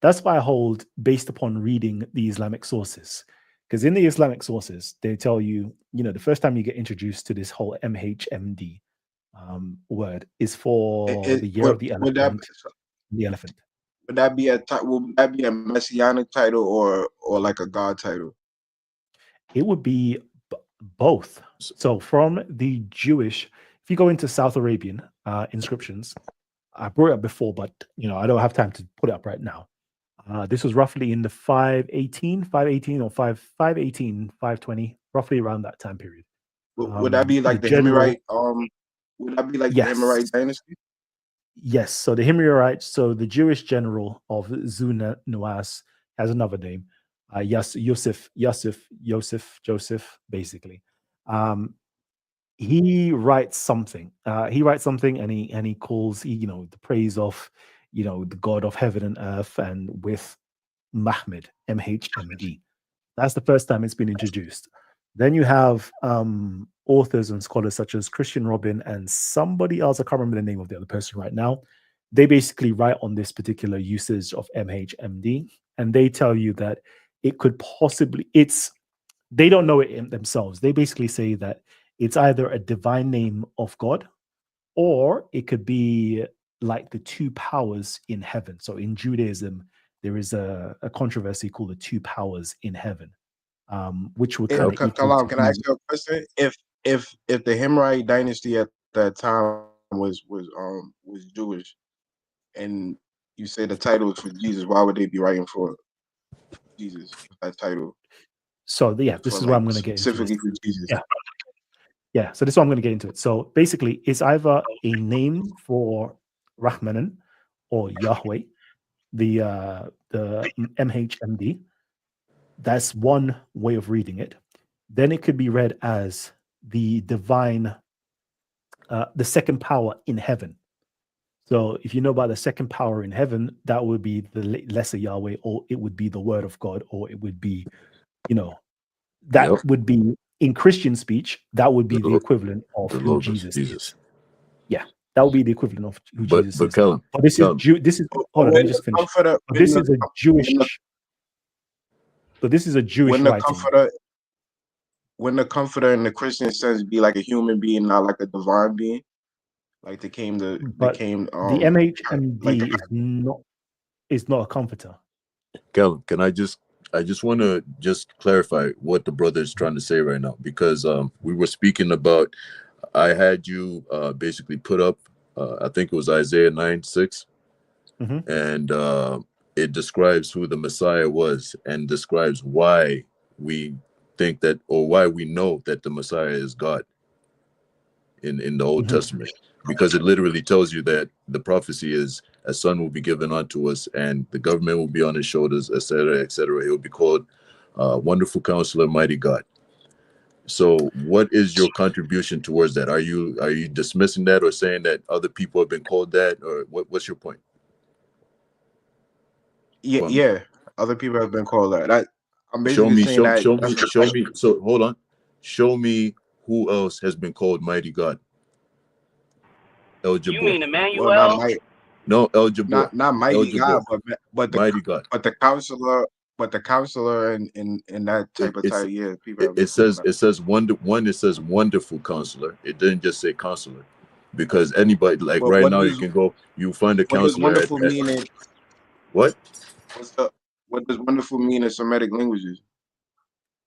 S1: That's why I hold, based upon reading the Islamic sources. Because in the Islamic sources, they tell you, the first time you get introduced to this whole MHMD word is for the year of the elephant. The elephant.
S6: Would that be a messianic title or like a God title?
S1: It would be both. So from the Jewish, if you go into South Arabian inscriptions, I brought it up before, but I don't have time to put it up right now. This was roughly in the 518 or 520, roughly around that time period.
S6: Would that be like the Himmerite? Would that be like the Himmerite dynasty?
S1: Yes. So the Himyarites, so the Jewish general of Nuas has another name, Joseph, basically. He writes something. And he calls the praise of the God of heaven and earth, and with Mahmud, MHMD. That's the first time it's been introduced. Then you have authors and scholars such as Christian Robin and somebody else, I can't remember the name of the other person right now. They basically write on this particular usage of MHMD, and they tell you that it could possibly, they don't know it themselves. They basically say that it's either a divine name of God, or it could be like the two powers in heaven. So in Judaism, there is a controversy called the two powers in heaven, which would kind of equal.
S6: Can I ask you a question? If the Himmerite dynasty at that time was Jewish, and you say the title is for Jesus, why would they be writing for Jesus? That title.
S1: So this is where I'm going to get
S6: specifically for Jesus.
S1: Yeah. So this is what I'm going to get into it. So basically, it's either a name for Rahmanan or Yahweh, the MHMD. That's one way of reading it. Then it could be read as the divine, the second power in heaven. So if you know about the second power in heaven, that would be the lesser Yahweh, or it would be the word of God, or it would be, that would be, in Christian speech, that would be the equivalent of who Jesus is. Yeah, that would be the equivalent of who Jesus is.
S4: Callum,
S1: but this is hold on, let me just finish. This is a Jewish. So this is a Jewish writing.
S6: When the Comforter in the Christian sense be like a human being, not like a divine being, like the
S1: MHMD is not a comforter.
S4: Callum, can I just want to just clarify what the brother is trying to say right now, because we were speaking about, I had you basically put up, I think it was Isaiah 9:6, and it describes who the Messiah was and describes why we think that, or why we know that the Messiah is God in the Old Testament, because it literally tells you that the prophecy is a son will be given unto us, and the government will be on his shoulders, etc., etc. It will be called Wonderful Counselor, Mighty God. So what is your contribution towards that? Are you dismissing that, or saying that other people have been called that, or what's your point?
S6: Yeah, other people have been called that. I'm basically saying that.
S4: Show me. So hold on. Show me who else has been called Mighty God. El Jabbar.
S5: You mean Emmanuel?
S6: Well,
S4: no, El Jabbar.
S6: Not Mighty God, but the
S4: Mighty God.
S6: But the counselor in that type of title. Yeah, people.
S4: It says Wonderful Counselor. It didn't just say Counselor, because anybody, like, right now, you can go, you find a counselor.
S6: Wonderful meaning?
S4: What?
S6: what does wonderful mean in Semitic languages?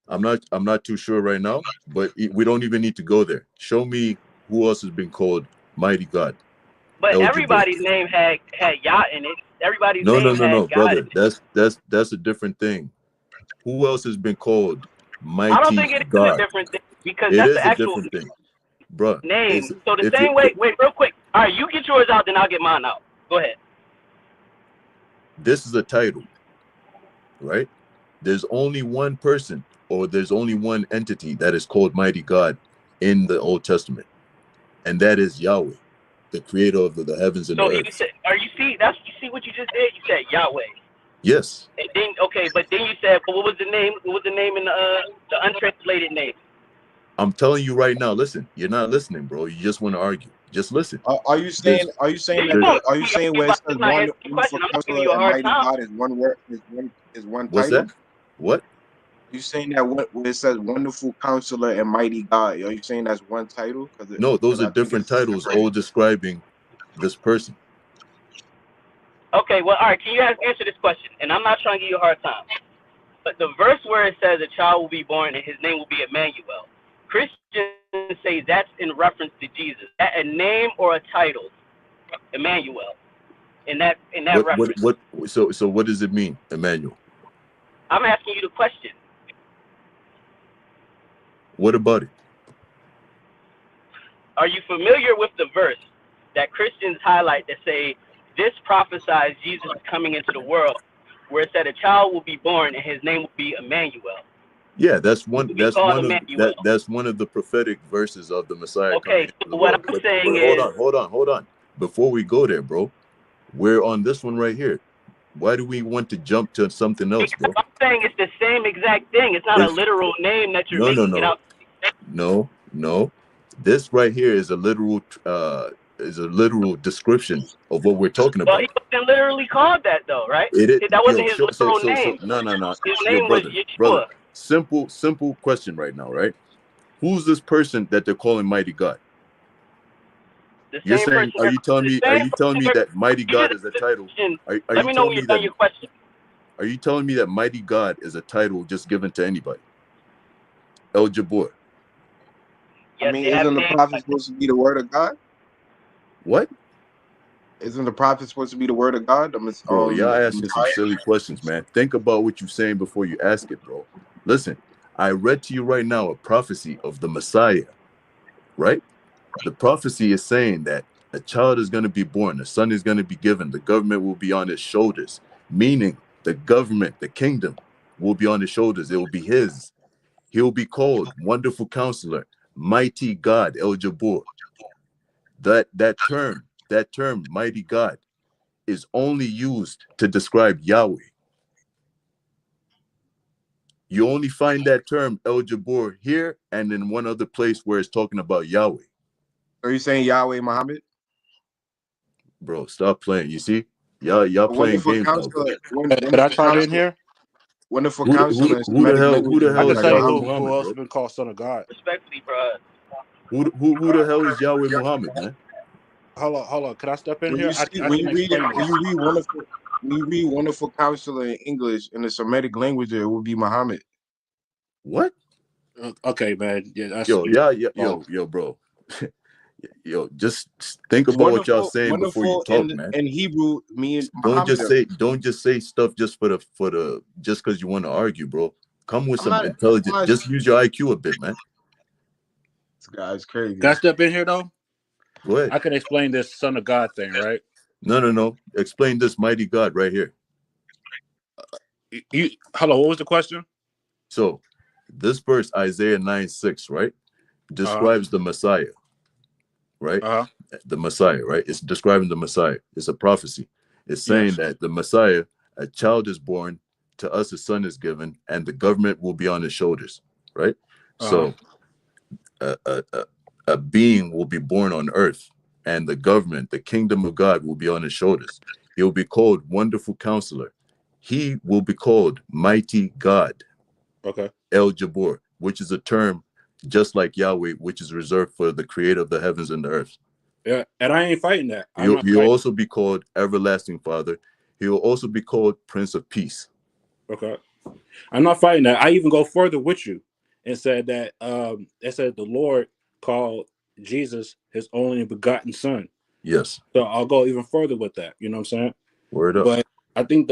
S4: I'm not too sure right now, but we don't even need to go there. Show me who else has been called mighty God.
S5: But
S4: El Jabbar.
S5: everybody's name had Yah in it. Everybody's
S4: No,
S5: name had God
S4: brother.
S5: in it.
S4: That's a different thing. Who else has been called
S5: I don't
S4: mighty
S5: think it is a
S4: God?
S5: different thing because
S4: It
S5: that's
S4: is
S5: the
S4: a
S5: actual
S4: different thing, bro.
S5: name. So the
S4: if you,
S5: same way. Wait, real quick. All right, you get yours out, then I'll get mine out. Go ahead.
S4: this is a title, right? There's only one person, or there's only one entity that is called mighty God in the Old Testament, and that is Yahweh, the creator of the heavens and
S5: So
S4: the
S5: you
S4: earth.
S5: said, you see what you just did? You said Yahweh.
S4: Yes.
S5: And then but then you said, but what was the name? What was the name in the untranslated name?
S4: I'm telling you right now. Listen, you're not listening, bro. You just want to argue. Just listen.
S6: Are you saying where it says
S5: It's not answering the question.
S6: wonderful
S5: I'm not giving
S6: counselor
S5: you a
S6: and
S5: hard
S6: mighty
S5: time.
S6: God is one word is one
S4: What's
S6: title?
S4: that? What?
S6: You saying that when it says wonderful counselor and mighty God, are you saying that's one title?
S4: No, those are different titles, all describing this person.
S5: Okay, well, all right. Can you answer this question? And I'm not trying to give you a hard time. But the verse where it says a child will be born and his name will be Emmanuel, Christians say that's in reference to Jesus. That a name or a title, Emmanuel, in that reference.
S4: So what does it mean, Emmanuel?
S5: I'm asking you the question.
S4: What about it?
S5: Are you familiar with the verse that Christians highlight that say this prophesies Jesus coming into the world, where it said a child will be born and his name will be Emmanuel?
S4: Yeah, that's one of the prophetic verses of the Messiah coming into the world.
S5: What I'm saying
S4: is, hold on. Before we go there, bro, we're on this one right here. Why do we want to jump to something else, bro?
S5: I'm saying it's the same exact thing. It's not a literal name that you're making it out.
S4: No. This right here is a literal description of what we're talking about.
S5: Well, he wasn't literally called that though, right? That wasn't his literal name.
S4: No.
S5: His name was Yeshua.
S4: Brother, simple question right now, right? Who's this person that they're calling mighty God? You're saying, are you telling me that mighty God is a title?
S5: Let me know when you're done your question.
S4: Are you telling me that mighty God is a title just given to anybody? El Jabbar.
S6: I mean, isn't the prophet supposed to be the word of God?
S4: What?
S6: Isn't the prophet supposed to be the word of God?
S4: Bro, y'all asking some silly questions, man. Think about what you're saying before you ask it, bro. Listen, I read to you right now a prophecy of the Messiah, right? The prophecy is saying that a child is going to be born, a son is going to be given, the government will be on his shoulders, meaning the government, the kingdom will be on his shoulders. It will be his. He will be called Wonderful Counselor, Mighty God, El Jabbar. That term, Mighty God, is only used to describe Yahweh. You only find that term El Jabbar here and in one other place where it's talking about Yahweh.
S6: Are you saying Yahweh Muhammad?
S4: Bro, stop playing. You see? Y'all playing games now, bro.
S7: Could I chime in here?
S6: Wonderful Counselor.
S4: Who the hell
S7: I
S4: is
S7: can tell you
S4: Yahweh
S7: who
S4: Muhammad,
S7: else
S4: bro?
S7: been called Son of God.
S5: Respectfully, bro.
S4: Who the hell is Yahweh Muhammad, man?
S7: Hold on. Can I step in
S6: When
S7: here?
S6: you read Wonderful Counselor in English in the Semitic language, it would be Muhammad.
S4: What?
S7: Okay, man. Yeah, that's
S4: yo, bro. Yo, just think about what y'all saying before you talk, man.
S6: In Hebrew, mean
S4: don't just say stuff just just because you want to argue, bro. Come with some intelligence. Just use your IQ a bit, man.
S6: This guy's crazy.
S7: Can I step in here though?
S4: Go ahead.
S7: I can explain this Son of God thing, right?
S4: No. Explain this mighty God right here.
S7: Hello, what was the question?
S4: So this verse, Isaiah 9:6, right, describes the Messiah. Right? The Messiah, right? It's describing the Messiah. It's a prophecy. It's saying that the Messiah, a child is born, to us a son is given, and the government will be on his shoulders, right? So a being will be born on earth, and the government, the kingdom of God, will be on his shoulders. He will be called Wonderful Counselor. He will be called Mighty God.
S7: Okay.
S4: El Jabbar, which is a term just like Yahweh, which is reserved for the creator of the heavens and the earth.
S7: Yeah, and I ain't fighting that.
S4: He'll also be called Everlasting Father. He will also be called Prince of Peace.
S7: Okay. I'm not fighting that. I even go further with you and said that it said the Lord called Jesus his only begotten son.
S4: Yes.
S7: So I'll go even further with that. You know what I'm saying?
S4: Word up.
S7: But I think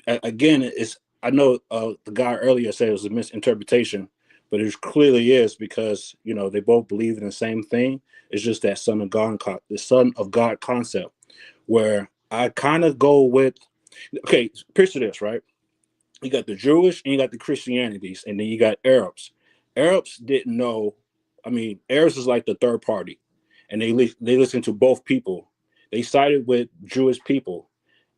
S7: again, is I know the guy earlier said it was a misinterpretation, but it clearly is because they both believe in the same thing. It's just that the Son of God concept, where I kind of go with. Okay, picture this, right? You got the Jewish and you got the Christianities, and then you got Arabs. Arabs didn't know. I mean, Arabs is like the third party, and they listen to both people. They sided with Jewish people,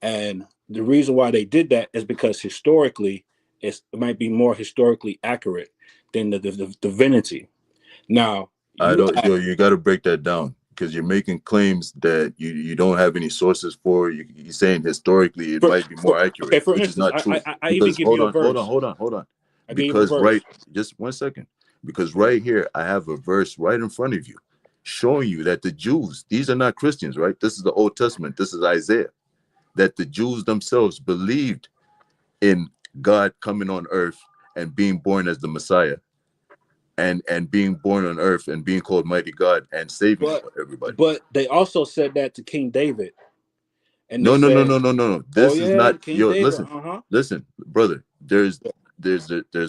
S7: and the reason why they did that is because historically, it might be more historically accurate than the divinity. Now,
S4: you got to break that down because you're making claims that you don't have any sources for. You're saying historically it might be more accurate,
S7: okay, for
S4: which
S7: instance,
S4: is not true.
S7: I even give you a verse.
S4: Hold on.
S7: I give you a verse.
S4: Just 1 second. Because right here I have a verse right in front of you, showing you that the Jews, these are not Christians, right? This is the Old Testament. This is Isaiah. That the Jews themselves believed in God coming on earth and being born as the Messiah. And being born on earth and being called mighty God and saving everybody.
S7: But they also said that to King David. And
S4: No.
S7: This
S4: is not
S7: King David.
S4: Listen, brother. There's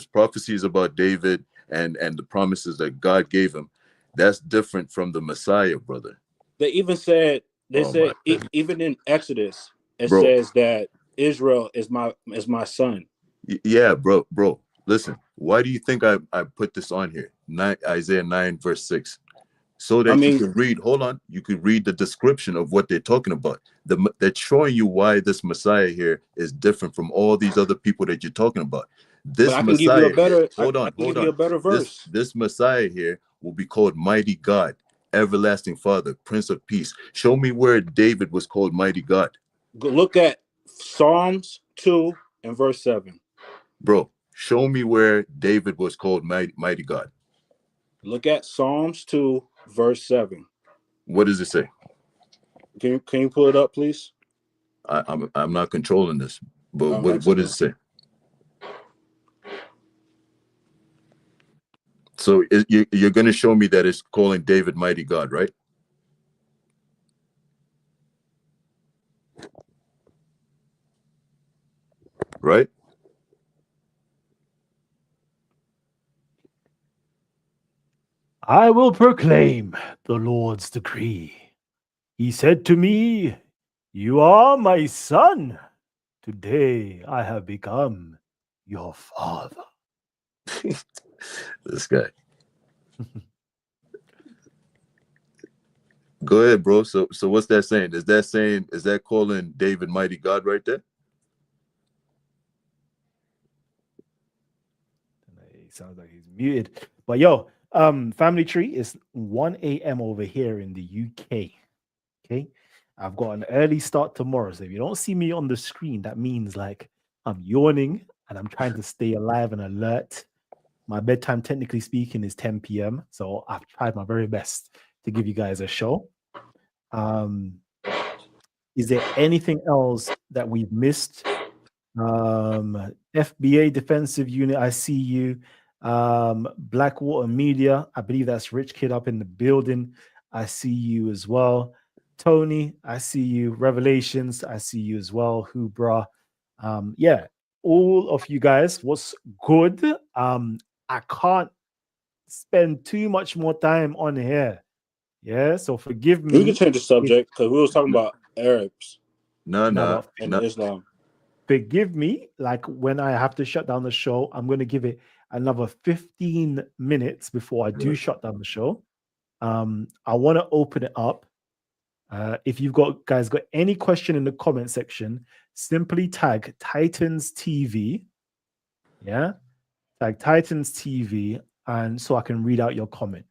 S4: prophecies about David and the promises that God gave him. That's different from the Messiah, brother.
S7: They even said even in Exodus it says that Israel is my son.
S4: Yeah, bro. Listen, why do you think I put this on here? Isaiah 9 verse 6. So that you can read, you could read the description of what they're talking about. They're showing you why this Messiah here is different from all these other people that you're talking about. This Messiah, hold on.
S7: A better verse.
S4: This Messiah here will be called Mighty God, Everlasting Father, Prince of Peace. Show me where David was called Mighty God.
S7: Look at Psalms 2 and verse 7.
S4: Bro, show me where David was called Mighty God.
S7: Look at Psalms 2 verse 7.
S4: What does it say?
S7: Can you pull it up, please?
S4: I'm not controlling this, but what does it say? So you're going to show me that it's calling David Mighty God, right? Right?
S1: I will proclaim the Lord's decree. He said to me, "You are my son. Today I have become your father."
S4: This guy. Go ahead, bro. So what's that saying? Is that calling David Mighty God right there?
S1: It sounds like he's muted. But yo, family tree is 1 a.m. over here in the UK. Okay. I've got an early start tomorrow. So if you don't see me on the screen, that means like I'm yawning and I'm trying to stay alive and alert. My bedtime, technically speaking, is 10 p.m. So I've tried my very best to give you guys a show. Is there anything else that we've missed? FBA Defensive Unit, I see you. Blackwater Media, I believe that's Rich Kid up in the building. I see you as well. Tony, I see you. Revelations, I see you as well. Hoobra. Yeah, all of you guys, what's good? I can't spend too much more time on here. Yeah, so forgive me.
S7: We can change the subject because we was talking about Arabs.
S4: No.
S7: Islam.
S1: Forgive me, like when I have to shut down the show, I'm going to give it another 15 minutes before I do shut down the show. I want to open it up. If you've got any question in the comment section, simply tag Titans TV. Yeah, tag Titans TV, and so I can read out your comment.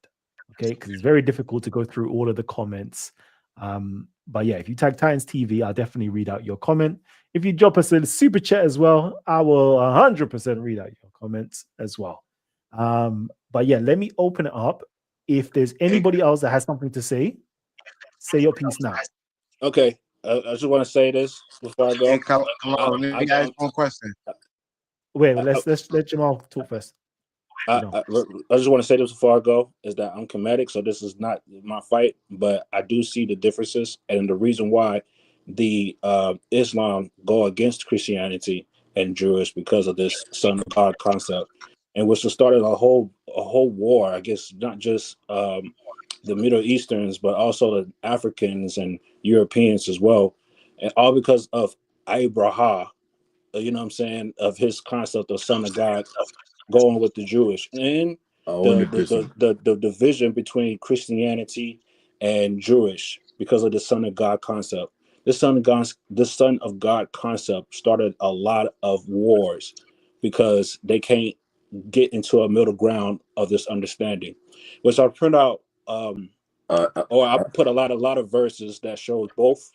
S1: Okay, because it's very difficult to go through all of the comments. But yeah, if you tag Titans TV, I'll definitely read out your comment. If you drop us a super chat as well, I will 100% read out your comments as well. But yeah, let me open it up. If there's anybody else that has something to say your piece now.
S7: Okay, I just want to say this before I go.
S6: Hey, I got one question.
S1: Wait, let's let Jamal talk first.
S7: I just want to say this before I go, is that I'm Kemetic, so this is not my fight, but I do see the differences and the reason why the Islam go against Christianity and Jewish because of this Son of God concept, and which has started a whole war. I guess not just the Middle Easterns, but also the Africans and Europeans as well, and all because of Abraha. You know what I'm saying, of his concept of Son of God going with the Jewish, and the division between Christianity and Jewish because of the Son of God concept. The Son of God concept started a lot of wars because they can't get into a middle ground of this understanding. Which I'll print out, or I'll put a lot of verses that shows both.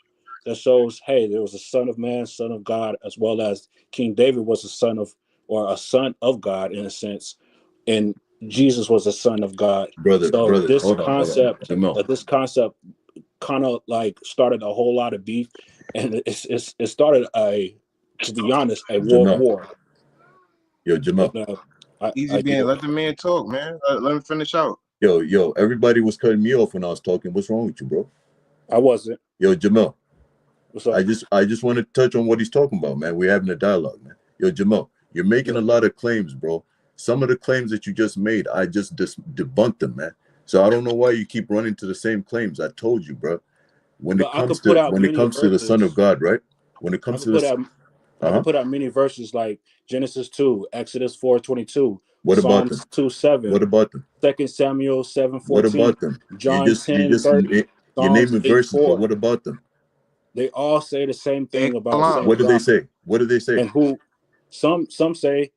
S7: That shows, hey, there was a Son of Man, Son of God, as well as King David was a son of God in a sense, and Jesus was a son of God.
S4: Brother,
S7: This
S4: hold on. Jamal.
S7: this concept kind of like started a whole lot of beef, and it started to be honest, a world
S4: Jamal.
S7: war.
S4: Yo, Jamal.
S7: And,
S6: Easy being, let the man talk, man. Let him finish out.
S4: Yo, everybody was cutting me off when I was talking. What's wrong with you, bro?
S7: I wasn't.
S4: Yo, Jamal.
S7: What's up?
S4: I just want to touch on what he's talking about, man. We're having a dialogue, man. Yo, Jamal, you're making a lot of claims, bro. Some of the claims that you just made, I just debunked them, man. So I don't know why you keep running to the same claims. I told you, bro. When it comes to the Son of God, right? When it comes to this,
S7: I can put out many verses like Genesis 2, Exodus 4:22,
S4: what about
S7: Psalms
S4: them?
S7: 2:7,
S4: What about them?
S7: 2 Samuel 7:14,
S4: What about them?
S7: John 10:30,
S4: you're
S7: Psalms
S4: naming verses,
S7: 8:4.
S4: but what about them?
S7: They all say the same thing about
S4: What do they say? What do they say?
S7: And who some say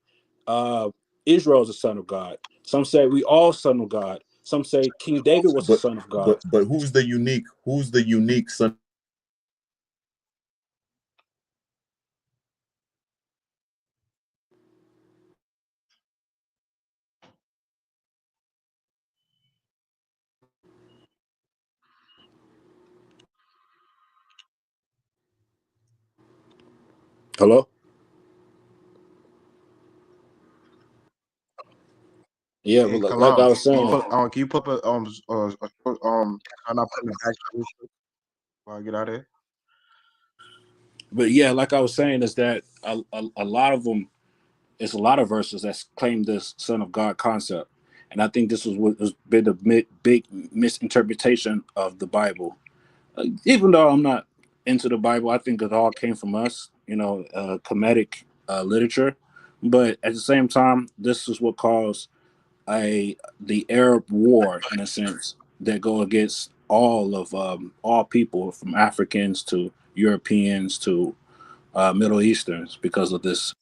S7: Israel is a son of God. Some say we all son of God. Some say King David was a son of God.
S4: But who's the unique son?
S7: Hello? Yeah,
S6: Hey,
S7: but like I was saying,
S6: can you put up I'm not putting it back before I get out of here.
S7: but yeah, like I was saying, is that a lot of them, it's a lot of verses that claim this Son of God concept, and I think this was what has been a big misinterpretation of the Bible. Even though I'm not into the Bible, I think it all came from us, Kemetic literature. But at the same time, this is what caused the Arab War, in a sense, that go against all people, from Africans to Europeans to Middle Easterns, because of this.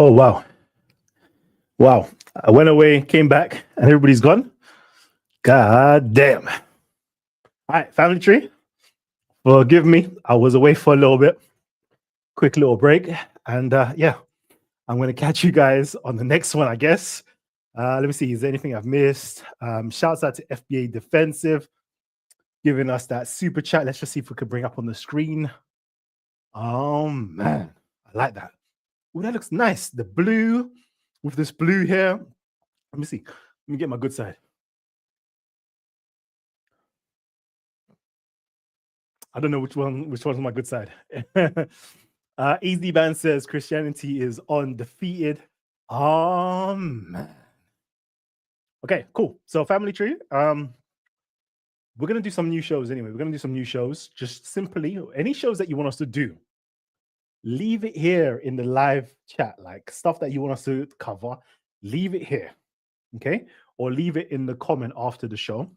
S1: Oh, wow. Wow. I went away, came back, and everybody's gone. God damn. All right, family tree. Forgive me. I was away for a little bit. Quick little break. And yeah, I'm going to catch you guys on the next one, I guess. Let me see. Is there anything I've missed? Shouts out to FBA Defensive giving us that super chat. Let's just see if we could bring up on the screen. Oh, man. I like that. Oh, that looks nice. The blue with this blue here. Let me see. Let me get my good side. I don't know which one's my good side. Easy Band says Christianity is undefeated. Man. Okay, cool. So family tree. We're gonna do some new shows anyway. We're gonna do some new shows. Just simply any shows that you want us to do, leave it here in the live chat, like stuff that you want us to cover. Leave it here, okay? Or leave it in the comment after the show,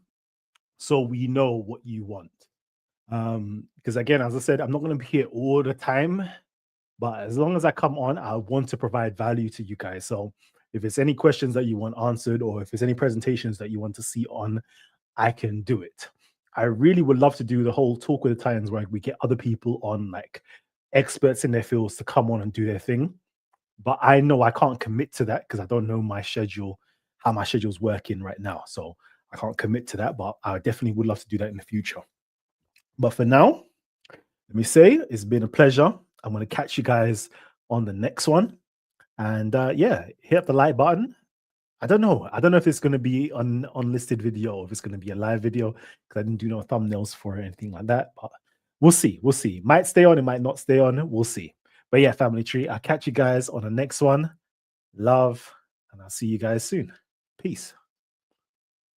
S1: so we know what you want. Because again, as I said, I'm not going to be here all the time, but as long as I come on, I want to provide value to you guys. So if it's any questions that you want answered, or if there's any presentations that you want to see on, I can do it. I really would love to do the whole Talk with the Titans where we get other people on, like experts in their fields, to come on and do their thing. But I know I can't commit to that because I don't know my schedule, how my schedule's working right now. So I can't commit to that, but I definitely would love to do that in the future. But for now, let me say it's been a pleasure. I'm going to catch you guys on the next one. And yeah, hit the like button. I don't know if it's going to be an unlisted video or if it's going to be a live video, because I didn't do no thumbnails for it or anything like that. But we'll see. We'll see. Might stay on, it might not stay on. We'll see. But yeah, family tree, I'll catch you guys on the next one. Love, and I'll see you guys soon. Peace.